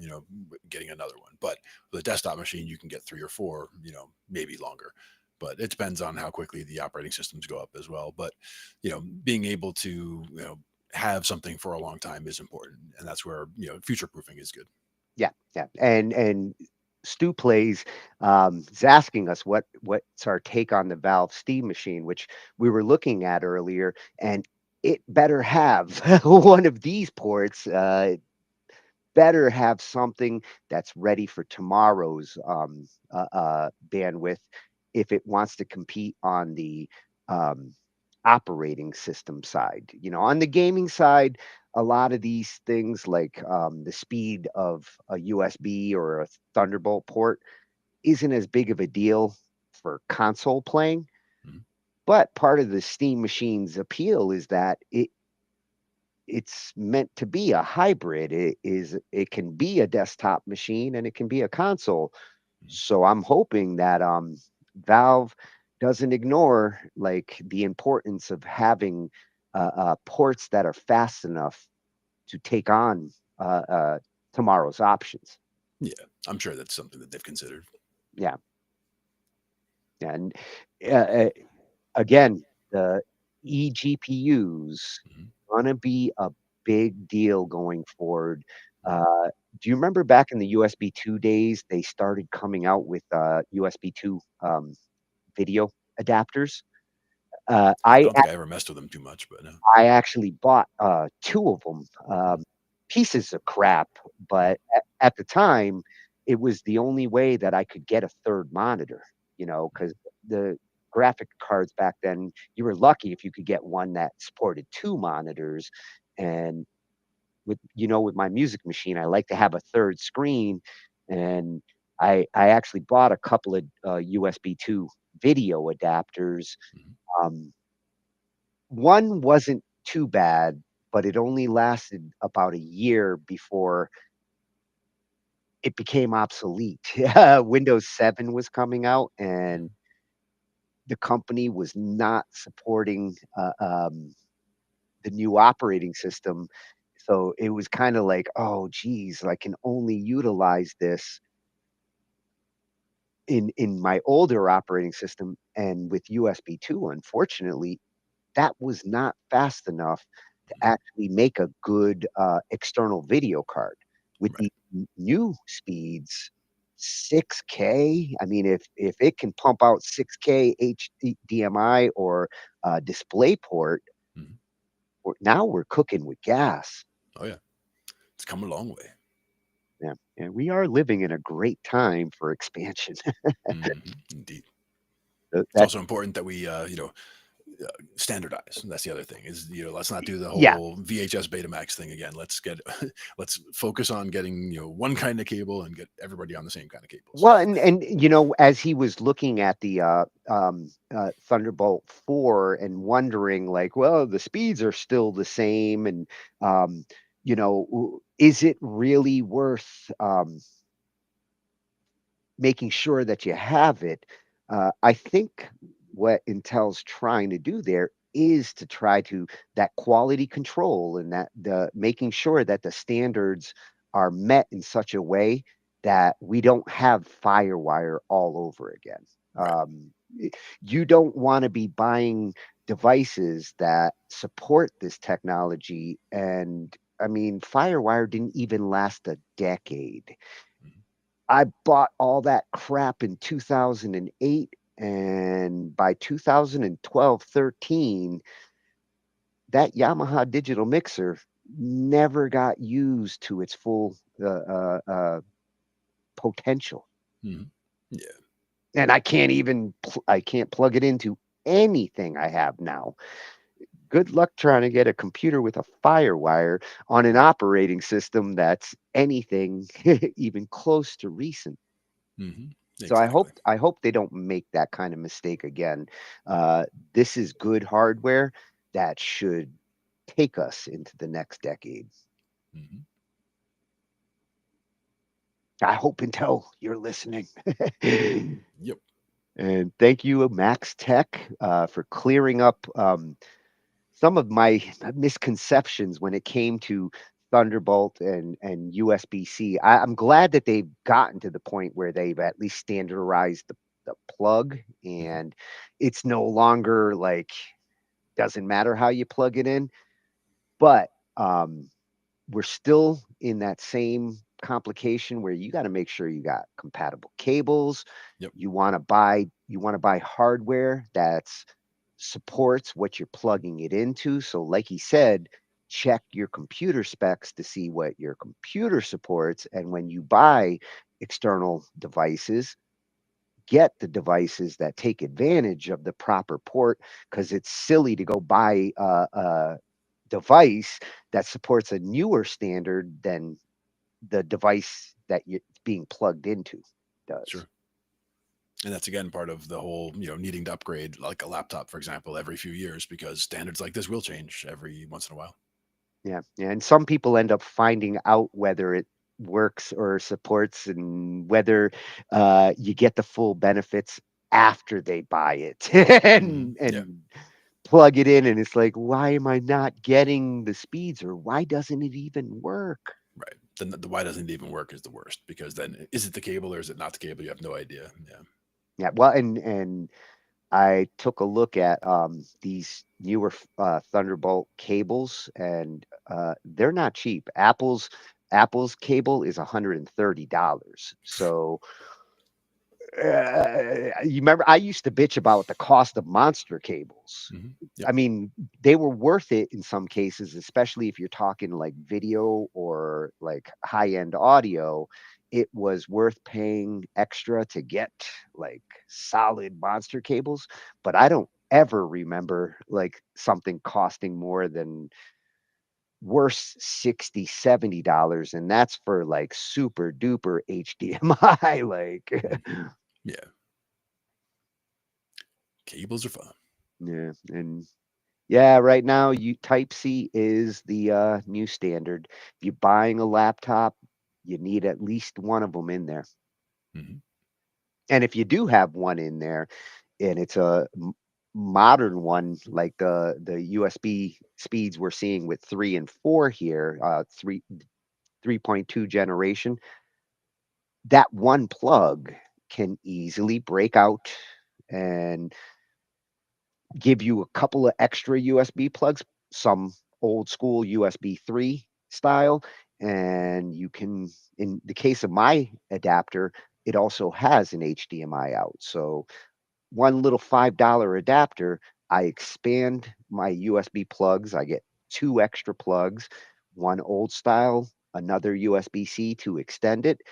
[SPEAKER 2] getting another one. But with a desktop machine, you can get 3 or 4, maybe longer. But it depends on how quickly the operating systems go up as well. But being able to have something for a long time is important, and that's where future proofing is good.
[SPEAKER 3] Yeah, yeah, and Stu Plays is asking us what's our take on the Valve Steam machine, which we were looking at earlier, and it better have one of these ports. Better have something that's ready for tomorrow's bandwidth if it wants to compete on the um, operating system side. On the gaming side, a lot of these things like the speed of a USB or a Thunderbolt port isn't as big of a deal for console playing.
[SPEAKER 2] Mhm.
[SPEAKER 3] But part of the Steam machine's appeal is that it's meant to be a hybrid. It can be a desktop machine and it can be a console. So I'm hoping that Valve doesn't ignore like the importance of having ports that are fast enough to take on tomorrow's options.
[SPEAKER 2] Yeah, I'm sure that's something that they've considered.
[SPEAKER 3] Yeah, and uh, uh, again, the eGPUs
[SPEAKER 2] Mhm.
[SPEAKER 3] gonna be a big deal going forward. Do you remember back in the USB 2 days, they started coming out with USB 2 video adapters?
[SPEAKER 2] I don't think I ever messed with them too much, but no.
[SPEAKER 3] I actually bought 2 of them, pieces of crap, but at the time, it was the only way that I could get a 3rd monitor, because the graphic cards back then, you were lucky if you could get one that supported 2 monitors, and with my music machine, I like to have a 3rd screen, and I actually bought a couple of USB 2 video adapters. Um One wasn't too bad, but it only lasted about a year before it became obsolete. Windows 7 was coming out, and the company was not supporting, the new operating system, so it was kinda like, "Oh, geez, I can only utilize this in my older operating system," and with USB 2, unfortunately, that was not fast enough to actually make a good, external video card. With the new speeds, 6K, I mean, if it can pump out 6K HDMI or DisplayPort,
[SPEAKER 2] Mhm.
[SPEAKER 3] now we're cooking with gas.
[SPEAKER 2] Oh yeah, it's come a long way.
[SPEAKER 3] Yeah, and we are living in a great time for expansion.
[SPEAKER 2] Indeed. It's
[SPEAKER 3] That
[SPEAKER 2] also important that we, standardize. That's the other thing is, let's not do the
[SPEAKER 3] Yeah.
[SPEAKER 2] whole VHS Betamax thing again. Let's get, let's focus on getting, one kind of cable and get everybody on the same kind of cables.
[SPEAKER 3] Well, and as he was looking at the Thunderbolt 4 and wondering, like, well, the speeds are still the same, and is it really worth making sure that you have it? I think what Intel's trying to do there is to try to that quality control and that the making sure that the standards are met in such a way that we don't have Firewire all over again.
[SPEAKER 2] Right.
[SPEAKER 3] You don't want to be buying devices that support this technology. And I mean, Firewire didn't even last a decade. I bought all that crap in 2008, and by 2012, 13, that Yamaha digital mixer never got used to its full potential.
[SPEAKER 2] Mhm. Yeah.
[SPEAKER 3] And I can't plug it into anything I have now. good luck trying to get a computer with a FireWire on an operating system that's anything even close to recent.
[SPEAKER 2] Hmm.
[SPEAKER 3] So I hope they don't make that kind of mistake again. This is good hardware that should take us into the next decade.
[SPEAKER 2] Hmm.
[SPEAKER 3] I hope Intel, you're listening.
[SPEAKER 2] Yep.
[SPEAKER 3] And thank you, Max Tech, for clearing up some of my misconceptions when it came to Thunderbolt and USB-C. I'm glad that they've gotten to the point where they've at least standardized the plug, and it's no longer like doesn't matter how you plug it in, but we're still in that same complication where you got to make sure you got compatible cables.
[SPEAKER 2] Yep.
[SPEAKER 3] You want to buy hardware that's supports what you're plugging it into. So like he said, check your computer specs to see what your computer supports, and when you buy external devices, get the devices that take advantage of the proper port, because it's silly to go buy a device that supports a newer standard than the device that you're being plugged into does.
[SPEAKER 2] Sure. And that's again part of the whole, needing to upgrade like a laptop, for example, every few years because standards like this will change every once in a while.
[SPEAKER 3] Yeah, and some people end up finding out whether it works or supports, and whether you get the full benefits after they buy it and
[SPEAKER 2] Yeah.
[SPEAKER 3] plug it in, and it's like, why am I not getting the speeds, or why doesn't it even work?
[SPEAKER 2] Right. Then the why doesn't it even work is the worst, because then is it the cable or is it not the cable? You have no idea. Yeah.
[SPEAKER 3] Yeah, well, and I took a look at these newer Thunderbolt cables, and they're not cheap. Apple's cable is $130. So you remember I used to bitch about the cost of monster cables.
[SPEAKER 2] Yep.
[SPEAKER 3] I mean, they were worth it in some cases, especially if you're talking like video or like high-end audio. It was worth paying extra to get like solid monster cables, but I don't ever remember like something costing more than worse $60-$70, and that's for like super duper HDMI. Like
[SPEAKER 2] Yeah. Cables are fun.
[SPEAKER 3] yeah, and yeah, right now you Type C is the new standard. If you're buying a laptop, you need at least one of them in there.
[SPEAKER 2] Mhm.
[SPEAKER 3] And if you do have one in there, and it's a modern one, like the USB speeds we're seeing with 3 and 4 here, 3.2 generation, that one plug can easily break out and give you a couple of extra USB plugs, some old school USB 3 style. And you can, in the case of my adapter, it also has an HDMI out. So one little $5 adapter, I expand my USB plugs. I get 2 extra plugs, one old style, another USB-C to extend it,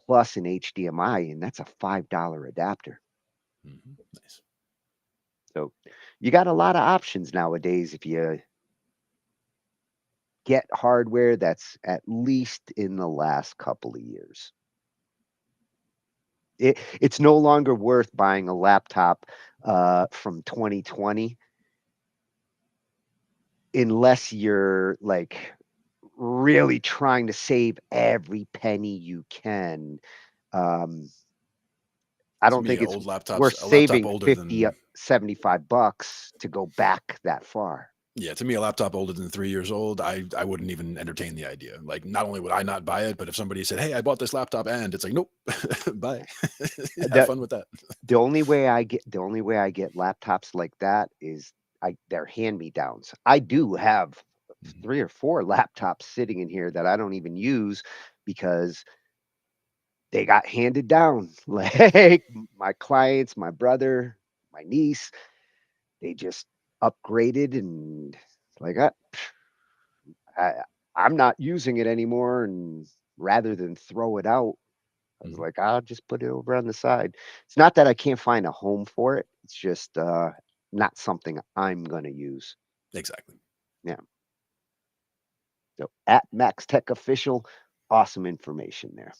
[SPEAKER 3] plus an HDMI, and that's a $5 adapter.
[SPEAKER 2] Nice.
[SPEAKER 3] So you got a lot of options nowadays if you get hardware that's at least in the last couple of years. It's no longer worth buying a laptop from 2020 unless you're like really trying to save every penny you can. I
[SPEAKER 2] To
[SPEAKER 3] don't
[SPEAKER 2] me,
[SPEAKER 3] think it's
[SPEAKER 2] old laptops,
[SPEAKER 3] worth
[SPEAKER 2] a laptop
[SPEAKER 3] saving
[SPEAKER 2] older
[SPEAKER 3] 50,
[SPEAKER 2] than
[SPEAKER 3] $75 to go back that far.
[SPEAKER 2] yeah, to me, a laptop older than 3 years old, I wouldn't even entertain the idea. Like, not only would I not buy it, but if somebody said, "Hey, I bought this laptop," and it's like, nope, bye, have fun with that.
[SPEAKER 3] The only way I get laptops like that is they're hand-me-downs. I do have 3 or 4 laptops sitting in here that I don't even use because they got handed down. Like my clients, my brother, my niece, they just upgraded, and like I I'm not using it anymore, and rather than throw it out, I was like, I'll just put it over on the side. It's not that I can't find a home for it. It's just not something I'm gonna use.
[SPEAKER 2] Exactly.
[SPEAKER 3] Yeah. So at Max Tech Official, awesome information there.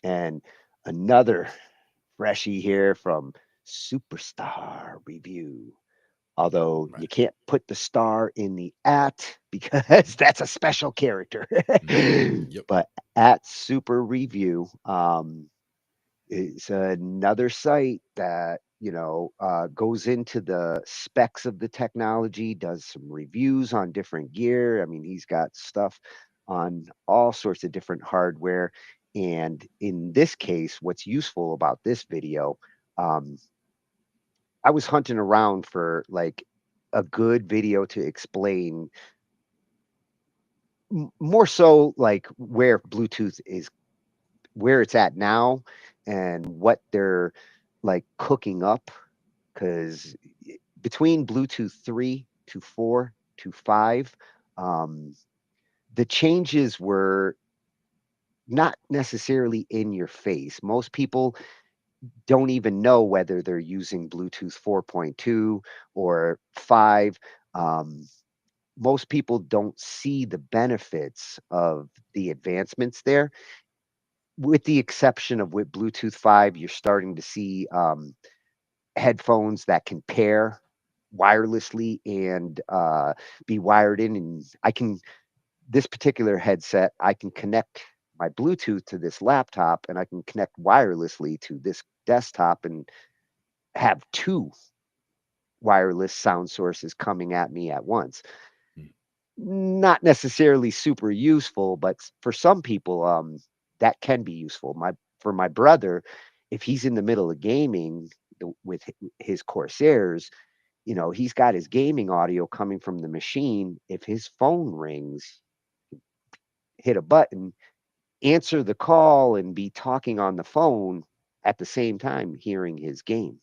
[SPEAKER 3] And another freshie here from Superstar Review. Although you can't put the star in the at because that's a special character. But at Super Review is another site that, goes into the specs of the technology, does some reviews on different gear. I mean, he's got stuff on all sorts of different hardware. And in this case, what's useful about this video, I was hunting around for like a good video to explain more so like where Bluetooth is, where it's at now and what they're like cooking up. Because between Bluetooth 3 to 4 to 5, the changes were not necessarily in your face. Most people don't even know whether they're using Bluetooth 4.2 or 5. Most people don't see the benefits of the advancements there, with the exception of with Bluetooth 5. You're starting to see headphones that can pair wirelessly and be wired in. And this particular headset, I can connect my Bluetooth to this laptop and I can connect wirelessly to this desktop and have two wireless sound sources coming at me at once. Not necessarily super useful, but for some people, that can be useful. For my brother, if he's in the middle of gaming with his Corsairs, he's got his gaming audio coming from the machine. If his phone rings, hit a button, answer the call, and be talking on the phone at the same time hearing his game.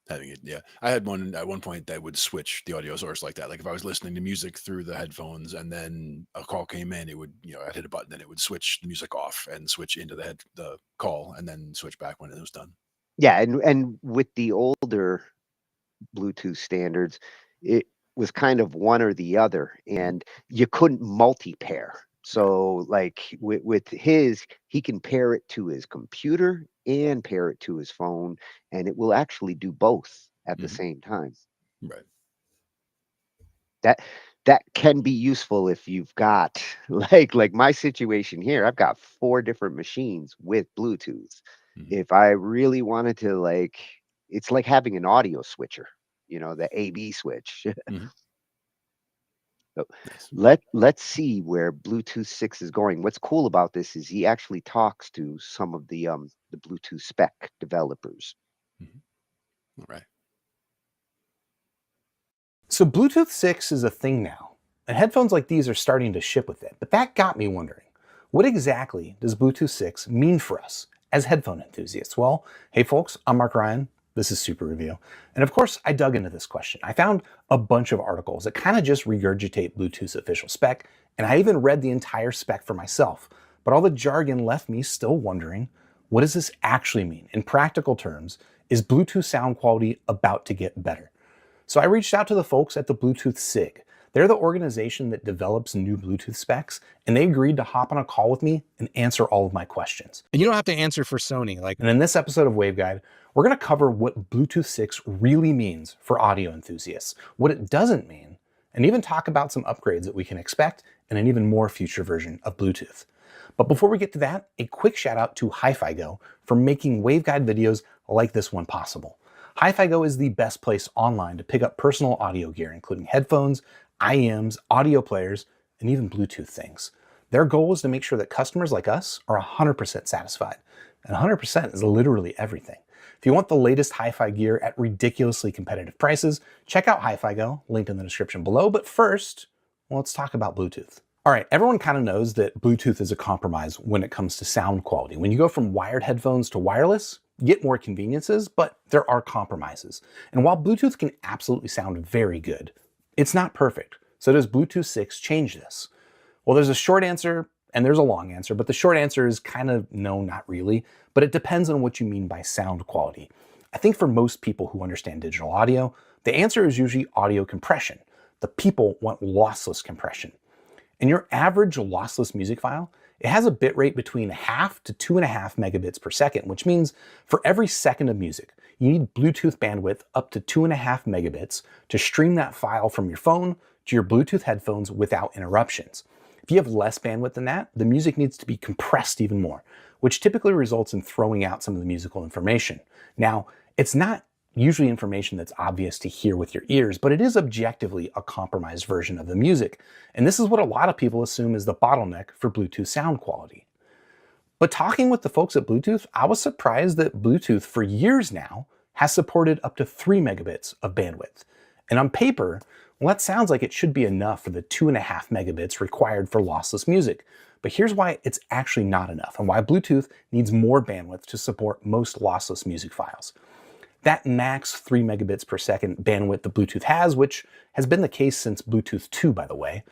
[SPEAKER 2] Having it, yeah. I had one at one point that would switch the audio source like that. Like if I was listening to music through the headphones and then a call came in, it would, I'd hit a button and it would switch the music off and switch into the call and then switch back when it was done.
[SPEAKER 3] Yeah, and with the older Bluetooth standards, it was kind of one or the other, and you couldn't multi-pair. So like with his, he can pair it to his computer and pair it to his phone, and it will actually do both at the same time.
[SPEAKER 2] Right.
[SPEAKER 3] That can be useful if you've got like my situation here. I've got 4 different machines with Bluetooth. If I really wanted to, it's like having an audio switcher, the AB switch. So let's see where Bluetooth 6 is going. What's cool about this is he actually talks to some of the Bluetooth spec developers.
[SPEAKER 2] All right.
[SPEAKER 5] So Bluetooth 6 is a thing now, and headphones like these are starting to ship with it. But that got me wondering, what exactly does Bluetooth 6 mean for us as headphone enthusiasts? Well, hey folks, I'm Mark Ryan. This is Super Review. And of course, I dug into this question. I found a bunch of articles that kind of just regurgitate Bluetooth's official spec, and I even read the entire spec for myself. But all the jargon left me still wondering, what does this actually mean? In practical terms, is Bluetooth sound quality about to get better? So I reached out to the folks at the Bluetooth SIG. They're the organization that develops new Bluetooth specs, and they agreed to hop on a call with me and answer all of my questions.
[SPEAKER 4] And you don't have to answer for Sony.
[SPEAKER 5] And in this episode of Waveguide, we're going to cover what Bluetooth 6 really means for audio enthusiasts, what it doesn't mean, and even talk about some upgrades that we can expect in an even more future version of Bluetooth. But before we get to that, a quick shout out to HiFiGo for making Waveguide videos like this one possible. HiFiGo is the best place online to pick up personal audio gear, including headphones, IEMs, audio players, and even Bluetooth things. Their goal is to make sure that customers like us are 100% satisfied. And 100% is literally everything. If you want the latest hi-fi gear at ridiculously competitive prices, check out HiFiGo, linked in the description below. But first, let's talk about Bluetooth. All right, everyone kind of knows that Bluetooth is a compromise when it comes to sound quality. When you go from wired headphones to wireless, you get more conveniences, but there are compromises. And while Bluetooth can absolutely sound very good, it's not perfect. So does Bluetooth 6 change this? Well, there's a short answer and there's a long answer, but the short answer is kind of no, not really, but it depends on what you mean by sound quality. I think for most people who understand digital audio, The answer is usually audio compression. The people want lossless compression. In your average lossless music file, it has a bitrate between 0.5 to 2.5 megabits per second, which means for every second of music, you need Bluetooth bandwidth up to 2.5 megabits to stream that file from your phone to your Bluetooth headphones without interruptions. If you have less bandwidth than that, the music needs to be compressed even more, which typically results in throwing out some of the musical information. Now, it's not usually information that's obvious to hear with your ears, but it is objectively a compromised version of the music. And this is what a lot of people assume is the bottleneck for Bluetooth sound quality. But talking with the folks at Bluetooth, I was surprised that Bluetooth for years now has supported up to 3 megabits of bandwidth. And on paper, well, that sounds like it should be enough for the 2.5 megabits required for lossless music. But here's why it's actually not enough and why Bluetooth needs more bandwidth to support most lossless music files. That max 3 megabits per second bandwidth that Bluetooth has, which has been the case since Bluetooth 2, by the way,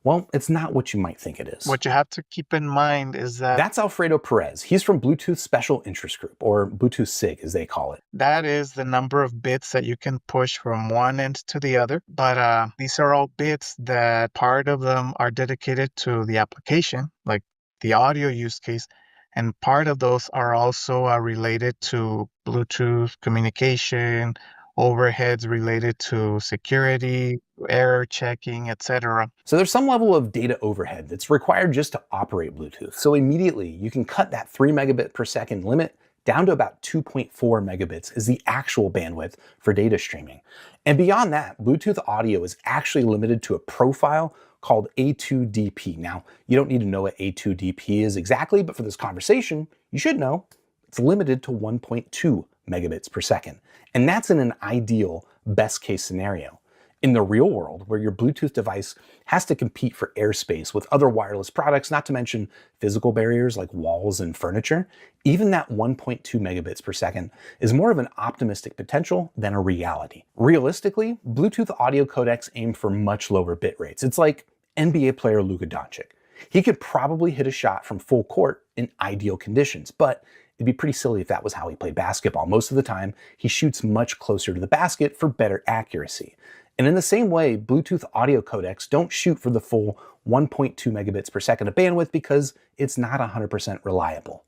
[SPEAKER 5] well, it's not what you might think it is.
[SPEAKER 4] What you have to keep in mind is that
[SPEAKER 5] that's Alfredo Perez. He's from Bluetooth Special Interest Group, or Bluetooth SIG as they call it.
[SPEAKER 4] that is the number of bits that you can push from one end to the other. But these are all bits that part of them are dedicated to the application, like the audio use case, and part of those are also related to Bluetooth communication, overheads related to security, error checking, etc.
[SPEAKER 5] So there's some level of data overhead that's required just to operate Bluetooth. So immediately you can cut that 3 megabit per second limit down to about 2.4 megabits is the actual bandwidth for data streaming. And beyond that, Bluetooth audio is actually limited to a profile called A2DP. Now, you don't need to know what A2DP is exactly, but for this conversation, you should know it's limited to 1.2 megabits per second. And that's in an ideal best case scenario. In the real world, where your Bluetooth device has to compete for airspace with other wireless products, not to mention physical barriers like walls and furniture, even that 1.2 megabits per second is more of an optimistic potential than a reality. Realistically, Bluetooth audio codecs aim for much lower bit rates. It's like NBA player Luka Doncic. He could probably hit a shot from full court in ideal conditions, but it'd be pretty silly if that was how he played basketball. Most of the time, he shoots much closer to the basket for better accuracy. And in the same way, Bluetooth audio codecs don't shoot for the full 1.2 megabits per second of bandwidth because it's not 100% reliable.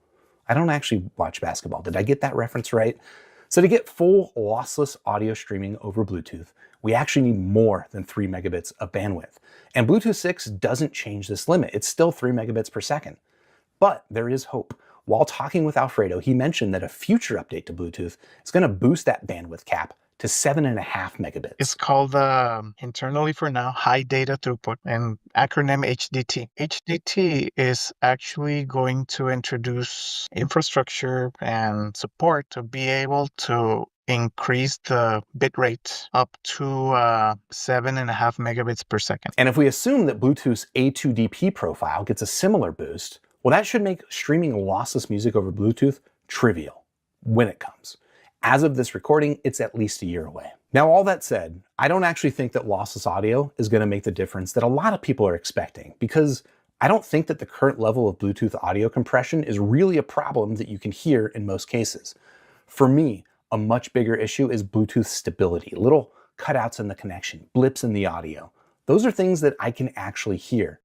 [SPEAKER 5] I don't actually watch basketball. Did I get that reference right? So to get full lossless audio streaming over Bluetooth, we actually need more than 3 megabits of bandwidth. And Bluetooth 6 doesn't change this limit. It's still 3 megabits per second. But there is hope. While talking with Alfredo, he mentioned that a future update to Bluetooth is going to boost that bandwidth cap to 7.5 megabits.
[SPEAKER 4] It's called internally for now high data throughput, and acronym HDT. HDT is actually going to introduce infrastructure and support to be able to increase the bit rate up to 7.5 megabits per second.
[SPEAKER 5] And if we assume that Bluetooth's A2DP profile gets a similar boost, well, that should make streaming lossless music over Bluetooth trivial when it comes. As of this recording, it's at least a year away. Now, all that said, I don't actually think that lossless audio is going to make the difference that a lot of people are expecting, because I don't think that the current level of Bluetooth audio compression is really a problem that you can hear in most cases. For me, a much bigger issue is Bluetooth stability, little cutouts in the connection, blips in the audio. Those are things that I can actually hear.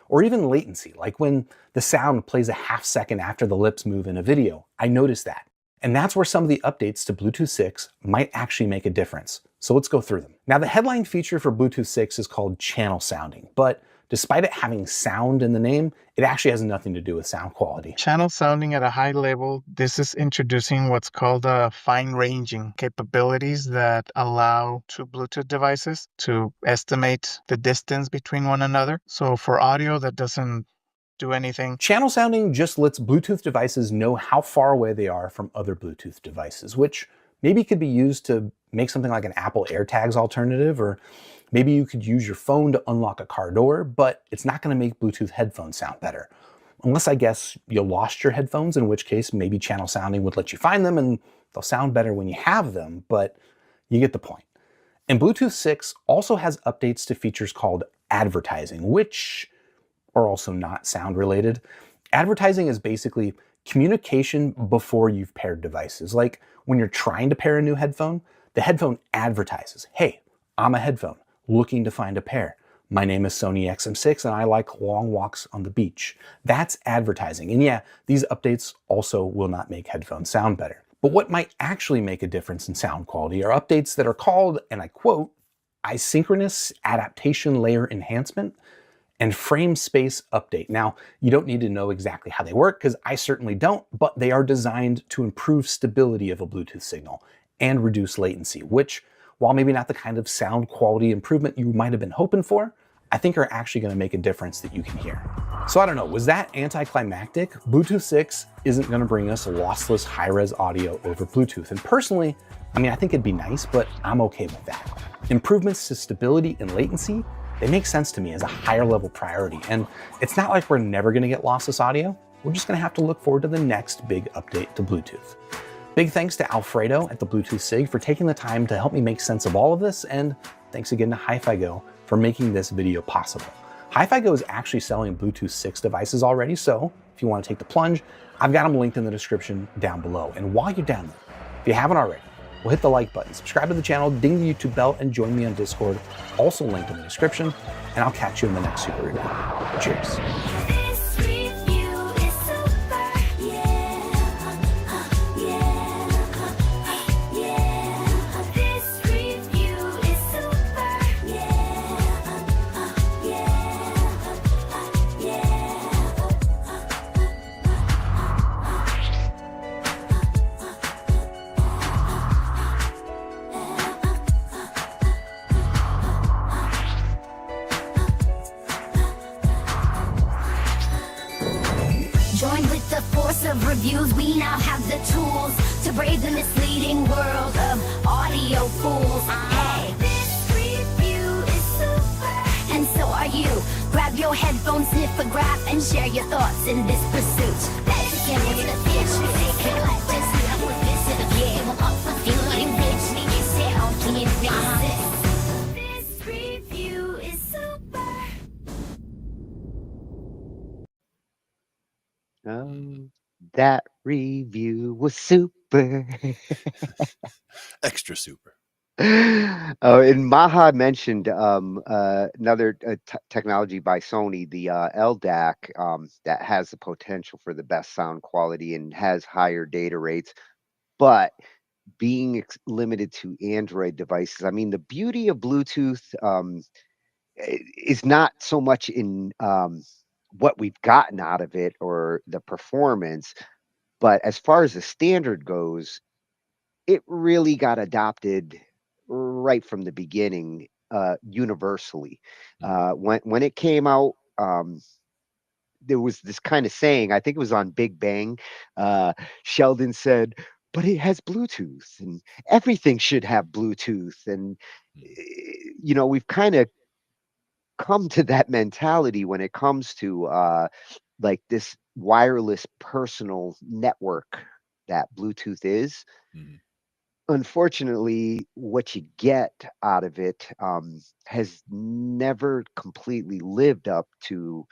[SPEAKER 5] Or even latency, like when the sound plays a half second after the lips move in a video. I notice that. And that's where some of the updates to Bluetooth 6 might actually make a difference. So let's go through them. Now, the headline feature for Bluetooth 6 is called channel sounding, but despite it having sound in the name, it actually has nothing to do with sound quality.
[SPEAKER 4] Channel sounding at a high level, this is introducing what's called fine ranging capabilities that allow two Bluetooth devices to estimate the distance between one another. So for audio, that doesn't do anything.
[SPEAKER 5] Channel sounding just lets Bluetooth devices know how far away they are from other Bluetooth devices, which maybe could be used to make something like an Apple AirTags alternative, or maybe you could use your phone to unlock a car door, but it's not going to make Bluetooth headphones sound better. Unless, I guess, you lost your headphones, in which case maybe channel sounding would let you find them and they'll sound better when you have them, but you get the point. And Bluetooth 6 also has updates to features called advertising, which are also not sound related. Advertising is basically communication before you've paired devices. Like when you're trying to pair a new headphone, The headphone advertises, hey, I'm a headphone looking to find a pair. My name is Sony XM6 and I like long walks on the beach. That's advertising. And yeah, these updates also will not make headphones sound better. But what might actually make a difference in sound quality are updates that are called, and I quote, Asynchronous Adaptation Layer Enhancement and Frame Space Update. Now, you don't need to know exactly how they work, because I certainly don't, but they are designed to improve stability of a Bluetooth signal and reduce latency, which, while maybe not the kind of sound quality improvement you might have been hoping for, I think are actually going to make a difference that you can hear. So I don't know, was that anticlimactic? Bluetooth 6 isn't going to bring us lossless high-res audio over Bluetooth. And personally, I mean, I think it'd be nice, but I'm okay with that. Improvements to stability and latency, they make sense to me as a higher level priority. And it's not like we're never going to get lossless audio. We're just going to have to look forward to the next big update to Bluetooth. Big thanks to Alfredo at the Bluetooth SIG for taking the time to help me make sense of all of this, and thanks again to HiFiGo for making this video possible. HiFiGo is actually selling Bluetooth 6 devices already, so if you want to take the plunge, I've got them linked in the description down below. And while you're down there, if you haven't already, well, hit the like button, subscribe to the channel, ding the YouTube bell, and join me on Discord, also linked in the description, and I'll catch you in the next super review. Cheers.
[SPEAKER 12] Join with the force of reviews. We now have the tools to brave the misleading world of audio fools. Hey, this review is super, and so are you. Grab your headphones, sniff a graph, and share your thoughts in this pursuit. Let's get into the fish. Take a look, let's see how we're visiting. Yeah, we're up for feeling rich. You sound can resist. This review is super.
[SPEAKER 3] That review was super.
[SPEAKER 2] Extra super.
[SPEAKER 3] Oh, and Maha mentioned another technology by Sony, the LDAC, that has the potential for the best sound quality and has higher data rates, but being limited to Android devices. I mean, the beauty of Bluetooth is not so much in what we've gotten out of it or the performance, but as far as the standard goes, it really got adopted right from the beginning, universally. When it came out, there was this kind of saying, I think it was on Big Bang. Sheldon said, but it has Bluetooth and everything should have Bluetooth. And, we've kind of come to that mentality when it comes to like this wireless personal network that Bluetooth is. Unfortunately, what you get out of it has never completely lived up to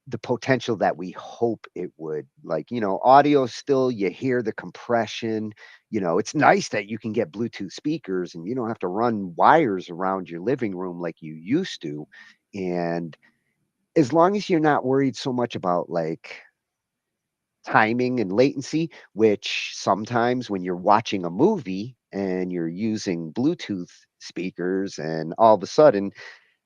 [SPEAKER 3] the potential that we hope it would. Like, audio still, you hear the compression. It's nice that you can get Bluetooth speakers and you don't have to run wires around your living room like you used to. And as long as you're not worried so much about like timing and latency, which sometimes when you're watching a movie and you're using Bluetooth speakers and all of a sudden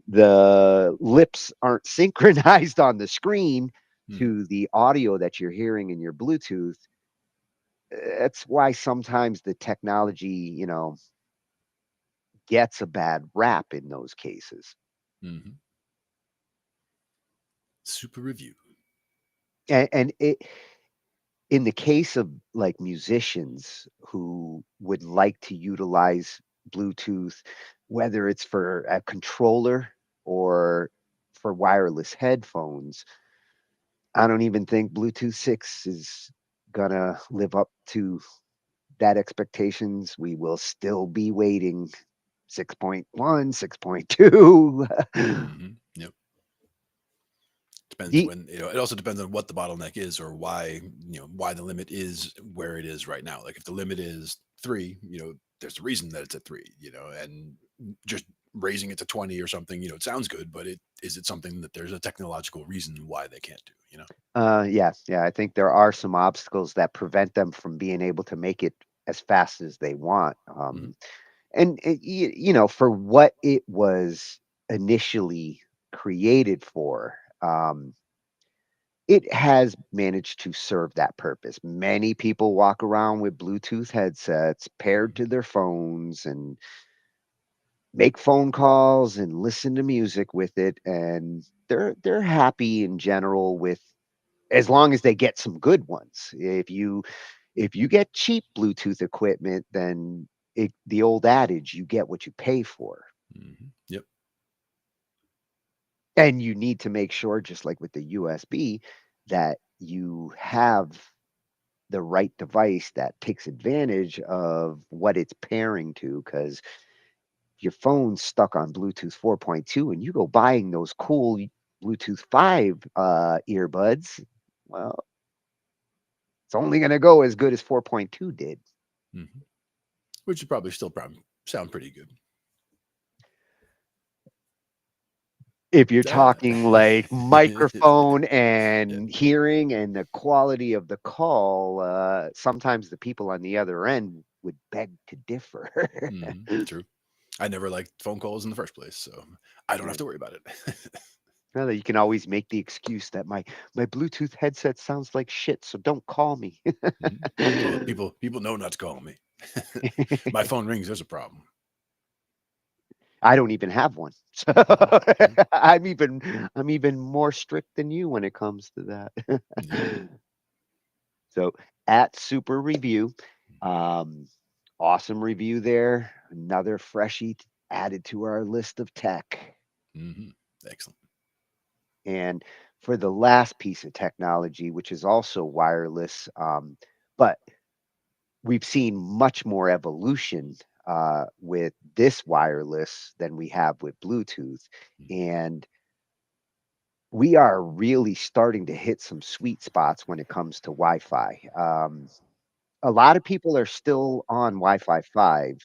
[SPEAKER 3] the lips aren't synchronized on the screen to the audio that you're hearing in your Bluetooth, that's why sometimes the technology, gets a bad rap in those cases.
[SPEAKER 2] Super review.
[SPEAKER 3] And it, in the case of like musicians who would like to utilize Bluetooth, whether it's for a controller or for wireless headphones, I don't even think Bluetooth 6 is gonna live up to that expectations. We will still be waiting 6.1, 6.2.
[SPEAKER 2] Yep. Depends when, it also depends on what the bottleneck is or why, why the limit is where it is right now. Like if the limit is 3, there's a reason that it's at 3, and just raising it to 20 or something, it sounds good, but is it something that there's a technological reason why they can't do?
[SPEAKER 3] Yeah. I think there are some obstacles that prevent them from being able to make it as fast as they want. And for what it was initially created for, it has managed to serve that purpose. Many people walk around with Bluetooth headsets paired to their phones and make phone calls and listen to music with it, and they're happy in general with, as long as they get some good ones. If you get cheap Bluetooth equipment, then the old adage, you get what you pay for.
[SPEAKER 2] Yep.
[SPEAKER 3] And you need to make sure, just like with the USB, that you have the right device that takes advantage of what it's pairing to, because your phone's stuck on Bluetooth 4.2 and you go buying those cool Bluetooth 5 earbuds, well, it's only going to go as good as 4.2 did.
[SPEAKER 2] Which would probably still sound pretty good.
[SPEAKER 3] If you're talking like microphone and hearing and the quality of the call, sometimes the people on the other end would beg to differ.
[SPEAKER 2] True. I never liked phone calls in the first place, so I don't have to worry about it.
[SPEAKER 3] Well, you can always make the excuse that my Bluetooth headset sounds like shit, so don't call me.
[SPEAKER 2] Well, people know not to call me. My phone rings, there's a problem.
[SPEAKER 3] I don't even have one. So I'm even more strict than you when it comes to that. So at Super Review, awesome review there. Another freshie added to our list of tech.
[SPEAKER 2] Excellent.
[SPEAKER 3] And for the last piece of technology, which is also wireless, but we've seen much more evolution with this wireless than we have with Bluetooth. And we are really starting to hit some sweet spots when it comes to Wi-Fi. A lot of people are still on Wi-Fi 5,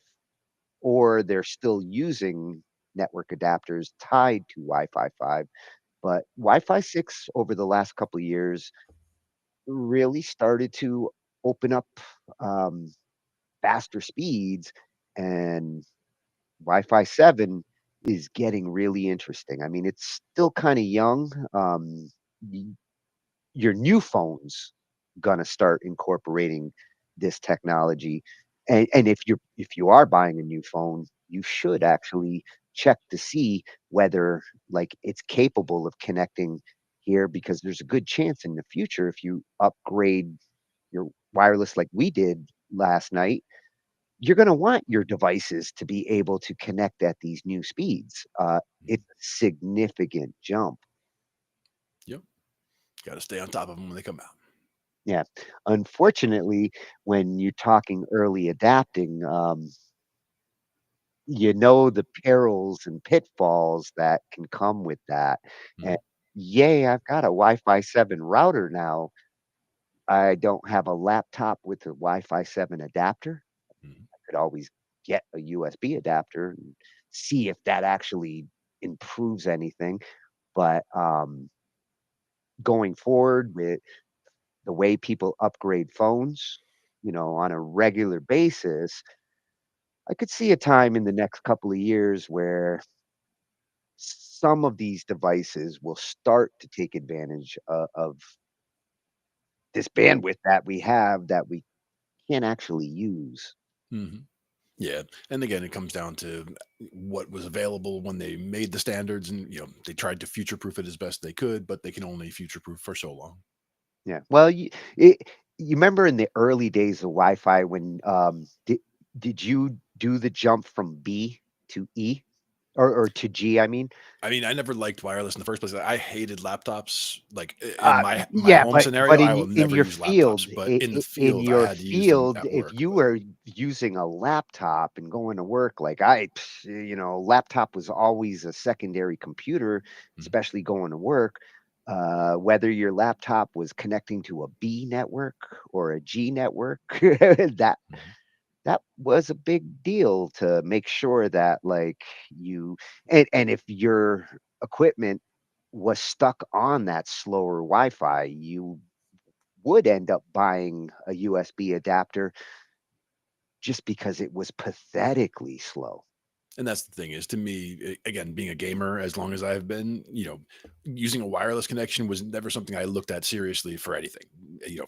[SPEAKER 3] or they're still using network adapters tied to Wi-Fi 5. But Wi-Fi 6 over the last couple of years really started to open up faster speeds, and Wi-Fi 7 is getting really interesting. I mean, it's still kind of young. Y- your new phone's gonna start incorporating this technology, and if you are buying a new phone, you should actually check to see whether like it's capable of connecting here, because there's a good chance in the future, if you upgrade your wireless like we did last night, you're going to want your devices to be able to connect at these new speeds. It's a significant jump.
[SPEAKER 2] Yep. Got to stay on top of them when they come out.
[SPEAKER 3] Yeah. Unfortunately, when you're talking early adapting, the perils and pitfalls that can come with that. And yay, I've got a Wi-Fi 7 router now. I don't have a laptop with a Wi-Fi 7 adapter. I could always get a USB adapter and see if that actually improves anything. But going forward with the way people upgrade phones, on a regular basis, I could see a time in the next couple of years where some of these devices will start to take advantage of this bandwidth that we have that we can't actually use.
[SPEAKER 2] Yeah, and again, it comes down to what was available when they made the standards, and they tried to future-proof it as best they could, but they can only future-proof for so long.
[SPEAKER 3] Yeah. Well, you remember in the early days of Wi-Fi when did you do the jump from B to E or to G? I mean,
[SPEAKER 2] I never liked wireless in the first place. I hated laptops. Like in my
[SPEAKER 3] yeah,
[SPEAKER 2] home
[SPEAKER 3] but
[SPEAKER 2] scenario, I will
[SPEAKER 3] in
[SPEAKER 2] never
[SPEAKER 3] your
[SPEAKER 2] use laptops.
[SPEAKER 3] field,
[SPEAKER 2] But in the
[SPEAKER 3] in
[SPEAKER 2] field, I
[SPEAKER 3] your
[SPEAKER 2] had to use them
[SPEAKER 3] field,
[SPEAKER 2] at
[SPEAKER 3] if
[SPEAKER 2] work.
[SPEAKER 3] you were using a laptop and going to work, like laptop was always a secondary computer, especially going to work. Whether your laptop was connecting to a B network or a G network, that that was a big deal to make sure that like you and if your equipment was stuck on that slower Wi-Fi, you would end up buying a USB adapter just because it was pathetically slow.
[SPEAKER 2] And that's the thing is to me, again, being a gamer, as long as I've been, using a wireless connection was never something I looked at seriously for anything,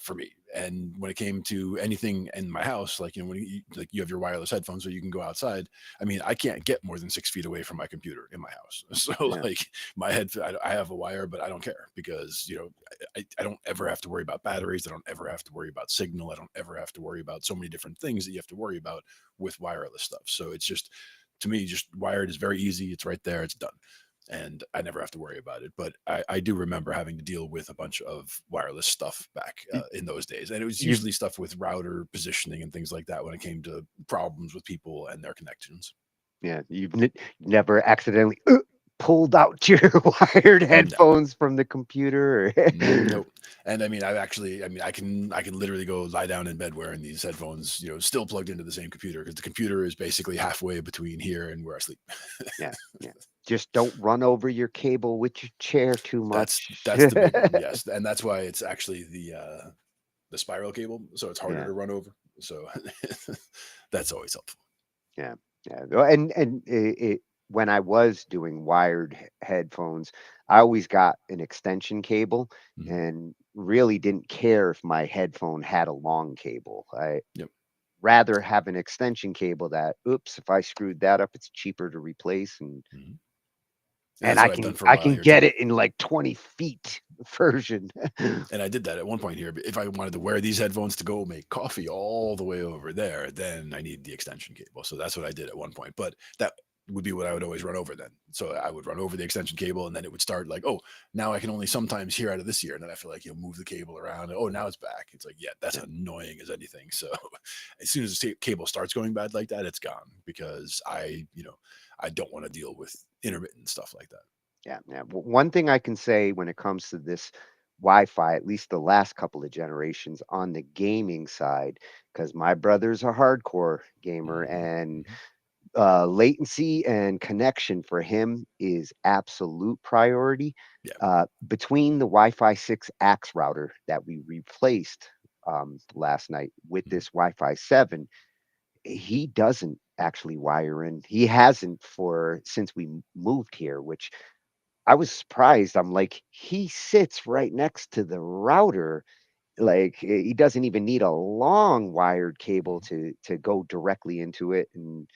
[SPEAKER 2] for me. And when it came to anything in my house, like, when you have your wireless headphones so you can go outside, I mean, I can't get more than 6 feet away from my computer in my house. So
[SPEAKER 3] Yeah.
[SPEAKER 2] like I have a wire, but I don't care because, I don't ever have to worry about batteries. I don't ever have to worry about signal. I don't ever have to worry about so many different things that you have to worry about with wireless stuff. So it's just, to me, just wired is very easy. It's right there. It's done. And I never have to worry about it. But I do remember having to deal with a bunch of wireless stuff back in those days. And it was
[SPEAKER 3] You've
[SPEAKER 2] usually stuff with router positioning and things like that when it came to problems with people and their connections.
[SPEAKER 3] Yeah, you've never accidentally pulled out your wired
[SPEAKER 2] No.
[SPEAKER 3] headphones from the computer.
[SPEAKER 2] Nope. And I mean, I can literally go lie down in bed wearing these headphones, still plugged into the same computer because the computer is basically halfway between here and where I sleep.
[SPEAKER 3] Yeah, yeah. Just don't run over your cable with your chair too much.
[SPEAKER 2] That's the big one, yes. And that's why it's actually the spiral cable, so it's harder
[SPEAKER 3] Yeah.
[SPEAKER 2] to run over. So that's always helpful.
[SPEAKER 3] Yeah, yeah. Well, and when I was doing wired headphones, I always got an extension cable and really didn't care if my headphone had a long cable. I
[SPEAKER 2] Yep.
[SPEAKER 3] rather have an extension cable that, oops, if I screwed that up, it's cheaper to replace and
[SPEAKER 2] And that's
[SPEAKER 3] I
[SPEAKER 2] what I've done
[SPEAKER 3] can
[SPEAKER 2] for a while here
[SPEAKER 3] get
[SPEAKER 2] too.
[SPEAKER 3] it in like 20 feet version.
[SPEAKER 2] And I did that at one point here. But if I wanted to wear these headphones to go make coffee all the way over there, then I need the extension cable. So that's what I did at one point. But that would be what I would always run over then. So I would run over the extension cable and then it would start like, oh, now I can only sometimes hear out of this ear. And then I feel like you'll move the cable around. Oh, now it's back. It's like, yeah, that's annoying as anything. So as soon as the cable starts going bad like that, it's gone because I don't want to deal with intermittent stuff like that.
[SPEAKER 3] Yeah, yeah. One thing I can say when it comes to this Wi-Fi, at least the last couple of generations on the gaming side, because my brother's a hardcore gamer and latency and connection for him is absolute priority. Between the Wi-Fi 6 Axe router that we replaced last night with this Wi-Fi 7, he doesn't actually wire in. He hasn't since we moved here, which I was surprised. I'm like, he sits right next to the router. Like he doesn't even need a long wired cable to go directly into it. And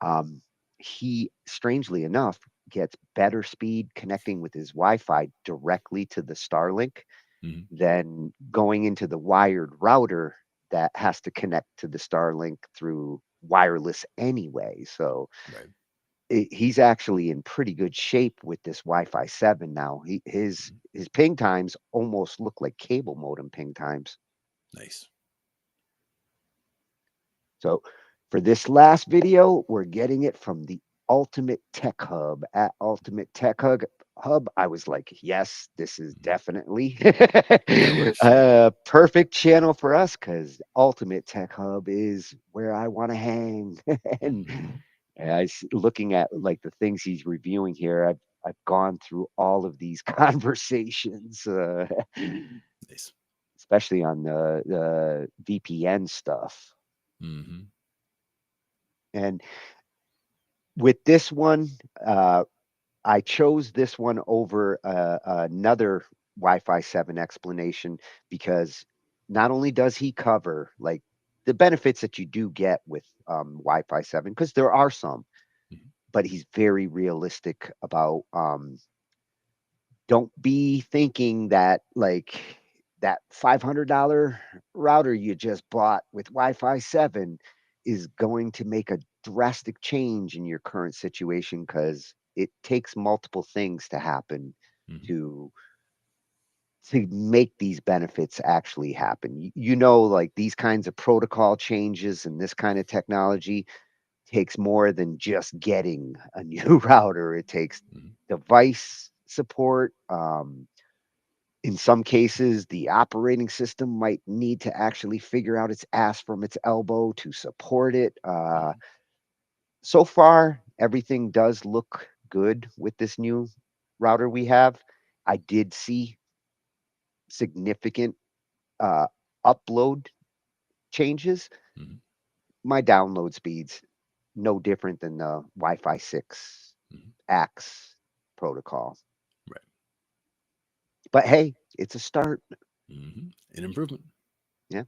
[SPEAKER 3] um, he, strangely enough, gets better speed connecting with his Wi-Fi directly to the Starlink than going into the wired router that has to connect to the Starlink through wireless anyway. So he's actually in pretty good shape with this Wi-Fi 7 now. His ping times almost look like cable modem ping times.
[SPEAKER 2] Nice.
[SPEAKER 3] So for this last video, we're getting it from the Ultimate Tech Hub. At Ultimate Tech Hub, I was like, yes, this is definitely a perfect channel for us because Ultimate Tech Hub is where I want to hang. And looking at like the things he's reviewing here, I've gone through all of these conversations,
[SPEAKER 2] Nice.
[SPEAKER 3] especially on the VPN stuff. And with this one, I chose this one over another Wi-Fi 7 explanation because not only does he cover like the benefits that you do get with Wi-Fi 7, because there are some, but he's very realistic about don't be thinking that like that $500 router you just bought with Wi-Fi 7 is going to make a drastic change in your current situation because it takes multiple things to happen to make these benefits actually happen. Like these kinds of protocol changes and this kind of technology takes more than just getting a new router. It takes device support. In some cases, the operating system might need to actually figure out its ass from its elbow to support it. So far, everything does look good with this new router we have. I did see significant upload changes. My download speeds no different than the Wi-Fi 6 AX protocol.
[SPEAKER 2] Right.
[SPEAKER 3] But hey, it's a start.
[SPEAKER 2] An improvement.
[SPEAKER 3] Yeah.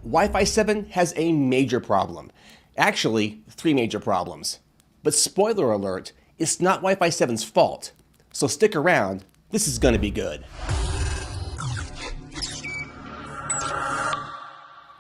[SPEAKER 6] Wi-Fi 7 has a major problem. Actually, 3 major problems. But spoiler alert, it's not Wi-Fi 7's fault. So stick around, this is gonna be good.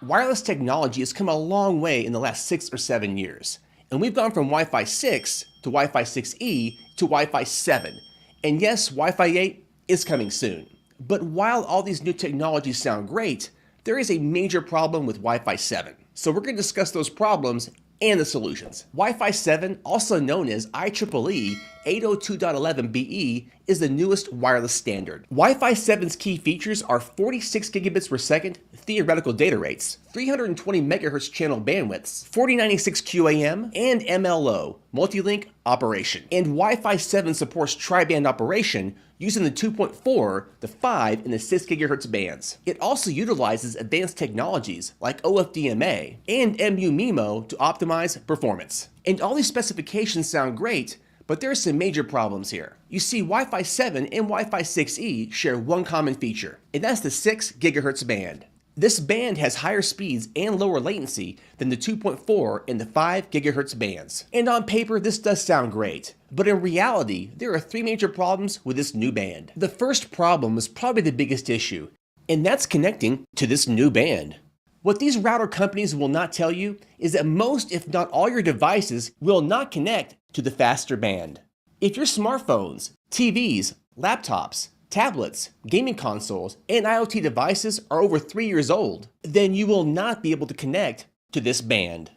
[SPEAKER 6] Wireless technology has come a long way in the last 6 or 7 years. And we've gone from Wi-Fi 6 to Wi-Fi 6E to Wi-Fi 7. And yes, Wi-Fi 8 is coming soon. But while all these new technologies sound great, there is a major problem with Wi-Fi 7. So we're going to discuss those problems and the solutions. Wi-Fi 7, also known as IEEE 802.11be, is the newest wireless standard. Wi-Fi 7's key features are 46 gigabits per second theoretical data rates, 320 megahertz channel bandwidths, 4096 QAM, and MLO, multi-link operation. And Wi-Fi 7 supports tri-band operation using the 2.4, the 5, and the 6 gigahertz bands. It also utilizes advanced technologies like OFDMA and MU-MIMO to optimize performance. And all these specifications sound great, but there are some major problems here. You see, Wi-Fi 7 and Wi-Fi 6E share one common feature, and that's the 6 gigahertz band. This band has higher speeds and lower latency than the 2.4 and the 5 gigahertz bands. And on paper, this does sound great, but in reality, there are 3 major problems with this new band. The first problem is probably the biggest issue, and that's connecting to this new band. What these router companies will not tell you is that most, if not all, your devices will not connect to the faster band. If your smartphones, TVs, laptops, tablets, gaming consoles, and IoT devices are over 3 years old, then you will not be able to connect to this band.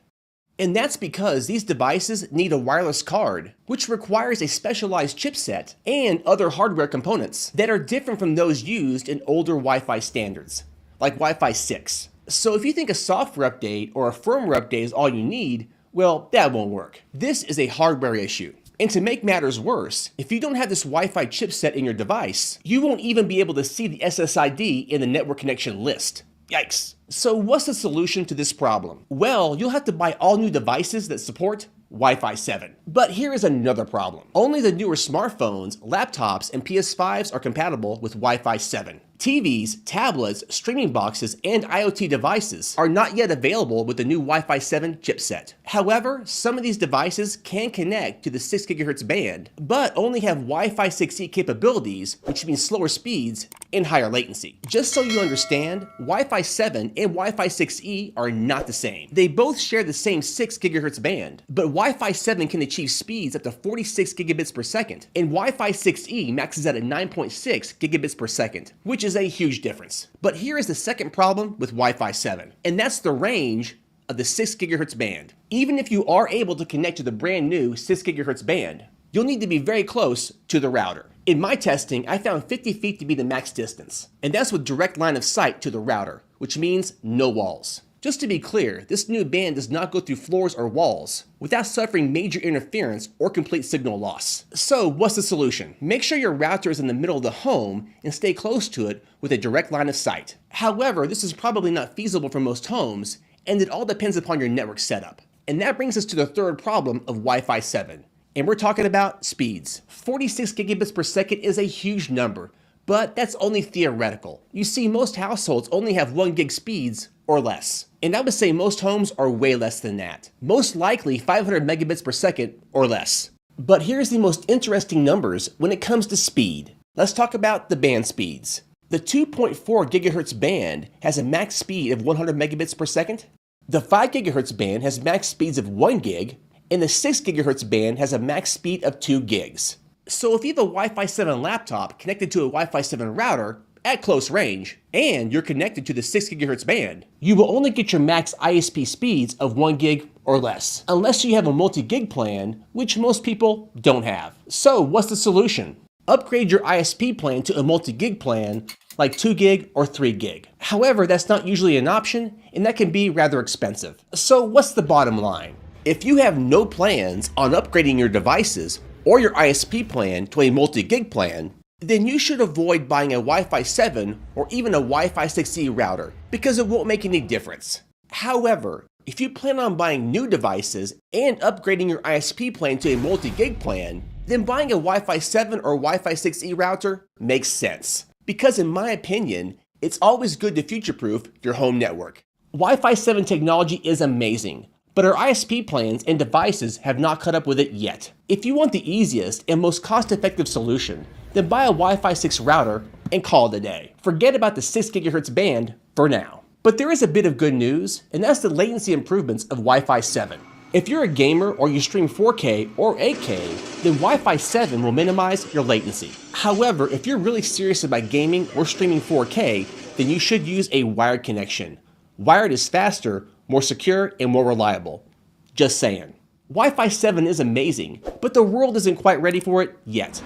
[SPEAKER 6] And that's because these devices need a wireless card, which requires a specialized chipset and other hardware components that are different from those used in older Wi-Fi standards, like Wi-Fi 6. So if you think a software update or a firmware update is all you need, well, that won't work. This is a hardware issue. And to make matters worse, if you don't have this Wi-Fi chipset in your device, you won't even be able to see the SSID in the network connection list. Yikes. So what's the solution to this problem? Well, you'll have to buy all new devices that support Wi-Fi 7. But here is another problem. Only the newer smartphones, laptops, and PS5s are compatible with Wi-Fi 7. TVs, tablets, streaming boxes, and IoT devices are not yet available with the new Wi-Fi 7 chipset. However, some of these devices can connect to the 6 GHz band, but only have Wi-Fi 6E capabilities, which means slower speeds and higher latency. Just so you understand, Wi-Fi 7 and Wi-Fi 6E are not the same. They both share the same 6 GHz band, but Wi-Fi 7 can achieve speeds up to 46 gigabits per second, and Wi-Fi 6E maxes out at 9.6 gigabits per second, which is a huge difference. But here is the second problem with Wi-Fi 7, and that's the range of the 6 GHz band. Even if you are able to connect to the brand new 6 GHz band, you'll need to be very close to the router. In my testing, I found 50 feet to be the max distance, and that's with direct line of sight to the router, which means no walls. Just to be clear, this new band does not go through floors or walls without suffering major interference or complete signal loss. So what's the solution? Make sure your router is in the middle of the home and stay close to it with a direct line of sight. However, this is probably not feasible for most homes, and it all depends upon your network setup. And that brings us to the third problem of Wi-Fi 7. And we're talking about speeds. 46 gigabits per second is a huge number, but that's only theoretical. You see, most households only have 1 gig speeds or less. And I would say most homes are way less than that. Most likely 500 megabits per second or less. But here's the most interesting numbers when it comes to speed. Let's talk about the band speeds. The 2.4 gigahertz band has a max speed of 100 megabits per second. The 5 gigahertz band has max speeds of 1 gig, and the 6 gigahertz band has a max speed of 2 gigs. So if you have a Wi-Fi 7 laptop connected to a Wi-Fi 7 router at close range, and you're connected to the 6 gigahertz band, you will only get your max ISP speeds of 1 gig or less, unless you have a multi-gig plan, which most people don't have. So what's the solution? Upgrade your ISP plan to a multi-gig plan like 2 gig or 3 gig. However, that's not usually an option, and that can be rather expensive. So what's the bottom line? If you have no plans on upgrading your devices or your ISP plan to a multi-gig plan, then you should avoid buying a Wi-Fi 7 or even a Wi-Fi 6E router because it won't make any difference. However, if you plan on buying new devices and upgrading your ISP plan to a multi-gig plan, then buying a Wi-Fi 7 or Wi-Fi 6E router makes sense. Because in my opinion, it's always good to future-proof your home network. Wi-Fi 7 technology is amazing, but our ISP plans and devices have not caught up with it yet. If you want the easiest and most cost-effective solution, then buy a Wi-Fi 6 router and call it a day. Forget about the 6 GHz band for now. But there is a bit of good news, and that's the latency improvements of Wi-Fi 7. If you're a gamer or you stream 4K or 8K, then Wi-Fi 7 will minimize your latency. However, if you're really serious about gaming or streaming 4K, then you should use a wired connection. Wired is faster, more secure, and more reliable. Just saying. Wi-Fi 7 is amazing, but the world isn't quite ready for it yet.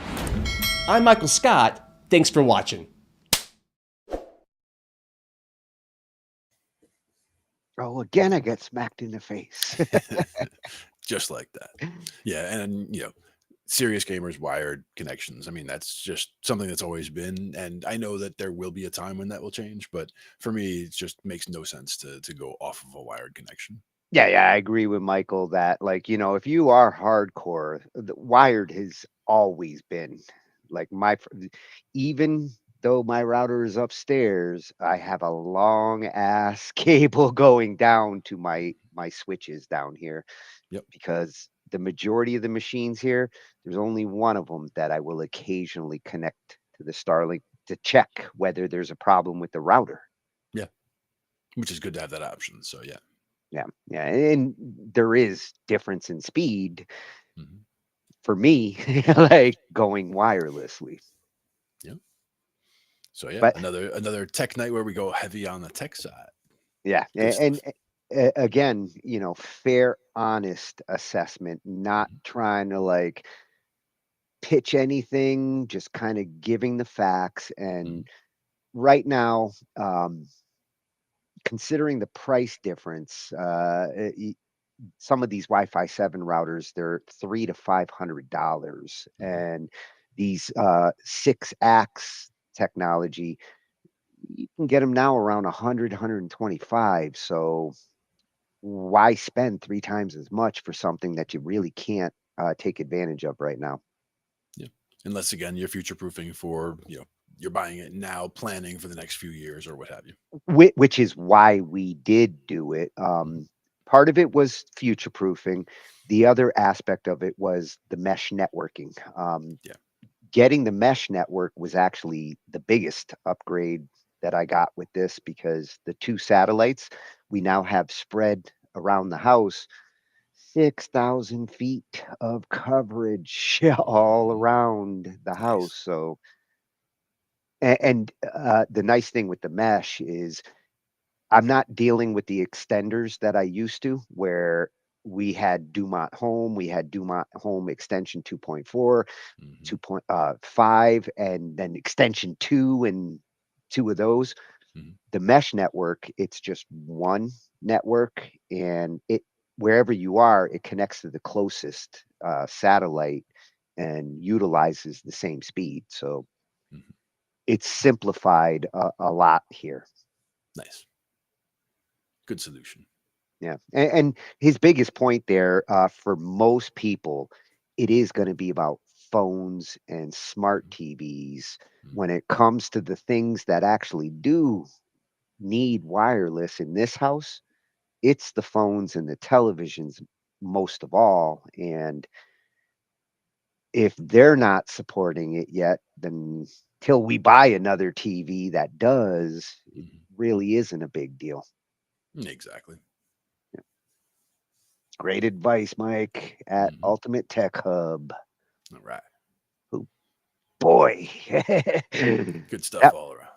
[SPEAKER 6] I'm Michael Scott. Thanks for watching.
[SPEAKER 3] Oh, again, I got smacked in the face.
[SPEAKER 2] Just like that. Yeah, and serious gamers, wired connections. I mean, that's just something that's always been, and I know that there will be a time when that will change, but for me, it just makes no sense to go off of a wired connection.
[SPEAKER 3] Yeah, I agree with Michael that, if you are hardcore, the wired has always been like even though my router is upstairs, I have a long ass cable going down to my switches down here.
[SPEAKER 2] Yep.
[SPEAKER 3] Because the majority of the machines here, there's only one of them that I will occasionally connect to the Starlink to check whether there's a problem with the router.
[SPEAKER 2] Yeah. Which is good to have that option. So yeah.
[SPEAKER 3] Yeah. And there is difference in speed for me, like going wirelessly.
[SPEAKER 2] Yeah. So yeah,
[SPEAKER 3] But
[SPEAKER 2] another tech night where we go heavy on the tech side.
[SPEAKER 3] Yeah. And again, fair, honest assessment, not trying to pitch anything, just kind of giving the facts. And right now, considering the price difference, some of these Wi-Fi 7 routers, they're $300 to $500, and these 6-ax technology, you can get them now around 100, 125. So why spend 3 times as much for something that you really can't take advantage of right now?
[SPEAKER 2] Yeah, unless again you're future proofing for you're buying it now, planning for the next few years or what have you.
[SPEAKER 3] Which is why we did do it. Part of it was future proofing. The other aspect of it was the mesh networking. Getting the mesh network was actually the biggest upgrade that I got with this, because the 2 satellites we now have spread around the house, 6,000 feet of coverage all around the house. So, and the nice thing with the mesh is I'm not dealing with the extenders that I used to, where we had Dumont Home, we had Dumont Home Extension 2.4, 2.5, and then Extension 2, and 2 of those. The mesh network, it's just one network, and wherever you are, it connects to the closest satellite and utilizes the same speed. So it's simplified a lot here.
[SPEAKER 2] Nice. Good solution.
[SPEAKER 3] Yeah. And his biggest point there, for most people, it is going to be about phones and smart TVs. When it comes to the things that actually do need wireless in this house, it's the phones and the televisions most of all. And if they're not supporting it yet, then till we buy another TV that does, it really isn't a big deal.
[SPEAKER 2] Exactly.
[SPEAKER 3] Great advice, Mike, at Ultimate Tech Hub.
[SPEAKER 2] All right.
[SPEAKER 3] Oh, boy.
[SPEAKER 2] Good stuff all around.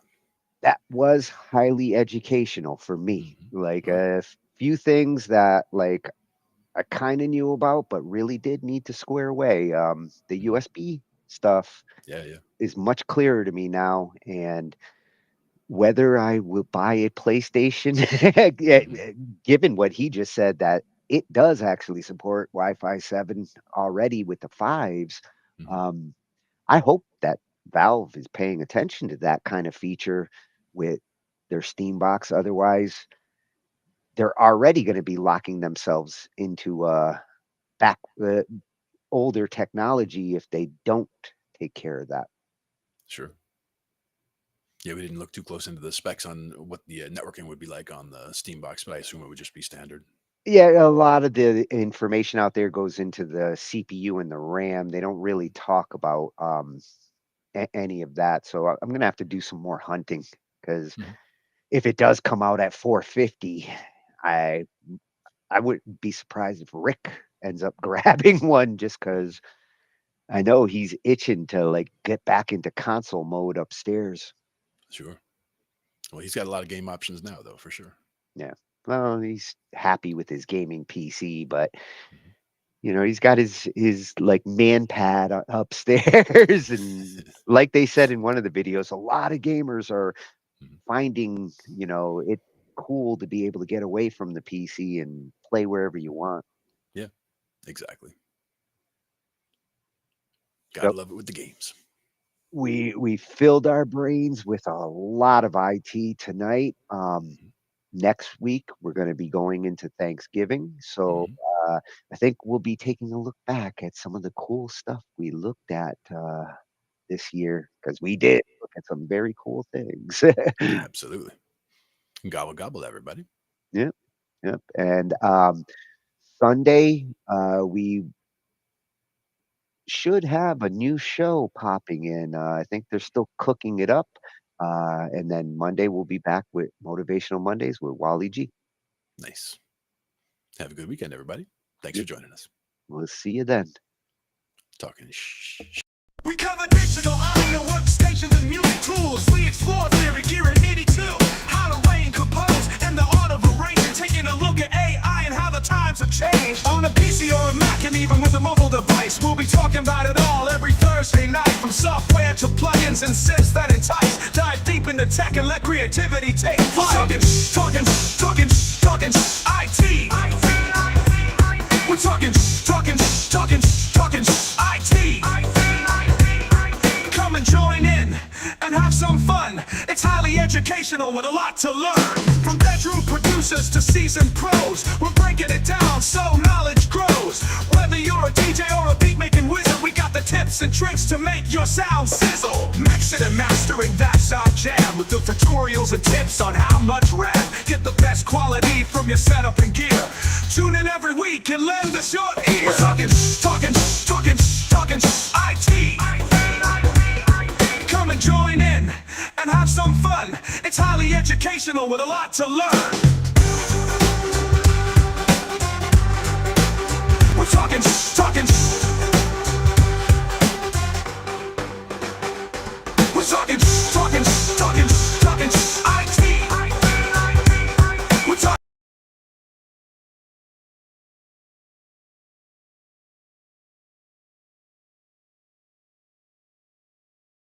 [SPEAKER 3] That was highly educational for me. A few things that I kind of knew about, but really did need to square away. The USB stuff
[SPEAKER 2] Yeah, yeah.
[SPEAKER 3] is much clearer to me now, and whether I will buy a PlayStation, given what he just said, that it does actually support Wi-Fi 7 already with the 5s. I hope that Valve is paying attention to that kind of feature with their Steam box. Otherwise, they're already going to be locking themselves into back older technology if they don't take care of that.
[SPEAKER 2] Sure. Yeah, we didn't look too close into the specs on what the networking would be like on the Steam box, but I assume it would just be standard.
[SPEAKER 3] Yeah, a lot of the information out there goes into the CPU and the RAM. They don't really talk about any of that. So I'm going to have to do some more hunting, because if it does come out at 450, I wouldn't be surprised if Rick ends up grabbing one, just because I know he's itching to like get back into console mode upstairs.
[SPEAKER 2] Sure. Well, he's got a lot of game options now, though, for sure.
[SPEAKER 3] Yeah. Well, he's happy with his gaming PC, but he's got his like man pad upstairs, and like they said in one of the videos, a lot of gamers are finding it cool to be able to get away from the PC and play wherever you want.
[SPEAKER 2] Yeah, exactly. Gotta love it with the games.
[SPEAKER 3] We filled our brains with a lot of IT tonight. Next week we're going to be going into Thanksgiving, so I think we'll be taking a look back at some of the cool stuff we looked at this year, because we did look at some very cool things.
[SPEAKER 2] Absolutely. Gobble gobble, everybody.
[SPEAKER 3] Yep. And Sunday we should have a new show popping in. I think they're still cooking it up. And then Monday we'll be back with Motivational Mondays with Wally G.
[SPEAKER 2] Nice. Have a good weekend, everybody. Thanks for joining us.
[SPEAKER 3] We'll see you then.
[SPEAKER 2] Talking shh.
[SPEAKER 13] We cover digital audio workstations and music tools. We explore theory, gear, and MIDI too. How to arrange, compose, and the art of arranging. Taking a look at AI and how the times have changed. On a PC or a Mac, and even with a mobile device, we'll be talking about it all every Thursday night. From software to plugins and synths that entice. Dive deep into tech and let creativity take flight. Talkin IT. We're talking IT. Come and join in and have some fun. It's highly educational with a lot to learn. From bedroom producers to seasoned pros, we're breaking it down so knowledge grows. Whether you're a DJ or a beat making wizard, we got the tips and tricks to make your sound sizzle. Mixing and mastering, that's our jam. With the tutorials and tips on how much RAM. Get the best quality from your setup and gear. Tune in every week and lend us your ear. We're talking IT. Come and join in and have some fun. It's highly educational with a lot to learn. We're talking